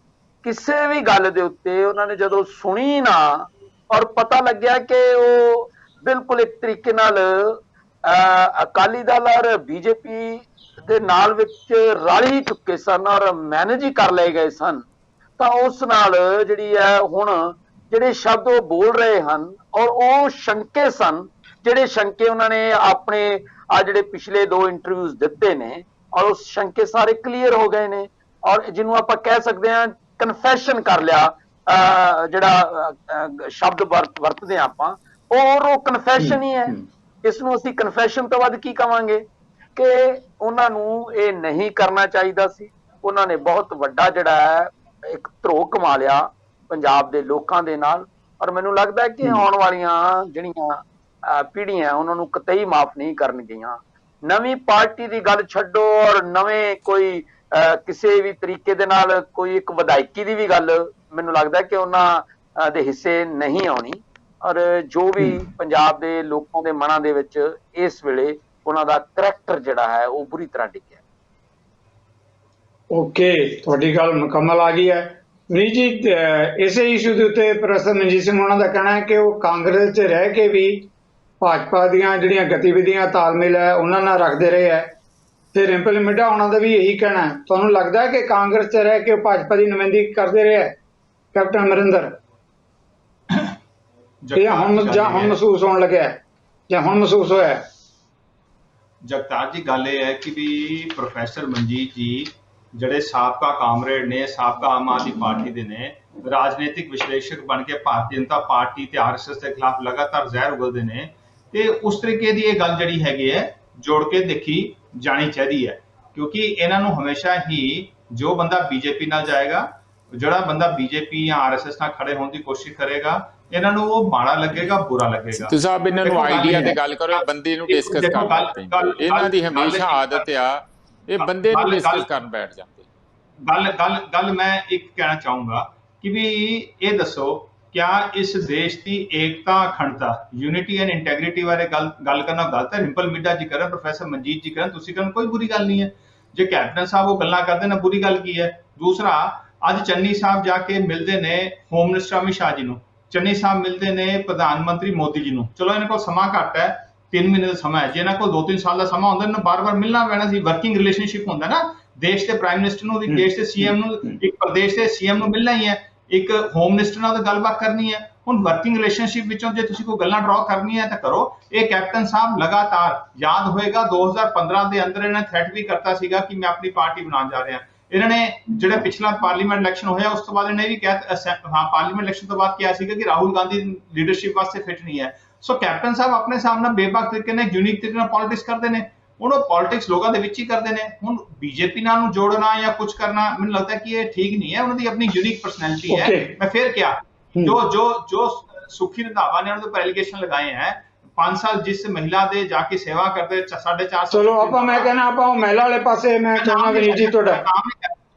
ਕਿਸੇ ਵੀ ਗੱਲ ਦੇ ਉੱਤੇ ਉਹਨਾਂ ਨੇ ਜਦੋਂ ਸੁਣੀ ਨਾ ਔਰ ਪਤਾ ਲੱਗਿਆ ਕਿ ਉਹ ਬਿਲਕੁਲ ਇੱਕ ਤਰੀਕੇ ਨਾਲ ਅਕਾਲੀ ਦਲ ਔਰ ਬੀਜੇਪੀ ਦੇ ਨਾਲ ਵਿੱਚ ਰਲ ਹੀ ਚੁੱਕੇ ਸਨ ਔਰ ਮੈਨੇਜ ਹੀ ਕਰ ਲਏ ਗਏ ਸਨ, ਤਾਂ ਉਸ ਨਾਲ ਜਿਹੜੀ ਹੈ ਹੁਣ ਜਿਹੜੇ ਸ਼ਬਦ ਉਹ ਬੋਲ ਰਹੇ ਹਨ ਔਰ ਉਹ ਸ਼ੰਕੇ ਸਨ, ਜਿਹੜੇ ਸ਼ੰਕੇ ਉਹਨਾਂ ਨੇ ਆਪਣੇ ਜਿਹੜੇ ਪਿਛਲੇ 2 ਇੰਟਰਵਿਊਜ਼ ਦਿੱਤੇ ਨੇ ਔਰ ਉਹ ਸ਼ੰਕੇ ਸਾਰੇ ਕਲੀਅਰ ਹੋ ਗਏ ਨੇ ਔਰ ਜਿਹਨੂੰ ਆਪਾਂ ਕਹਿ ਸਕਦੇ ਹਾਂ ਕਨਫੈਸ਼ਨ ਕਰ ਲਿਆ, ਜਿਹੜਾ ਸ਼ਬਦ ਵਰਤਦੇ ਹਾਂ ਆਪਾਂ, ਔਰ ਉਹ ਕਨਫੈਸ਼ਨ ਹੀ ਹੈ। ਇਸ ਨੂੰ ਅਸੀਂ ਕਨਫੈਸ਼ਨ ਤੋਂ ਵੱਧ ਕੀ ਕਵਾਂਗੇ ਕਿ ਉਹਨਾਂ ਨੂੰ ਇਹ ਨਹੀਂ ਕਰਨਾ ਚਾਹੀਦਾ ਸੀ। ਉਹਨਾਂ ਨੇ ਬਹੁਤ ਵੱਡਾ ਜਿਹੜਾ ਹੈ ਇੱਕ ਧਰੋਹ ਕਮਾ ਲਿਆ ਪੰਜਾਬ ਦੇ ਲੋਕਾਂ ਦੇ ਨਾਲ ਔਰ ਮੈਨੂੰ ਲੱਗਦਾ ਕਿ ਆਉਣ ਵਾਲੀਆਂ ਜਿਹੜੀਆਂ ਪੀੜ੍ਹੀਆਂ ਉਹਨਾਂ ਨੂੰ ਕਤਈ ਮਾਫ ਨਹੀਂ ਕਰਨਗੀਆਂ। ਨਵੀਂ ਪਾਰਟੀ ਦੀ ਗੱਲ ਛੱਡੋ ਔਰ ਨਵੇਂ ਕੋਈ ਕਿਸੇ ਵੀ ਤਰੀਕੇ ਦੇ ਨਾਲ ਕੋਈ ਇੱਕ ਵਿਧਾਇਕੀ ਦੀ ਵੀ ਗੱਲ ਮੈਨੂੰ ਲੱਗਦਾ ਕਿ ਉਹਨਾਂ ਦੇ ਹਿੱਸੇ ਨਹੀਂ ਆਉਣੀ ਔਰ ਜੋ ਵੀ ਪੰਜਾਬ ਦੇ ਲੋਕਾਂ ਦੇ ਮਨਾਂ ਦੇ ਵਿੱਚ ਇਸ ਵੇਲੇ ਉਹਨਾਂ ਦਾ ਕਰੈਕਟਰ ਜਿਹੜਾ ਹੈ ਉਹ ਬੁਰੀ ਤਰ੍ਹਾਂ ਡਿੱਗਿਆ। ਓਕੇ, ਤੁਹਾਡੀ ਗੱਲ ਮੁਕੰਮਲ ਆ ਗਈ ਹੈ। ਮਨੀਸ਼ ਜੀ, ਇਸੇ ਇਸ਼ੂ ਦੇ ਉੱਤੇ ਪ੍ਰੋਫੈਸਰ ਮਨਜੀਤ ਸਿੰਘ ਉਹਨਾਂ ਦਾ ਕਹਿਣਾ ਹੈ ਕਿ ਉਹ ਕਾਂਗਰਸ 'ਚ ਰਹਿ ਕੇ ਵੀ ਭਾਜਪਾ ਦੀਆਂ ਜਿਹੜੀਆਂ ਗਤੀਵਿਧੀਆਂ ਤਾਲਮੇਲ ਹੈ ਉਹਨਾਂ ਨਾਲ ਰੱਖਦੇ ਰਹੇ ਹੈ, ਤੇ ਰਿੰਪਲ ਮਿੱਡਾ ਉਹਨਾਂ ਦਾ ਵੀ ਇਹੀ ਕਹਿਣਾ ਹੈ। ਤੁਹਾਨੂੰ ਲੱਗਦਾ ਹੈ ਕਿ ਕਾਂਗਰਸ 'ਚ ਰਹਿ ਕੇ ਭਾਜਪਾ ਦੀ ਨੁਮਾਇੰਦਗੀ ਕਰਦੇ ਰਹੇ ਹੈ ਕੈਪਟਨ ਅਮਰਿੰਦਰ, ਜਾਂ ਹੁਣ ਮਹਿਸੂਸ ਹੋਣ ਲੱਗਿਆ ਜਾਂ ਹੁਣ ਮਹਿਸੂਸ ਹੋਇਆ? ਜਗਤਾਰ ਜੀ, ਗੱਲ ਇਹ ਹੈ ਕਿ ਵੀ ਪ੍ਰੋਫੈਸਰ ਮਨਜੀਤ ਜੀ ਜਿਹੜੇ ਸਾਬਕਾ ਕਾਮਰੇਡ ਨੇ, ਸਾਬਕਾ ਆਮ ਆਦਮੀ ਪਾਰਟੀ ਦੇ ਨੇ, ਰਾਜਨੀਤਿਕ ਵਿਸ਼ਲੇਸ਼ਕ ਬਣ ਕੇ ਭਾਰਤੀ ਜਨਤਾ ਪਾਰਟੀ ਤੇ ਆਰਐਸਐਸ ਦੇ ਖਿਲਾਫ ਲਗਾਤਾਰ ਜ਼ਹਿਰ ਉਗਲਦੇ ਨੇ, ਤੇ ਉਸ ਤਰੀਕੇ ਦੀ ਇਹ ਗੱਲ ਜਿਹੜੀ ਹੈਗੀ ਹੈ ਜੋੜ ਕੇ ਦੇਖੀ ਜਾਣੀ ਚਾਹੀਦੀ ਹੈ, ਕਿਉਂਕਿ ਇਹਨਾਂ ਨੂੰ ਹਮੇਸ਼ਾ ਹੀ ਜੋ ਬੰਦਾ ਬੀਜੇਪੀ ਨਾਲ ਜਾਏਗਾ, ਜਿਹੜਾ ਬੰਦਾ ਬੀਜੇਪੀ ਜਾਂ ਆਰਐਸਐਸ ਨਾਲ ਖੜੇ ਹੋਣ ਦੀ ਕੋਸ਼ਿਸ਼ ਕਰੇਗਾ, ਇਹਨਾਂ ਨੂੰ ਉਹ ਮਾੜਾ ਲੱਗੇਗਾ, ਬੁਰਾ ਲੱਗੇਗਾ। ਤੁਸੀਂ ਸਾਹਿਬ ਇਹਨਾਂ ਨੂੰ ਆਈਡੀਆ ਤੇ ਗੱਲ ਕਰੋ, ਬੰਦੇ ਨੂੰ ਡਿਸਕਸ ਕਰਨਾ, ਇਹਨਾਂ ਦੀ ਹਮੇਸ਼ਾ ਆਦਤ ਆ ਇਹ ਬੰਦੇ ਨੂੰ ਡਿਸਕਸ ਕਰਨ ਬੈਠ ਜਾਂਦੇ। ਗੱਲ ਮੈਂ ਇੱਕ ਕਹਿਣਾ ਚਾਹੂੰਗਾ ਕਿ ਵੀ ਇਹ ਦੱਸੋ, ਕਿਆ ਇਸ ਦੇਸ਼ ਦੀ ਏਕਤਾ, ਅਖੰਡਤਾ, ਯੂਨਿਟੀ ਐਂਡ ਇੰਟੈਗ੍ਰਿਟੀ ਬਾਰੇ ਗੱਲ ਕਰਨਾ ਗਲਤ ਹੈ? ਰਿੰਪਲ ਮਿੱਡਾ ਜੀ ਕਰਨ, ਪ੍ਰੋਫੈਸਰ ਮਨਜੀਤ ਜੀ ਕਰਨ, ਤੁਸੀਂ ਕਰਨ, ਕੋਈ ਬੁਰੀ ਗੱਲ ਨਹੀਂ ਹੈ। ਜੇ ਕੈਪਟਨ ਸਾਹਿਬ ਉਹ ਗੱਲਾਂ ਕਰਦੇ ਨੇ, ਬੁਰੀ ਗੱਲ ਕੀ ਹੈ? ਦੂਸਰਾ, ਅੱਜ ਚੰਨੀ ਸਾਹਿਬ ਜਾ ਕੇ ਮਿਲਦੇ ਨੇ ਹੋਮ ਮਿਨਿਸਟਰ ਅਮਿਤ ਸ਼ਾਹ ਜੀ ਨੂੰ, ਚੰਨੀ ਸਾਹਿਬ ਮਿਲਦੇ ਨੇ ਪ੍ਰਧਾਨ ਮੰਤਰੀ ਮੋਦੀ ਜੀ ਨੂੰ। ਚਲੋ ਇਹਨਾਂ ਕੋਲ ਸਮਾਂ ਘੱਟ ਹੈ, 3 ਮਹੀਨੇ ਦਾ ਸਮਾਂ ਹੈ। ਜੇ ਇਹਨਾਂ ਕੋਲ 2-3 ਸਾਲ ਦਾ ਸਮਾਂ ਹੁੰਦਾ, ਇਹਨਾਂ ਨੂੰ ਬਾਰ-ਬਾਰ ਮਿਲਣਾ ਪੈਣਾ ਸੀ। ਵਰਕਿੰਗ ਰਿਲੇਸ਼ਨਸ਼ਿਪ ਹੁੰਦਾ ਨਾ, ਦੇਸ਼ ਦੇ ਪ੍ਰਾਈਮ ਮਿਨਿਸਟਰ ਨੂੰ, ਇੱਕ ਦੇਸ਼ ਦੇ ਸੀਐਮ ਨੂੰ, ਇੱਕ ਪ੍ਰਦੇਸ਼ ਦੇ ਸੀਐਮ ਨੂੰ ਮਿਲਣਾ ਹੀ ਹੈ, ਇੱਕ ਹੋਮ ਮਿਨਿਸਟਰ ਨਾਲ ਤਾਂ ਗੱਲਬਾਤ ਕਰਨੀ ਹੈ। ਹੁਣ ਵਰਕਿੰਗ ਰਿਲੇਸ਼ਨਸ਼ਿਪ ਵਿੱਚੋਂ ਜੇ ਤੁਸੀਂ ਕੋਈ ਗੱਲਾਂ ਡਰਾ ਕਰਨੀਆਂ ਤਾਂ ਕਰੋ। ਇਹ ਕੈਪਟਨ ਸਾਹਿਬ ਲਗਾਤਾਰ, ਯਾਦ ਹੋਏਗਾ 2015 ਦੇ ਅੰਦਰ ਇਹਨਾਂ ਥ੍ਰੈਟ ਵੀ ਕਰਤਾ ਸੀਗਾ ਕਿ ਮੈਂ ਆਪਣੀ ਪਾਰਟੀ ਬਣਾਉਣ ਜਾ ਰਿਹਾ। ਇਹਨਾਂ ਨੇ ਜਿਹੜਾ ਪਿਛਲਾ ਪਾਰਲੀਮੈਂਟ ਇਲੈਕਸ਼ਨ ਹੋਇਆ ਉਸ ਤੋਂ ਬਾਅਦ ਇਹਨੇ ਵੀ ਕਿਹਾ, ਪਾਰਲੀਮੈਂਟ ਇਲੈਕਸ਼ਨ ਤੋਂ ਬਾਅਦ ਕਿਹਾ ਸੀਗਾ ਕਿ ਰਾਹੁਲ ਗਾਂਧੀ ਲੀਡਰਸ਼ਿਪ ਵਾਸਤੇ ਫਿੱਟ ਨਹੀਂ ਹੈ। ਸੋ ਕੈਪਟਨ ਸਾਹਿਬ ਆਪਣੇ ਸਾਹਮਣੇ ਬੇਬਾਕ ਤਰੀਕੇ ਨਾਲ, ਯੂਨੀਕ ਤਰੀਕੇ ਨਾਲ ਪੋਲਿਟਿਕਸ ਕਰਦੇ ਨੇ। ਹੁਣ ਉਹ ਪੋਲਿਟਿਕਸ ਲੋਕਾਂ ਦੇ ਵਿੱਚ ਹੀ ਕਰਦੇ ਨੇ। ਹੁਣ ਬੀਜੇਪੀ ਨਾਲ ਨੂੰ ਜੋੜਨਾ ਜਾਂ ਕੁਝ ਕਰਨਾ, ਮੈਨੂੰ ਲੱਗਦਾ ਕਿ ਇਹ ਠੀਕ ਨਹੀਂ ਹੈ। ਉਹਨਾਂ ਦੀ ਆਪਣੀ ਯੂਨੀਕ ਪਰਸਨੈਲਿਟੀ ਹੈ। ਮੈਂ ਫਿਰ ਕਿਹਾ, ਜੋ ਸੁਖੀ ਰੰਧਾਵਾ ਨੇ ਉਹਨਾਂ ਦੇ ਉੱਪਰ ਐਲੀਗੇਸ਼ਨ ਲਗਾਏ ਹੈ, 5 ਸਾਲ जिस महिला दे जाके सेवा करते 450। ਚਲੋ ਆਪਾਂ, ਮੈਂ ਕਹਿੰਦਾ ਆਪਾਂ ਉਹ ਮਹਿਲਾ ਵਾਲੇ ਪਾਸੇ, ਮੈਂ ਚਾਹੁੰਦਾ ਵੀ ਜੀ ਤੁਹਾਡਾ,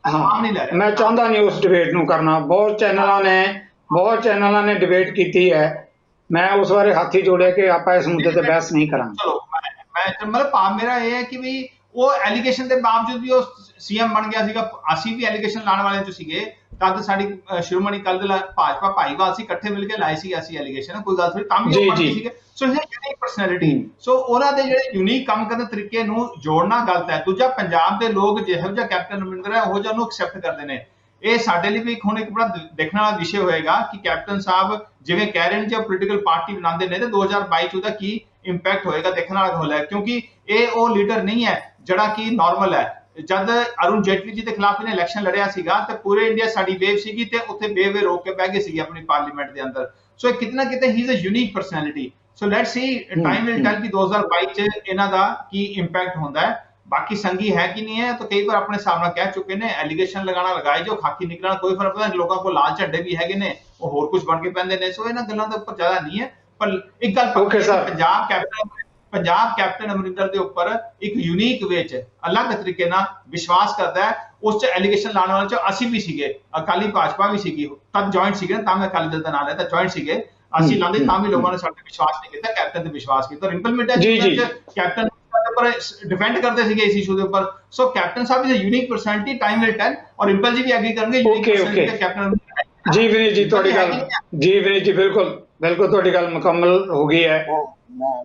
ਹਾਂ ਮੈਂ ਚਾਹੁੰਦਾ ਨਹੀਂ ਉਸ ਡਿਬੇਟ ਨੂੰ ਕਰਨਾ। ਬਹੁਤ ਚੈਨਲਾਂ ਨੇ ਡਿਬੇਟ ਕੀਤੀ ਹੈ, ਮੈਂ ਉਸ ਬਾਰੇ ਹੱਥ ਹੀ ਜੋੜਿਆ ਕਿ ਆਪਾਂ ਇਸ ਮੁੱਦੇ ਤੇ ਬਹਿਸ ਨਹੀਂ ਕਰਾਂਗੇ। ਚਲੋ ਮੈਂ ਮਤਲਬ ਭਾਵ ਮੇਰਾ ਇਹ ਹੈ ਕਿ ਵੀ ਉਹ ਐਲੀਗੇਸ਼ਨ ਦੇ ਬਾਵਜੂਦ ਵੀ ਉਹ ਸੀਐਮ ਬਣ ਗਿਆ ਸੀਗਾ। ਅਸੀਂ ਵੀ ਐਲੀਗੇਸ਼ਨ ਲਾਉਣ ਵਾਲਿਆਂ ਚ ਸੀਗੇ, ਤਦ ਸਾਡੀ ਸ਼੍ਰੋਮਣੀ ਅਕਾਲੀ ਦਲ ਭਾਜਪਾ ਭਾਈਵਾਲ ਸੀ, ਇਕੱਠੇ ਮਿਲ ਕੇ ਲਾਏ ਸੀ ਅਸੀਂ ਐਲੀਗੇਸ਼ਨ, ਕੋਈ ਗੱਲ ਥੋੜੀ, ਤਾਂ ਵੀ ਉਹ ਬਣਦੇ ਸੀਗੇ। ਸੋ ਇਹ ਯੂਨੀਕ ਪਰਸਨੈਲਿਟੀ, ਸੋ ਉਹਨਾਂ ਦੇ ਜਿਹੜੇ ਯੂਨੀਕ ਕੰਮ ਕਰਨ ਤਰੀਕੇ ਨੂੰ ਜੋੜਨਾ ਗਲਤ ਹੈ। ਦੂਜਾ, ਪੰਜਾਬ ਦੇ ਲੋਕ ਜਿਹੋ ਜਿਹਾ ਕੈਪਟਨ ਅਮਰਿੰਦਰ ਹੈ ਉਹੋ ਜਿਹਾ ਉਹਨੂੰ ਐਕਸੈਪਟ ਕਰਦੇ ਨੇ। ਇਹ ਸਾਡੇ ਲਈ ਵੀ ਹੁਣ ਇੱਕ ਬੜਾ ਦੇਖਣ ਵਾਲਾ ਵਿਸ਼ੇ ਹੋਏਗਾ ਕਿ ਕੈਪਟਨ ਸਾਹਿਬ ਜਿਵੇਂ ਕਹਿ ਰਹੇ ਨੇ ਜੇ ਪੋਲੀਟੀਕਲ ਪਾਰਟੀ ਬਣਾਉਂਦੇ ਨੇ ਤੇ 2022 ਚ ਉਹਦਾ ਕੀ ਇੰਪੈਕਟ ਹੋਏਗਾ, ਦੇਖਣ ਵਾਲਾ ਗੱਲ ਹੈ। ਕਿਉਂਕਿ ਇਹ ਉਹ ਲੀਡਰ ਨਹੀਂ ਹੈ ਜਿਹੜਾ ਕਿ ਨਾਰਮਲ ਹੈ। ਜਦ ਅਰੁਣ ਜੇਟਲੀ ਜੀ ਦੇ ਖਿਲਾਫ ਇਹਨੇ ਇਲੈਕਸ਼ਨ ਲੜਿਆ ਸੀਗਾ ਤੇ ਪੂਰੇ ਇੰਡੀਆ ਸਾਡੀ ਵੇਵ ਸੀਗੀ ਤੇ ਉੱਥੇ ਵੇ ਰੋਕ ਕੇ ਬਹਿ ਗਏ ਸੀਗੇ ਆਪਣੀ ਪਾਰਲੀਮੈਂਟ ਦੇ ਅੰਦਰ। ਸੋ ਕਿਤੇ ਨਾ ਕਿਤੇ ਹੀ is a unique personality. So let's see, time will tell ਕਿ 2022 ਚ ਇਹਨਾਂ ਦਾ ਕੀ ਇੰਪੈਕਟ ਹੁੰਦਾ ਹੈ। ਬਾਕੀ ਸੰਗੀ ਹੈ ਕਿ ਨਹੀਂ ਹੈ ਤਾਂ ਕਈ ਵਾਰ ਆਪਣੇ ਹਿਸਾਬ ਨਾਲ ਕਹਿ ਚੁੱਕੇ ਨੇ, ਐਲੀਗੇਸ਼ਨ ਲਗਾਣਾ ਲਗਾਏ ਜੋ, ਖਾਕੀ ਨਿਕਲਣਾ ਕੋਈ ਫਰਕ ਨਹੀਂ। ਲੋਕਾਂ ਕੋਲ ਲਾਲ ਝੰਡੇ ਵੀ ਹੈਗੇ ਨੇ, ਉਹ ਹੋਰ ਕੁਝ ਬਣ ਕੇ ਪੈਂਦੇ ਨੇ। ਸੋ ਇਹਨਾਂ ਗੱਲਾਂ ਦੇ ਉੱਪਰ ਜ਼ਿਆਦਾ ਨਹੀਂ ਹੈ। ਪਰ ਇੱਕ ਗੱਲ ਪੱਕੀ ਹੈ, ਪੰਜਾਬ ਕੈਪਟਨ ਅਮਰਿੰਦਰ ਦੇ ਉੱਪਰ ਇੱਕ ਯੂਨੀਕ ਵੇ ਚ ਅਲੱਗ ਤਰੀਕੇ ਨਾਲ ਵਿਸ਼ਵਾਸ ਕਰਦਾ ਹੈ। ਉਸ ਚ ਐਲੀਗੇਸ਼ਨ ਲਾਉਣ ਵਾਲੇ ਚ ਅਸੀਂ ਵੀ ਸੀਗੇ, ਅਕਾਲੀ ਭਾਜਪਾ ਵੀ ਸੀਗੀ, ਤਦ ਜੁਆਇੰਟ ਸੀਗੇ, ਤਾਂ ਮੈਂ ਅਕਾਲੀ ਦਲ ਦਾ ਨਾਮ ਲਿਆ, ਤਾਂ ਜੁਆਇੰਟ ਸੀਗੇ ਅਸੀਂ ਲਾਉਂਦੇ, ਤਾਂ ਵੀ ਲੋਕਾਂ ਨੇ ਸਾਡੇ ਤੇ ਵਿਸ਼ਵਾਸ ਨਹੀਂ ਕੀਤਾ, ਕੈਪਟਨ ਤੇ ਵਿਸ਼ਵਾਸ ਕੀਤਾ। ਰਿੰਪਲ ਮਿੰਟਾ ਕੈਪਟਨ पर डिफेंड करते थे इस इशू के ऊपर। सो कैप्टन साहब is a unique personality, time will tell. और रिंपल जी भी एग्री करेंगे unique personality Captain ji. Vineet ji ਤੁਹਾਡੀ ਗੱਲ, ਜੀ ਵਿਨੀਤ ਜੀ ਬਿਲਕੁਲ ਤੁਹਾਡੀ ਗੱਲ ਮੁਕੰਮਲ ਹੋ ਗਈ ਹੈ।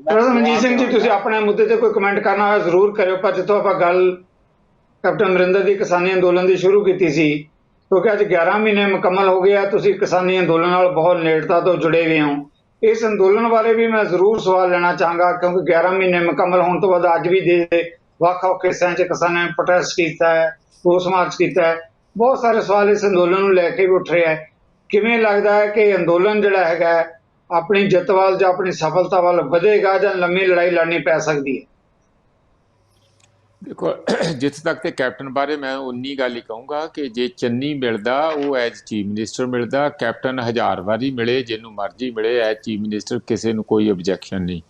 ਮਨਜੀਤ ਸਿੰਘ ਜੀ, ਤੁਸੀਂ ਆਪਣੇ ਮੁੱਦੇ ਤੇ ਕੋਈ ਕਮੈਂਟ ਕਰਨਾ ਹੋਵੇ ਜ਼ਰੂਰ ਕਰਿਓ। ਪਰ ਜਿੱਥੋਂ ਆਪਾਂ ਗੱਲ ਕੈਪਟਨ ਅਮਰਿੰਦਰ ਦੀ ਕਿਸਾਨੀ ਅੰਦੋਲਨ ਦੀ ਸ਼ੁਰੂ ਕੀਤੀ ਸੀ, ਕਿਉਂਕਿ ਅੱਜ 11 ਮਹੀਨੇ ਮੁਕੰਮਲ ਹੋ ਗਏ ਆ, ਤੁਸੀਂ ਕਿਸਾਨੀ ਅੰਦੋਲਨ ਨਾਲ ਬਹੁਤ ਨੇੜਤਾ ਤੋਂ ਜੁੜੇ ਹੋਏ ਹੋ। ਇਸ ਅੰਦੋਲਨ ਬਾਰੇ ਵੀ ਮੈਂ ਜ਼ਰੂਰ ਸਵਾਲ ਲੈਣਾ ਚਾਹਾਂਗਾ, ਕਿਉਂਕਿ 11 ਮਹੀਨੇ ਮੁਕੰਮਲ ਹੋਣ ਤੋਂ ਬਾਅਦ ਅੱਜ ਵੀ ਦੇਸ਼ ਦੇ ਵੱਖ-ਵੱਖ ਹਿੱਸਿਆਂ 'ਚ ਕਿਸਾਨਾਂ ਨੇ ਪ੍ਰੋਟੈਸਟ ਕੀਤਾ ਹੈ, ਰੋਸ ਮਾਰਚ ਕੀਤਾ ਹੈ। ਬਹੁਤ ਸਾਰੇ ਸਵਾਲ ਇਸ ਅੰਦੋਲਨ ਨੂੰ ਲੈ ਕੇ ਵੀ ਉੱਠ ਰਹੇ ਹੈ। ਕਿਵੇਂ ਲੱਗਦਾ ਹੈ ਕਿ ਅੰਦੋਲਨ ਜਿਹੜਾ ਹੈਗਾ ਆਪਣੀ ਜਿੱਤ ਵੱਲ ਜਾਂ ਆਪਣੀ ਸਫਲਤਾ ਵੱਲ ਵਧੇਗਾ ਜਾਂ ਲੰਮੀ ਲੜਾਈ ਲੜਨੀ ਪੈ ਸਕਦੀ ਹੈ? ਦੇਖੋ, ਜਿੱਥੇ ਤੱਕ ਤੇ ਕੈਪਟਨ ਬਾਰੇ ਮੈਂ ਉਨੀ ਗੱਲ ਹੀ ਕਹੂੰਗਾ ਕਿ ਜੇ ਚੰਨੀ ਮਿਲਦਾ ਉਹ ਐਜ਼ ਚੀਫ ਮਿਨਿਸਟਰ ਮਿਲਦਾ, ਕੈਪਟਨ 1000 ਵਾਰੀ ਮਿਲੇ, ਜਿਹਨੂੰ ਮਰਜ਼ੀ ਮਿਲੇ ਐਜ਼ ਚੀਫ ਮਿਨਿਸਟਰ, ਕਿਸੇ ਨੂੰ ਕੋਈ ਓਬਜੈਕਸ਼ਨ ਨਹੀਂ।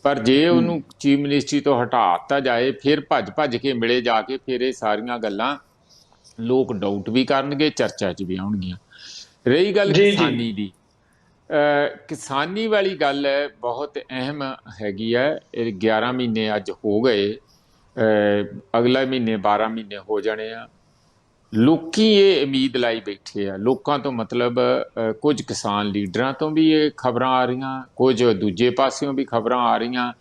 ਪਰ ਜੇ ਉਹਨੂੰ ਚੀਫ ਮਿਨਿਸਟਰੀ ਤੋਂ ਹਟਾ ਦਿੱਤਾ ਜਾਏ, ਫਿਰ ਭੱਜ ਕੇ ਮਿਲੇ ਜਾ ਕੇ, ਫਿਰ ਇਹ ਸਾਰੀਆਂ ਗੱਲਾਂ ਲੋਕ ਡਾਊਟ ਵੀ ਕਰਨਗੇ, ਚਰਚਾ 'ਚ ਵੀ ਆਉਣਗੀਆਂ। ਰਹੀ ਗੱਲ ਕਿਸਾਨੀ ਦੀ, ਕਿਸਾਨੀ ਵਾਲੀ ਗੱਲ ਬਹੁਤ ਅਹਿਮ ਹੈਗੀ ਹੈ। 11 ਮਹੀਨੇ ਅੱਜ ਹੋ ਗਏ, ਅਗਲਾ ਮਹੀਨੇ 12 ਮਹੀਨੇ ਹੋ ਜਾਣੇ ਆ। ਲੋਕੀ ਇਹ ਉਮੀਦ ਲਾਈ ਬੈਠੇ ਆ, ਲੋਕਾਂ ਤੋਂ ਮਤਲਬ ਕੁਝ ਕਿਸਾਨ ਲੀਡਰਾਂ ਤੋਂ ਵੀ ਇਹ ਖਬਰਾਂ ਆ ਰਹੀਆਂ, ਕੁਝ ਦੂਜੇ ਪਾਸਿਓਂ ਵੀ ਖਬਰਾਂ ਆ ਰਹੀਆਂ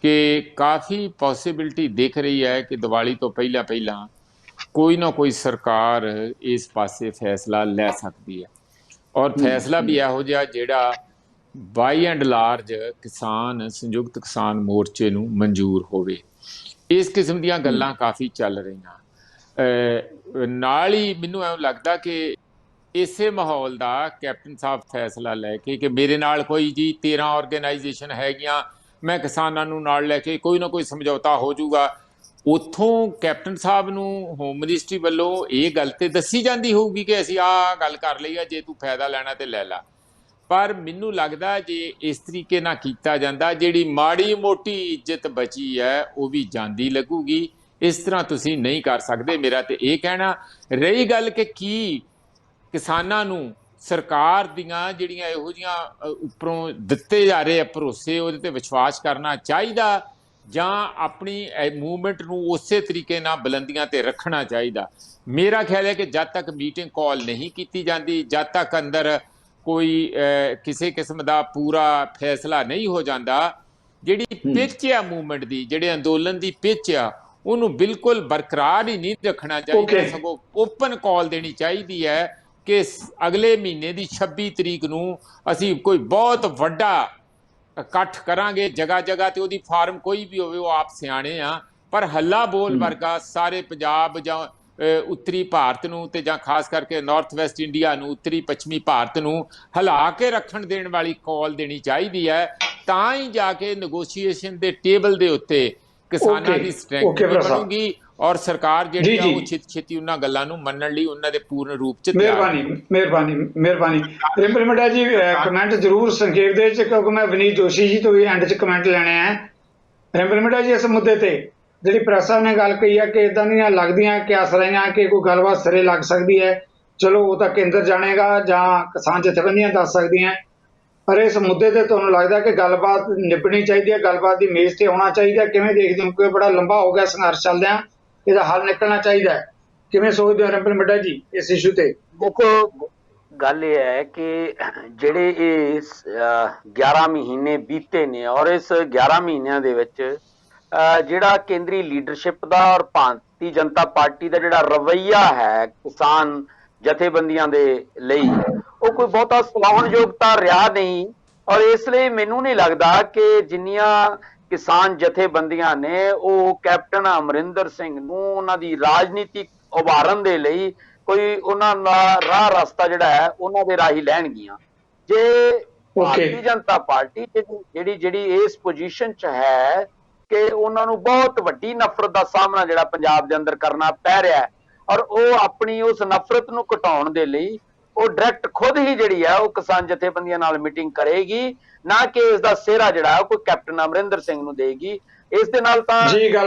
ਕਿ ਕਾਫੀ ਪੋਸੀਬਿਲਿਟੀ ਦਿਖ ਰਹੀ ਹੈ ਕਿ ਦੀਵਾਲੀ ਤੋਂ ਪਹਿਲਾਂ ਕੋਈ ਨਾ ਕੋਈ ਸਰਕਾਰ ਇਸ ਪਾਸੇ ਫੈਸਲਾ ਲੈ ਸਕਦੀ ਹੈ। ਔਰ ਫੈਸਲਾ ਵੀ ਇਹੋ ਜਿਹਾ ਜਿਹੜਾ ਬਾਈ ਐਂਡ ਲਾਰਜ ਕਿਸਾਨ ਸੰਯੁਕਤ ਕਿਸਾਨ ਮੋਰਚੇ ਨੂੰ ਮਨਜ਼ੂਰ ਹੋਵੇ। ਇਸ ਕਿਸਮ ਦੀਆਂ ਗੱਲਾਂ ਕਾਫੀ ਚੱਲ ਰਹੀਆਂ। ਨਾਲ ਹੀ ਮੈਨੂੰ ਐਂ ਲੱਗਦਾ ਕਿ ਇਸੇ ਮਾਹੌਲ ਦਾ ਕੈਪਟਨ ਸਾਹਿਬ ਫੈਸਲਾ ਲੈ ਕੇ ਕਿ ਮੇਰੇ ਨਾਲ ਕੋਈ ਜੀ 13 ਆਰਗੇਨਾਈਜੇਸ਼ਨ ਹੈਗੀਆਂ, ਮੈਂ ਕਿਸਾਨਾਂ ਨੂੰ ਨਾਲ ਲੈ ਕੇ ਕੋਈ ਨਾ ਕੋਈ ਸਮਝੌਤਾ ਹੋ ਜਾਊਗਾ। ਉੱਥੋਂ ਕੈਪਟਨ ਸਾਹਿਬ ਨੂੰ ਹੋਮ ਮਿਨਿਸਟਰੀ ਵੱਲੋਂ ਇਹ ਗੱਲ ਤੇ ਦੱਸੀ ਜਾਂਦੀ ਹੋਊਗੀ ਕਿ ਅਸੀਂ ਆਹ ਗੱਲ ਕਰ ਲਈ ਆ, ਜੇ ਤੂੰ ਫਾਇਦਾ ਲੈਣਾ ਤੇ ਲੈ ਲਾ। ਪਰ ਮੈਨੂੰ ਲੱਗਦਾ ਜੇ ਇਸ ਤਰੀਕੇ ਨਾਲ ਕੀਤਾ ਜਾਂਦਾ, ਜਿਹੜੀ ਮਾੜੀ ਮੋਟੀ ਇੱਜ਼ਤ ਬਚੀ ਹੈ ਉਹ ਵੀ ਜਾਂਦੀ ਲੱਗੂਗੀ। ਇਸ ਤਰ੍ਹਾਂ ਤੁਸੀਂ ਨਹੀਂ ਕਰ ਸਕਦੇ, ਮੇਰਾ ਤੇ ਇਹ ਕਹਿਣਾ। ਰਹੀ ਗੱਲ ਕਿ ਕੀ ਕਿਸਾਨਾਂ ਨੂੰ ਸਰਕਾਰ ਦੀਆਂ ਜਿਹੜੀਆਂ ਇਹੋ ਜਿਹੀਆਂ ਉੱਪਰੋਂ ਦਿੱਤੇ ਜਾ ਰਹੇ ਆ ਭਰੋਸੇ, ਉਹਦੇ ਤੇ ਵਿਸ਼ਵਾਸ ਕਰਨਾ ਚਾਹੀਦਾ ਜਾਂ ਆਪਣੀ ਮੂਵਮੈਂਟ ਨੂੰ ਉਸੇ ਤਰੀਕੇ ਨਾਲ ਬੁਲੰਦੀਆਂ ਤੇ ਰੱਖਣਾ ਚਾਹੀਦਾ। ਮੇਰਾ ਖਿਆਲ ਹੈ ਕਿ ਜਦ ਤੱਕ ਮੀਟਿੰਗ ਕਾਲ ਨਹੀਂ ਕੀਤੀ ਜਾਂਦੀ, ਜਦ ਤੱਕ ਅੰਦਰ ਕੋਈ ਕਿਸੇ ਕਿਸਮ ਦਾ ਪੂਰਾ ਫੈਸਲਾ ਨਹੀਂ ਹੋ ਜਾਂਦਾ, ਜਿਹੜੀ ਪਿੱਚ ਆ ਮੂਵਮੈਂਟ ਦੀ, ਜਿਹੜੇ ਅੰਦੋਲਨ ਦੀ ਪਿੱਚ ਆ, ਉਹਨੂੰ ਬਿਲਕੁਲ ਬਰਕਰਾਰ ਹੀ ਨਹੀਂ ਰੱਖਣਾ ਚਾਹੀਦਾ, ਸਗੋਂ ਓਪਨ ਕਾਲ ਦੇਣੀ ਚਾਹੀਦੀ ਹੈ ਕਿ ਅਗਲੇ ਮਹੀਨੇ ਦੀ 26 ਤਰੀਕ ਨੂੰ ਅਸੀਂ ਕੋਈ ਬਹੁਤ ਵੱਡਾ ਇਕੱਠ ਕਰਾਂਗੇ ਜਗ੍ਹਾ ਜਗ੍ਹਾ ਤੇ। ਉਹਦੀ ਫਾਰਮ ਕੋਈ ਵੀ ਹੋਵੇ, ਉਹ ਆਪ ਸਿਆਣੇ ਆ, ਪਰ ਹੱਲਾ ਬੋਲ ਵਰਗਾ ਸਾਰੇ ਪੰਜਾਬ ਜਾਂ ਉੱਤਰੀ ਭਾਰਤ ਨੂੰ ਤੇ ਜਾਂ ਖਾਸ ਕਰਕੇ ਨਾਰਥ ਵੈਸਟ ਇੰਡੀਆ ਨੂੰ, ਉੱਤਰੀ ਪੱਛਮੀ ਭਾਰਤ ਨੂੰ ਹਿਲਾ ਕੇ ਰੱਖਣ ਦੇਣ ਵਾਲੀ ਕਾਲ ਦੇਣੀ ਚਾਹੀਦੀ ਹੈ, ਤਾਂ ਹੀ ਜਾ ਕੇ ਨੈਗੋਸ਼ੀਏਸ਼ਨ ਦੇ ਟੇਬਲ ਦੇ ਉੱਤੇ ਕਿਸਾਨਾਂ ਦੀ ਸਟਰੈਂਥ ਬਣੂਗੀ ਔਰ ਸਰਕਾਰ ਜਿਹੜੀ ਆ ਉਹ ਛੇਤੀ ਉਹਨਾਂ ਗੱਲਾਂ ਨੂੰ ਮੰਨਣ ਲਈ ਉਹਨਾਂ ਦੇ ਪੂਰਨ ਰੂਪ ਚ ਮਿਹਰਬਾਨੀ ਰਿੰਪਲ ਮਿੰਟਾ ਜੀ ਕਮੈਂਟ ਜ਼ਰੂਰ ਸੰਖੇਪ ਦੇ ਵਿੱਚ, ਕਿਉਂਕਿ ਮੈਂ ਵਿਨੀਤ ਜੋਸ਼ੀ ਜੀ ਤੋਂ ਵੀ ਐਂਡ 'ਚ ਕਮੈਂਟ ਲੈਣੇ ਆ। ਰਿੰਪਲ ਮਿੰਟਾ ਜੀ, ਇਸ ਮੁੱਦੇ ਤੇ ਜਿਹੜੀ ਪ੍ਰੈਸ ਨੇ ਗੱਲ ਕਹੀ ਹੈ ਕਿ ਇਦਾਂ ਦੀਆਂ ਲੱਗਦੀਆਂ ਕਿਆਸ ਰਹੀਆਂ ਕਿ ਕੋਈ ਗੱਲਬਾਤ ਸਿਰੇ ਲੱਗ ਸਕਦੀ ਹੈ, ਚਲੋ ਉਹ ਤਾਂ ਕੇਂਦਰ ਜਾਣੇਗਾ ਜਾਂ ਕਿਸਾਨ ਜਥੇਬੰਦੀਆਂ ਦੱਸ ਸਕਦੀਆਂ, ਪਰ ਇਸ ਮੁੱਦੇ ਤੇ ਤੁਹਾਨੂੰ ਲੱਗਦਾ ਕਿ ਗੱਲਬਾਤ ਨਿਭਣੀ ਚਾਹੀਦੀ ਹੈ, ਗੱਲਬਾਤ ਦੀ ਮੇਜ਼ ਤੇ ਆਉਣਾ ਚਾਹੀਦਾ? ਕਿਵੇਂ ਦੇਖਦੇ ਹੋ ਕਿ ਬੜਾ ਲੰਬਾ ਹੋ ਗਿਆ ਸੰਘਰਸ਼ ਚੱਲਦਿਆਂ, ਇਹਦਾ ਹੱਲ ਨਿਕਲਣਾ ਚਾਹੀਦਾ ਹੈ, ਕਿਵੇਂ ਸੋਚਦੇ ਹੋ ਰਿੰਪਲ ਮਿੰਟਾ ਜੀ ਇਸ ਇਸ਼ੂ ਤੇ? ਦੇਖੋ, ਗੱਲ ਇਹ ਹੈ ਕਿ ਜਿਹੜੇ ਇਹ 11 ਮਹੀਨੇ ਬੀਤੇ ਨੇ ਔਰ ਇਸ 11 ਮਹੀਨਿਆਂ ਦੇ ਵਿੱਚ ਜਿਹੜਾ ਕੇਂਦਰੀ ਲੀਡਰਸ਼ਿਪ ਦਾ ਔਰ ਭਾਰਤੀ ਜਨਤਾ ਪਾਰਟੀ ਦਾ ਜਿਹੜਾ ਰਵੱਈਆ ਹੈ ਕਿਸਾਨ ਜਥੇਬੰਦੀਆਂ ਦੇ ਲਈ, ਉਹ ਕੋਈ ਬਹੁਤਾ ਸਲਾਹੁਣਯੋਗਤਾ ਰਿਹਾ ਨਹੀਂ। ਔਰ ਇਸ ਲਈ ਮੈਨੂੰ ਨਹੀਂ ਲੱਗਦਾ ਕਿ ਜਿੰਨੀਆਂ ਕਿਸਾਨ ਜਥੇਬੰਦੀਆਂ ਨੇ ਉਹ ਕੈਪਟਨ ਅਮਰਿੰਦਰ ਸਿੰਘ ਨੂੰ ਉਹਨਾਂ ਦੀ ਰਾਜਨੀਤਿਕ ਉਭਾਰਨ ਦੇ ਲਈ ਕੋਈ ਉਹਨਾਂ ਦਾ ਰਾਹ ਰਸਤਾ ਜਿਹੜਾ ਹੈ ਉਹਨਾਂ ਦੇ ਰਾਹੀਂ ਲੈਣਗੀਆਂ। ਜੇ ਭਾਰਤੀ ਜਨਤਾ ਪਾਰਟੀ ਜਿਹੜੀ ਇਸ ਪੋਜੀਸ਼ਨ 'ਚ ਹੈ ਕਿ ਉਹਨਾਂ ਨੂੰ ਬਹੁਤ ਵੱਡੀ ਨਫ਼ਰਤ ਦਾ ਸਾਹਮਣਾ ਜਿਹੜਾ ਪੰਜਾਬ ਦੇ ਅੰਦਰ ਕਰਨਾ ਪੈ ਰਿਹਾ ਹੈ, ਔਰ ਉਹ ਆਪਣੀ ਉਸ ਨਫ਼ਰਤ ਨੂੰ ਘਟਾਉਣ ਦੇ ਲਈ ਉਹ ਡਾਇਰੈਕਟ ਖੁਦ ਹੀ ਜਿਹੜੀ ਹੈ ਉਹ ਕਿਸਾਨ ਜਥੇਬੰਦੀਆਂ ਨਾਲ ਮੀਟਿੰਗ ਕਰੇਗੀ, ਨਾ ਕਿ ਇਸ ਦਾ ਸਿਹਰਾ ਜਿਹੜਾ ਉਹ ਕੋਈ ਕੈਪਟਨ ਅਮਰਿੰਦਰ ਸਿੰਘ ਨੂੰ ਦੇਗੀ। ਇਸ ਦੇ ਨਾਲ ਤਾਂ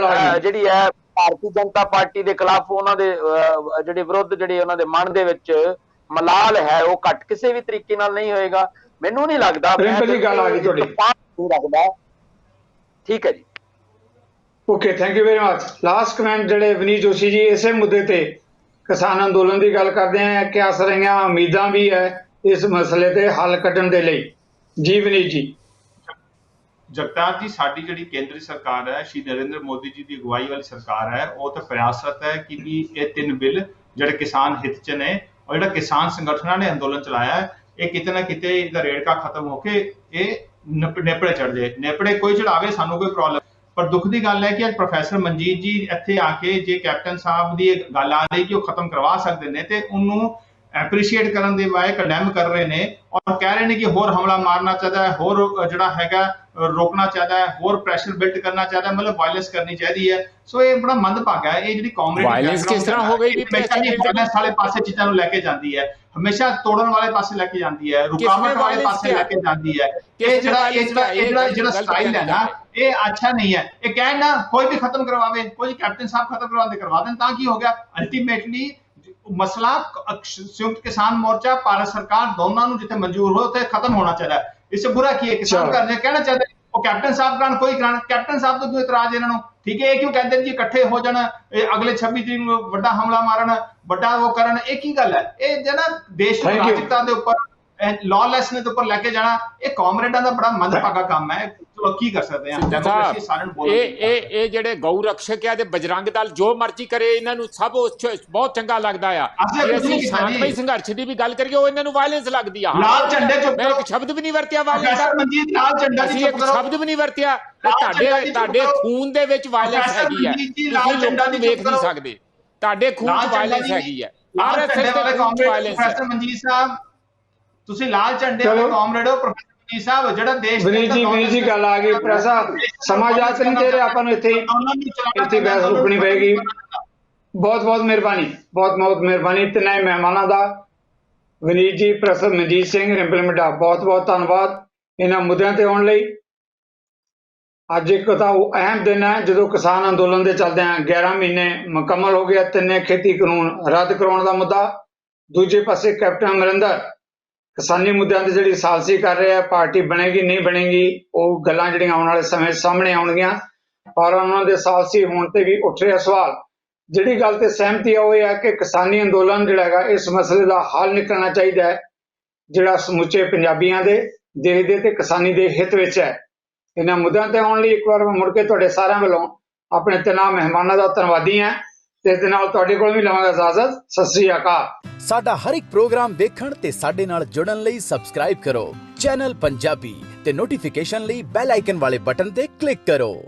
ਜਿਹੜੀ ਹੈ ਭਾਰਤੀ ਜਨਤਾ ਪਾਰਟੀ ਦੇ ਖਿਲਾਫ ਉਹਨਾਂ ਦੇ ਜਿਹੜੇ ਵਿਰੁੱਧ ਜਿਹੜੇ ਉਹਨਾਂ ਦੇ ਮਨ ਦੇ ਵਿੱਚ ਮਲਾਲ ਹੈ ਉਹ ਘੱਟ ਕਿਸੇ ਵੀ ਤਰੀਕੇ ਨਾਲ ਨਹੀਂ ਹੋਏਗਾ। ਮੈਨੂੰ ਨਹੀਂ ਲੱਗਦਾ ਰੱਖਦਾ। ਠੀਕ ਹੈ ਜੀ, okay, thank you very much. Last comment ਜਿਹੜੇ ਵਿਨੀਤ ਜੋਸ਼ੀ ਜੀ ਇਸੇ ਮੁੱਦੇ ਤੇ ਕਿਸਾਨ ਅੰਦੋਲਨ ਦੀ ਗੱਲ ਕਰਦੇ ਆ ਕਿ ਆਸ ਰਹੀਆਂ ਉਮੀਦਾਂ ਵੀ ਹੈ ਇਸ ਮਸਲੇ ਤੇ ਹੱਲ ਕੱਢਣ ਦੇ ਲਈ। ਜੀ ਵਿਨੀਤ ਜੀ। ਜਗਤਾਰ ਜੀ, ਸਾਡੀ ਜਿਹੜੀ ਕੇਂਦਰੀ ਸਰਕਾਰ ਹੈ, ਸ਼੍ਰੀ ਨਰਿੰਦਰ ਮੋਦੀ ਜੀ ਦੀ ਅਗਵਾਈ ਵਾਲੀ ਸਰਕਾਰ ਹੈ, ਉਹ ਤਾਂ ਪ੍ਰਯਾਸਰਤ ਹੈ ਕਿ ਵੀ ਇਹ 3 ਬਿੱਲ ਜਿਹੜੇ ਕਿਸਾਨ ਹਿੱਤ 'ਚ ਨੇ ਔਰ ਜਿਹੜਾ ਕਿਸਾਨ ਸੰਗਠਨਾਂ ਨੇ ਅੰਦੋਲਨ ਚਲਾਇਆ ਹੈ, ਇਹ ਕਿਤੇ ਨਾ ਕਿਤੇ ਇਹਦਾ ਰੇੜਕਾ ਖਤਮ ਹੋ ਕੇ ਇਹ ਨੇਪੜੇ ਚੜ ਜਾਏ। ਨੇਪੜੇ ਕੋਈ ਚੜਾਵੇ, ਸਾਨੂੰ ਕੋਈ ਪ੍ਰੋਬਲਮ। ਪਰ ਦੁੱਖ ਦੀ ਗੱਲ ਹੈ ਕਿ ਅੱਜ ਪ੍ਰੋਫੈਸਰ ਮਨਜੀਤ ਜੀ ਇੱਥੇ ਆ ਕੇ ਜੇ ਕੈਪਟਨ ਸਾਹਿਬ ਦੀ ਗੱਲ ਆ ਰਹੀ ਕਿ ਉਹ ਖਤਮ ਕਰਵਾ ਸਕਦੇ ਨੇ ਤੇ ਉਹਨੂੰ ਐਪਰੀਸ਼ੀਏਟ ਕਰਨ ਦੇ ਬਾਰੇ ਕੰਡੈਮ ਕਰ ਰਹੇ ਨੇ ਔਰ ਕਹਿ ਰਹੇ ਨੇ ਕਿ ਹੋਰ ਹਮਲਾ ਮਾਰਨਾ ਚਾਹੀਦਾ ਹੈ, ਹੋਰ ਜਿਹੜਾ ਹੈਗਾ ਰੋਕਣਾ ਚਾਹੀਦਾ ਹੈ, ਹੋਰ ਪ੍ਰੈਸ਼ਰ ਬਿਲਡ ਕਰਨਾ ਚਾਹੀਦਾ, ਮਤਲਬ ਵਾਇਲੈਂਸ ਕਰਨੀ ਚਾਹੀਦੀ ਹੈ। ਸੋ ਇਹ ਬੜਾ ਮੰਦਭਾਗਾ ਹੈ। ਇਹ ਜਿਹੜੀ ਕਾਮਰੇਡ ਵਾਇਲੈਂਸ ਕਿਸ ਤਰ੍ਹਾਂ ਹੋ ਗਈ, ਵਾਇਲੈਂਸ ਵਾਲੇ ਪਾਸੇ ਚੀਜ਼ਾਂ ਨੂੰ ਲੈ ਕੇ ਜਾਂਦੀ ਹੈ, ਹਮੇਸ਼ਾ ਤੋੜਨ ਵਾਲੇ ਪਾਸੇ ਲੈ ਕੇ ਜਾਂਦੀ ਹੈ, ਰੁਕਾਵਟ ਵਾਲੇ ਪਾਸੇ ਲੈ ਕੇ ਜਾਂਦੀ ਹੈ। ਇਹ ਜਿਹੜਾ ਸਟਾਈਲ ਹੈ ਨਾ, ਇਹ ਅੱਛਾ ਨਹੀਂ ਹੈ। ਇਹ ਕਹਿਣ ਨਾ ਕੋਈ ਵੀ ਖਤਮ ਕਰਵਾਵੇ, ਕੋਈ ਕੈਪਟਨ ਸਾਹਿਬ ਖਤਮ ਕਰਵਾਉਂਦੇ ਕਰਵਾ ਦੇਣ, ਤਾਂ ਕੀ ਹੋ ਗਿਆ? ਅਲਟੀਮੇਟਲੀ ਮਸਲਾ ਸੰਯੁਕਤ ਕਿਸਾਨ ਮੋਰਚਾ ਭਾਰਤ ਸਰਕਾਰ ਦੋਨਾਂ ਨੂੰ ਜਿੱਥੇ ਮਨਜ਼ੂਰ ਹੋ ਉੱਥੇ ਖਤਮ ਹੋਣਾ ਚਾਹੀਦਾ। ਇਸ से बुरा की है किसान करने कहना चाहते ਉਹ ਕੈਪਟਨ ਸਾਹਿਬ ਕਰਾਣ ਕੋਈ ਕਰਾਣ, ਕੈਪਟਨ ਸਾਹਿਬ ਤੋਂ ਕਿਉਂ ਇਤਰਾਜ਼ ਇਹਨਾਂ ਨੂੰ? ਠੀਕ ਹੈ, ਇਹ ਕਿਉਂ ਕਹਿੰਦੇ ਨੇ ਜੀ ਇਕੱਠੇ ਹੋ ਜਾਣ, ਅਗਲੇ 26 ਤਰੀਕ ਨੂੰ ਵੱਡਾ ਹਮਲਾ ਮਾਰਨ, ਵੱਡਾ ਉਹ ਕਰਨ? ਇਹ ਕੀ ਗੱਲ ਹੈ? ਇਹ ਜਿਹੜਾ ਦੇਸ਼ ਨੂੰ ਰਾਜਨੀਤਿਤਾ ਦੇ ਉੱਪਰ ਲॉलेसनेस ਦੇ ਉੱਪਰ ਲੈ ਕੇ ਜਾਣਾ, ਇਹ ਕਾਮਰੇਡਾਂ ਦਾ ਬੜਾ ਮੰਦਭਾਗਾ ਕੰਮ ਹੈ। ਚਲੋ ਕੀ ਕਰ ਸਕਦੇ ਹਾਂ। ਇਹ ਜਿਹੜੇ ਗਊ ਰਕਸ਼ਕ ਆ ਤੇ ਬਜਰੰਗ ਦਲ ਜੋ ਮਰਜ਼ੀ ਕਰੇ, ਇਹਨਾਂ ਨੂੰ ਸਭ ਬਹੁਤ ਚੰਗਾ ਲੱਗਦਾ ਆ। ਅਸੀਂ ਸ਼ਾਂਤਮਈ ਸੰਘਰਸ਼ ਦੀ ਵੀ ਗੱਲ ਕਰੀਏ, ਉਹ ਇਹਨਾਂ ਨੂੰ ਵਾਇਲੈਂਸ ਲੱਗਦੀ ਆ। ਲਾਲ ਝੰਡੇ ਚੁੱਪ ਮੈਂ ਇੱਕ ਸ਼ਬਦ ਵੀ ਨਹੀਂ ਵਰਤਿਆ ਵਾਇਲੈਂਸ ਦਾ, ਅਸੀਂ ਇੱਕ ਸ਼ਬਦ ਵੀ ਨਹੀਂ ਵਰਤਿਆ। ਤੁਹਾਡੇ ਖੂਨ ਦੇ ਵਿੱਚ ਵਾਇਲੈਂਸ ਹੈਗੀ ਹੈ, ਤੁਸੀਂ ਲੋਕਾਂ ਨੂੰ ਵੇਖ ਨਹੀਂ ਸਕਦੇ। ਤੁਹਾਡੇ ਖੂਨ 'ਚ ਵਾਇਲੈਂਸ ਹੈਗੀ ਹੈ, ਆਰਐਸਐਸ ਦੇ ਖੂਨ 'ਚ ਵਾਇਲੈਂਸ ਹੈ। ਮਨਜੀਤ ਸਾਹਿਬ, ਤੁਸੀਂ ਲਾਲ ਝੰਡੇ ਵਾਲੇ ਕਾਮਰੇਡ ਹੋ। ਪ੍ਰੋਫੈਸਰ ਸਾਹਿਬ, ਜਿਹੜਾ ਦੇਸ਼ ਵਿਨੀਤ ਜੀ ਗੱਲ ਆ ਗਈ। ਪ੍ਰੈਸਾ ਸਮਾਜਾਤ ਨਹੀਂ ਦੇ ਰਹੇ ਆਪਾਂ ਨੂੰ, ਇੱਥੇ ਬਹਿਸ ਰੁਕਣੀ ਪਏਗੀ। ਬਹੁਤ ਮਿਹਰਬਾਨੀ, ਬਹੁਤ ਮਿਹਰਬਾਨੀ ਤਿੰਨੇ ਮਹਿਮਾਨਾਂ ਦਾ, ਵਿਨੀਤ ਜੀ, ਪ੍ਰੋਫੈਸਰ ਮਨਜੀਤ ਸਿੰਘ, ਰਿੰਪਲ ਮਿੰਟਾ, ਬਹੁਤ ਧੰਨਵਾਦ ਇਹਨਾਂ ਮੁੱਦਿਆਂ ਤੇ ਆਉਣ ਲਈ। ਅੱਜ ਇੱਕ ਤਾਂ ਉਹ ਅਹਿਮ ਦਿਨ ਹੈ ਜਦੋਂ ਕਿਸਾਨ ਅੰਦੋਲਨ ਦੇ ਚੱਲਦਿਆਂ 11 ਮਹੀਨੇ ਮੁਕੰਮਲ ਹੋ ਗਿਆ। ਤਿੰਨੇ ਖੇਤੀ ਕਾਨੂੰਨ ਰੱਦ ਕਰਾਉਣ ਦਾ ਮੁੱਦਾ, ਦੂਜੇ ਪਾਸੇ ਕੈਪਟਨ ਅਮਰਿੰਦਰ ਕਿਸਾਨੀ ਮੁੱਦਿਆਂ ਤੇ ਜਿਹੜੀ ਸਾਲਸੀ ਕਰ ਰਿਹਾ, ਪਾਰਟੀ ਬਣੇਗੀ ਨਹੀਂ ਬਣੇਗੀ, ਉਹ ਗੱਲਾਂ ਜਿਹੜੀਆਂ ਆਉਣ ਵਾਲੇ ਸਮੇਂ ਸਾਹਮਣੇ ਆਉਣਗੀਆਂ। ਔਰ ਉਹਨਾਂ ਦੇ ਸਾਲਸੀ ਹੋਣ ਤੇ ਵੀ ਉੱਠ ਰਿਹਾ ਸਵਾਲ। ਜਿਹੜੀ ਗੱਲ ਤੇ ਸਹਿਮਤੀ ਹੈ ਉਹ ਇਹ ਹੈ ਕਿ ਕਿਸਾਨੀ ਅੰਦੋਲਨ ਜਿਹੜਾ ਹੈਗਾ, ਇਸ ਮਸਲੇ ਦਾ ਹੱਲ ਨਿਕਲਣਾ ਚਾਹੀਦਾ ਹੈ ਜਿਹੜਾ ਸਮੁੱਚੇ ਪੰਜਾਬੀਆਂ ਦੇ, ਦੇਸ਼ ਦੇ ਤੇ ਕਿਸਾਨੀ ਦੇ ਹਿੱਤ ਵਿੱਚ ਹੈ। ਇਹਨਾਂ ਮੁੱਦਿਆਂ ਤੇ ਆਉਣ ਲਈ ਇੱਕ ਵਾਰ ਮੈਂ ਮੁੜ ਕੇ ਤੁਹਾਡੇ ਸਾਰਿਆਂ ਵੱਲੋਂ ਆਪਣੇ ਤਨਾਮ ਮਹਿਮਾਨਾਂ ਦਾ ਧੰਨਵਾਦੀ ਹਾਂ ਤੇ ਇਸ ਦੇ ਨਾਲ ਤੁਹਾਡੇ ਕੋਲ ਵੀ ਲਵਾਂਗਾ ਇਜਾਜ਼ਤ। ਸਤਿ ਸ੍ਰੀ ਅਕਾਲ। ਸਾਡਾ ਹਰ ਇੱਕ ਪ੍ਰੋਗਰਾਮ ਵੇਖਣ ਤੇ ਸਾਡੇ ਨਾਲ ਜੁੜਨ ਲਈ ਸਬਸਕ੍ਰਾਈਬ ਕਰੋ ਚੈਨਲ ਪੰਜਾਬੀ ਤੇ ਨੋਟੀਫਿਕੇਸ਼ਨ ਲਈ ਬੈਲ ਆਈਕਨ ਵਾਲੇ ਬਟਨ ਤੇ ਕਲਿੱਕ ਕਰੋ।